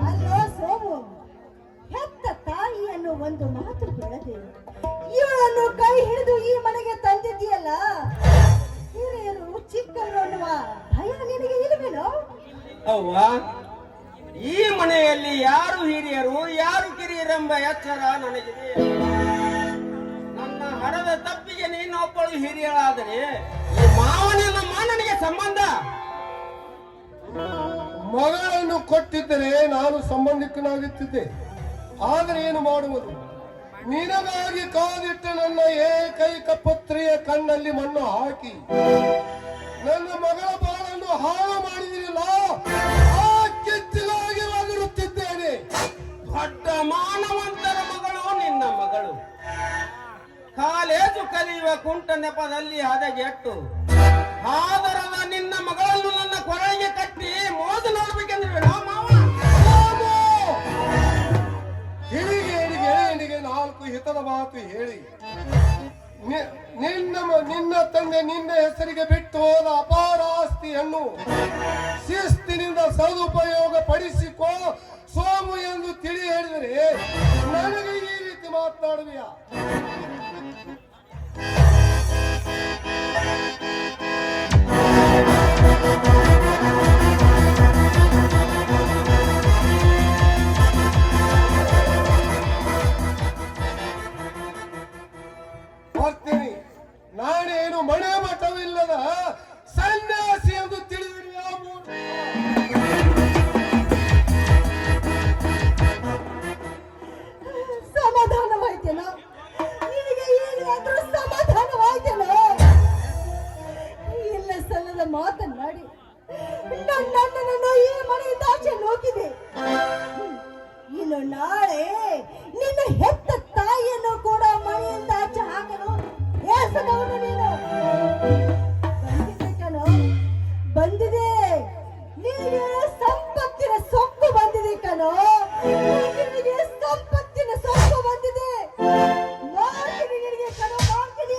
ಅಲ್ಲೋ ಸೋಮು, ಹೆತ್ತ ತಾಯಿಯನ್ನು ಒಂದು ಮಾತು ಬೆಳೆದೆ ಇವಳನ್ನು ಕೈ ಹಿಡಿದು ಈ ಮನೆಗೆ ತಂದಿದ್ದೀಯಲ್ಲ, ಹಿರಿಯರು ಚಿಕ್ಕವರು ಅನ್ನುವ ಭಯ ನಿನಗೆ ಇಲ್ಲವೇನೋ? ಅವ್ವ, ಈ ಮನೆಯಲ್ಲಿ ಯಾರು ಹಿರಿಯರು ಯಾರು ಕಿರಿಯರೆಂಬ ಎಚ್ಚರ ನನಗಿದೆ. ನನ್ನ ಹರದ ತಪ್ಪಿಗೆ ನೀನೊಬ್ಬಳು ಹಿರಿಯಳಾದರೆ ಈ ಮಾವನಿನ ನನಗೆ ಸಂಬಂಧ. ಮಗಳನ್ನು ಕೊಟ್ಟಿದ್ದರೆ ನಾನು ಸಂಬಂಧಿಕನಾಗುತ್ತಿದ್ದೆ. ಆದರೆ ಏನು ಮಾಡುವುದು? ನಿನಗಾಗಿ ಕಾದಿಟ್ಟ ನನ್ನ ಏಕೈಕ ಪುತ್ರಿಯ ಕಣ್ಣಲ್ಲಿ ಮಣ್ಣು ಹಾಕಿ ನನ್ನ ಮಗಳ ಬಾಳನ್ನು ಹಾಳು ಮಾಡಿದಿರಲ್ಲ, ಆ ಕಿಚ್ಚಿಗಾಗಿ ಒದರುತ್ತಿದ್ದೇನೆ. ದೊಡ್ಡ ಮಾನವಂತರ ಮಗಳು ನಿನ್ನ ಮಗಳು. ಕಾಲೇಜು ಕಲಿಯುವ ಕುಂಟ ನೆಪದಲ್ಲಿ ಹದಗೆಟ್ಟು ಆದರದ ನಿನ್ನ ಮಗಳನ್ನು ನನ್ನ ಕೊರಳಿಗೆ ಕಟ್ಟಿ ಮೋಸ ನೋಡ್ಬೇಕೆಂದ್ರೆ ಮಾವ. ಹಿಡಿಗೆ 4 ಹಿತದ ಮಾತು ಹೇಳಿ ನಿನ್ನ ತಂದೆ ನಿನ್ನ ಹೆಸರಿಗೆ ಬಿಟ್ಟು ಹೋದ ಅಪಾರ ಆಸ್ತಿಯನ್ನು ಶಿಸ್ತಿನಿಂದ ಸದುಪಯೋಗ ಪಡಿಸಿಕೋ ಸೋಮು ಎಂದು ತಿಳಿ ಹೇಳಿದರೆ ನನಗೆ ಈ ರೀತಿ ಮಾತನಾಡುವೆಯಾ? ಬರ್ತೀನಿ. ನಾನೇನು ಮನೆ ಮಠವಿಲ್ಲದ ಸನ್ಯಾಸಿ ಎಂದು ತಿಳಿದಿರುವ ಸಮಾಧಾನವಾಯ್ತೇನೋ ನಿನಗೆ? ಈಗಲಾದ್ರೂ ಸಮಾಧಾನವಾಯ್ತೇನೋ? ಇಲ್ಲ ಸಲ್ಲದ ಮಾತನ್ನಾಡಿ ನನ್ನನ್ನು ಈ ಮನೆಯಿಂದ ಆಚೆ ನೋಕಿದೆ. ಇನ್ನು ನಾಳೆ ನಿನ್ನ ಹೆತ್ತ ತಾಯಿಯನ್ನು ಕೂಡ ಮನೆಯಿಂದ ಆಚೆ ಹಾಕಲು ಹೇಸದವನು ನೀನು. ಬಂದಿದೆ ಕಣೋ, ಬಂದಿದೆ. ನಿನಗೆ ಸಂಪತ್ತಿನ ಸೊಕ್ಕು ಬಂದಿದೆ ಕಣೋ, ನಿನಗೆ ಸಂಪತ್ತಿನ ಸೊಕ್ಕು ಬಂದಿದೆ. ಮಾಡ್ತೀನಿ ನಿನಗೆ ಕಣೋ, ಮಾಡ್ತೀನಿ.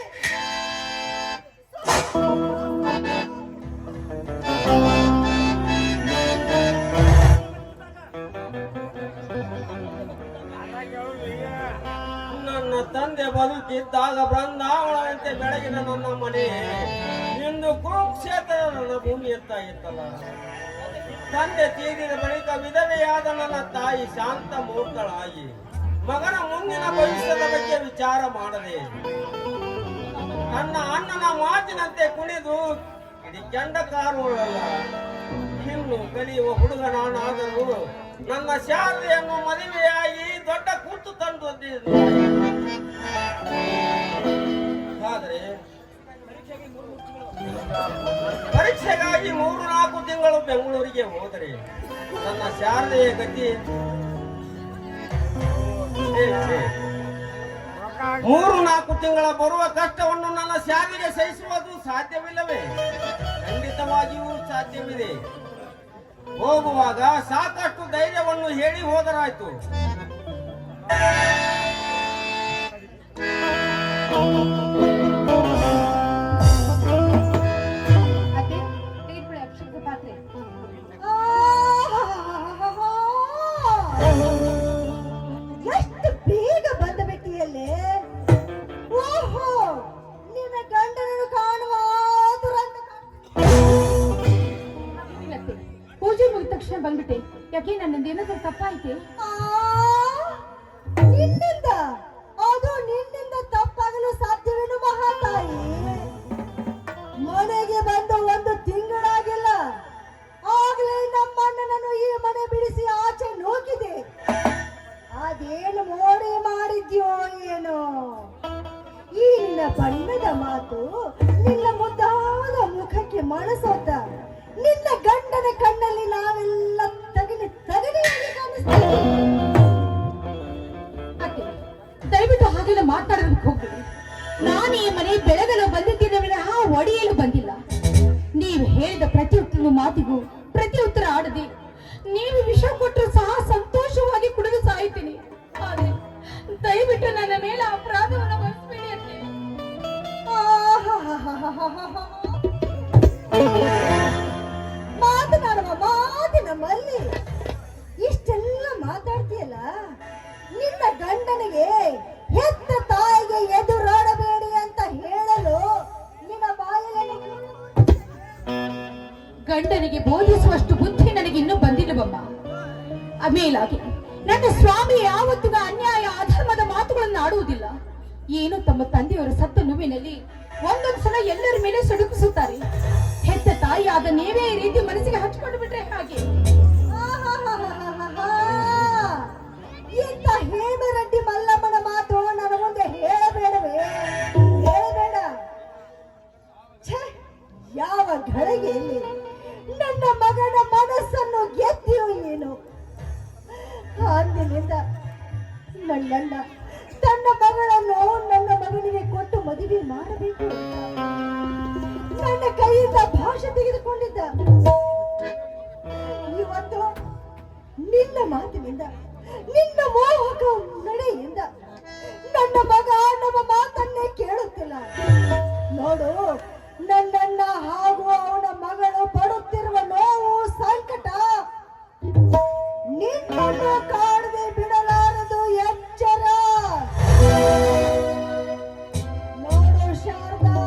ಇದ್ದಾಗ ಬೃಂದಾವನದಂತೆ ಬೆಳಗಿನ ನನ್ನ ಮನೆ ಇಂದು ಕುರುಕ್ಷೇತ್ರ ನನ್ನ ಭೂಮಿ ಎತ್ತ ಇತ್ತಲ್ಲ. ತಂದೆ ತೀರಿದ ಬಳಿಕ ವಿಧವೆಯಾದ ನನ್ನ ತಾಯಿ ಶಾಂತ ಮೂರ್ತಳಾಗಿ ಮಗನ ಮುಂದಿನ ಭವಿಷ್ಯದ ಬಗ್ಗೆ ವಿಚಾರ ಮಾಡದೆ ನನ್ನ ಅಣ್ಣನ ಮಾತಿನಂತೆ ಕುಣಿದು ಇದು ಕೆಂಡ ಕಾರುಗಳಲ್ಲ, ಇನ್ನು ಕಲಿಯುವ ಹುಡುಗ ನಾನಾದರೂ ನನ್ನ ಶಾರದೆಯನ್ನು ಮದುವೆಯಾಗಿ ದೊಡ್ಡ ಕೂತು ತಂದು ಆದರೆ ಪರೀಕ್ಷೆಗಾಗಿ 3-4 ತಿಂಗಳು ಬೆಂಗಳೂರಿಗೆ ಹೋದರೆ ನನ್ನ ಶಾರದೆಯ ಗತಿ 3-4 ತಿಂಗಳ ಬರುವ ಕಷ್ಟವನ್ನು ನನ್ನ ಶಾಲೆಗೆ ಸಹಿಸುವುದು ಸಾಧ್ಯವಿಲ್ಲವೇ? ಖಂಡಿತವಾಗಿಯೂ ಸಾಧ್ಯವಿದೆ. ಹೋಗುವಾಗ ಸಾಕಷ್ಟು ಧೈರ್ಯವನ್ನು ಹೇಳಿ ಹೋದರಾಯ್ತು. ಅದೇ ತೆಗೆದುಕೊಳ್ಳಿ ಅಭಿಷೇಕದ ಪಾತ್ರೆ. ಎಷ್ಟು ಬೇಗ ಬಂದ ಬಿಟ್ಟಿಯಲ್ಲೇ. ಓಹೋ, ನಿನ್ನ ಗಂಡನನ್ನು ಕಾಣುವ ದುರಂತ. ಪೂಜೆ ಮುಗಿದ ತಕ್ಷಣ ಬಂದ್ಬಿಟ್ಟೆ. ಯಾಕೆ ನನ್ನದು ಏನಾದ್ರೂ ತಪ್ಪಾಯ್ತೆ? ನಿನ್ನಿಂದ? ಅದು ನಿನ್ನಿಂದ ತಪ್ಪಾಗಲು ಸಾಧ್ಯವೇನು ಮಹಾತಾಯಿ? ಮನೆಗೆ ಬಂದು 1 ತಿಂಗಳಾಗಿಲ್ಲ, ಆಗ್ಲೇ ನಮ್ಮ ಅಣ್ಣನನ್ನು ಈ ಮನೆ ಬಿಡಿಸಿ ಆಚೆ ನೂಕಿದೆ. ಅದೇನು ಮೋಡಿ ಮಾಡಿದ್ಯೋ ಏನೋ? ಈ ನಿನ್ನ ಬಣ್ಣದ ಮಾತು, ನಿನ್ನ ಮುದ್ದಾದ ಮುಖಕ್ಕೆ ಮನಸೋತ ನಿನ್ನ ಗಂಡನ ಕಣ್ಣಲ್ಲಿ ನಾವೆಲ್ಲ ತಗಲಿಯಾಗಿ ಕಾಣಿಸ್ತೀವಿ. ದಯವಿಟ್ಟು ಹಾಗೆಲ್ಲ ಮಾತಾಡೋದಕ್ಕೆ ಹೋಗ್ಬೇಡಿ. ನಾನು ಈ ಮನೆ ಬೆಳಗಲು ಬಂದಿದ್ದೇನೆ ವಿನಃ ಒಡೆಯಲು ಬಂದಿಲ್ಲ. ನೀವು ಹೇಳಿದ ಪ್ರತಿಯೊಂದು ಮಾತಿಗೂ ಪ್ರತಿ ಉತ್ತರ ಆಡದೆ ನೀವು ವಿಷ ಕೊಟ್ಟರು ಸಹ ಸಂತೋಷವಾಗಿ ಕುಡಿದು ಸಾಯ್ತೀನಿ. ಆದ್ರೆ ದಯವಿಟ್ಟು ನನ್ನ ಮೇಲೆ ಅಪರಾಧವನ್ನು ಹೊರಿಸಬೇಡಿ ಅಂತೆ. ಮಾತನಾಡುವ ಮಾತಿನ ಮಲ್ಲಿ ಇಷ್ಟೆಲ್ಲ ಮಾತಾಡ್ತೀಯಲ್ಲ. ನಿನ್ನ ಗಂಡನಿಗೆ ಹೆತ್ತ ತಾಯಿಗೆ ಎದುರಾಡಬೇಡಿ ಅಂತ ಹೇಳಲು ನಿನ್ನ ಬಾಯಲ್ಲಿ ಗಂಡನಿಗೆ ಬೋಧಿಸುವಷ್ಟು ಬುದ್ಧಿ ನನಗೆ ಇನ್ನೂ ಬಂದಿಲ್ಲವಮ್ಮ. ಆಮೇಲಾಗಿ ನನ್ನ ಸ್ವಾಮಿ ಯಾವತ್ತಿನ ಅನ್ಯಾಯ ಅಧರ್ಮದ ಮಾತುಗಳನ್ನು ಆಡುವುದಿಲ್ಲ. ಏನು ತಮ್ಮ ತಂದೆಯವರು ಸತ್ತ ನೋವಿನಲ್ಲಿ ಒಂದೊಂದ್ಸಲ ಎಲ್ಲರ ಮೇಲೆ ಸಡುಕಿಸುತ್ತಾರೆ. ಹೆತ್ತ ತಾಯಿಯಾದ ನೀವೇ ಈ ರೀತಿ ಮನಸ್ಸಿಗೆ ಹಚ್ಕೊಂಡು ಬಿಟ್ರೆ ಹಾಗೆ. ಇಂಥ ಹೇಮರೆಡ್ಡಿ ಮಲ್ಲಮ್ಮನ ಮಾತು ನನ್ನ ಮುಂದೆ ಹೇಳಬೇಡವೇ? ಹೇಳಬೇಡ. ಯಾವ ಘಳಿಗೆಯಲ್ಲಿ ನನ್ನ ಮಗನ ಮನಸ್ಸನ್ನು ಗೆದ್ದಿಯೋ ಏನು? ಅಂದಿನಿಂದ ನನ್ನಣ್ಣ ತನ್ನ ಮಗಳನ್ನು ನನ್ನ ಮಗನಿಗೆ ಕೊಟ್ಟು ಮದುವೆ ಮಾಡಬೇಕು ನನ್ನ ಕೈಯಿಂದ ಭಾಷೆ ತೆಗೆದುಕೊಂಡಿದ್ದ. ಇವತ್ತು ನಿನ್ನ ಮಾತಿನಿಂದ, ನಿನ್ನ ಮೋಹಕ ನಡೆಯಿಂದ ನನ್ನ ಮಗ ನಮ್ಮ ಮಾತನ್ನೇ ಕೇಳುತ್ತಿಲ್ಲ. ನೋಡು, ನನ್ನಣ್ಣ ಹಾಗೂ ಅವನ ಮಗಳು ಪಡುತ್ತಿರುವ ನೋವು ಸಂಕಟ ನಿನ್ನನ್ನು ಕಾಡದೆ ಬಿಡಲಾರದು. ಎಚ್ಚರ. ನೋಡು ಶಾರದಾ,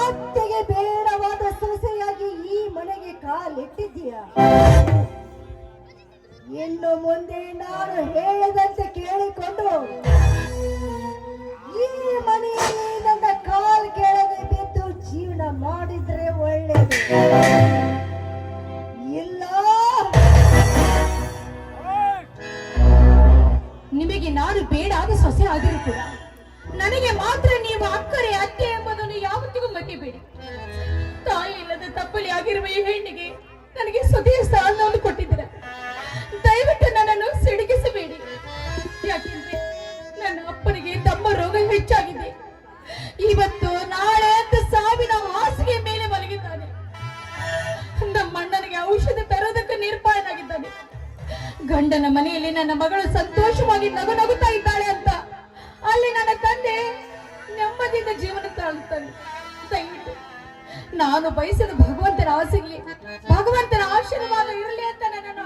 ಅತ್ತೆಗೆ ಬೇಡವಾದ ಸೊಸೆಯಾಗಿ ಈ ಮನೆಗೆ ಕಾಲಿಟ್ಟಿದ್ದೀಯ. ಇನ್ನು ಮುಂದೆ ನಾನು ಹೇಳದಂತೆ ಕೇಳಿಕೊಂಡು ಈ ಮನೆಯಲ್ಲಿ ನನ್ನ ಕಾಲ್ ಕೆಳಗೆ ಬಿದ್ದು ಜೀವನ ಮಾಡಿದ್ರೆ ಒಳ್ಳೆಯದು. ಇಲ್ಲ, ನಿಮಗೆ ನಾನು ಬೇಡಾದ ಸೊಸೆ ಆದರೂ ಕೂಡ ನನಗೆ ಮಾತ್ರ ನೀವು ಅಕ್ಕರೆ ಅತ್ತೆ ಎಂಬುದನ್ನು ಯಾವತ್ತಿಗೂ ಮರೆಯಬೇಡಿ. ತಾಯಿ ಇಲ್ಲದ ತಪ್ಪಲಿ ಆಗಿರುವ ಈ ಹೆಣ್ಣಿಗೆ ನನಗೆ ಸತಿಯ ಸ್ಥಾನವನ್ನು ಕೊಟ್ಟಿದ್ದೀರ. ದಯವಿಟ್ಟು ನನ್ನನ್ನು ಸಿಡುಕಿಸಬೇಡಿ. ಯಾಕೆಂದ್ರೆ ನನ್ನ ಅಪ್ಪನಿಗೆ ತಮ್ಮ ರೋಗ ಹೆಚ್ಚಾಗಿದೆ. ಇವತ್ತು ನಾಳೆ ಅಂತ ಸಾವಿನ ಹಾಸಿಗೆ ಮೇಲೆ ಮಲಗಿದ್ದಾನೆ. ನಮ್ಮ ಅಣ್ಣನಿಗೆ ಔಷಧಿ ತರೋದಕ್ಕೆ ನಿರ್ಭಯನಾಗಿದ್ದಾನೆ. ಗಂಡನ ಮನೆಯಲ್ಲಿ ನನ್ನ ಮಗಳು ಸಂತೋಷವಾಗಿ ನಗು ನಗುತ್ತಾ ಇದ್ದಾಳೆ ಅಂತ ಅಲ್ಲಿ ನನ್ನ ತಂದೆ ನೆಮ್ಮದಿಯಿಂದ ಜೀವನ ತಾಳುತ್ತಾನೆ. ದಯವಿಟ್ಟು ನಾನು ಬಯಸಿದ ಭಗವಂತನ ಆಸೆಗೆ ಭಗವಂತನ ಆಶೀರ್ವಾದ ಇರಲಿ ಅಂತ ನನ್ನನ್ನು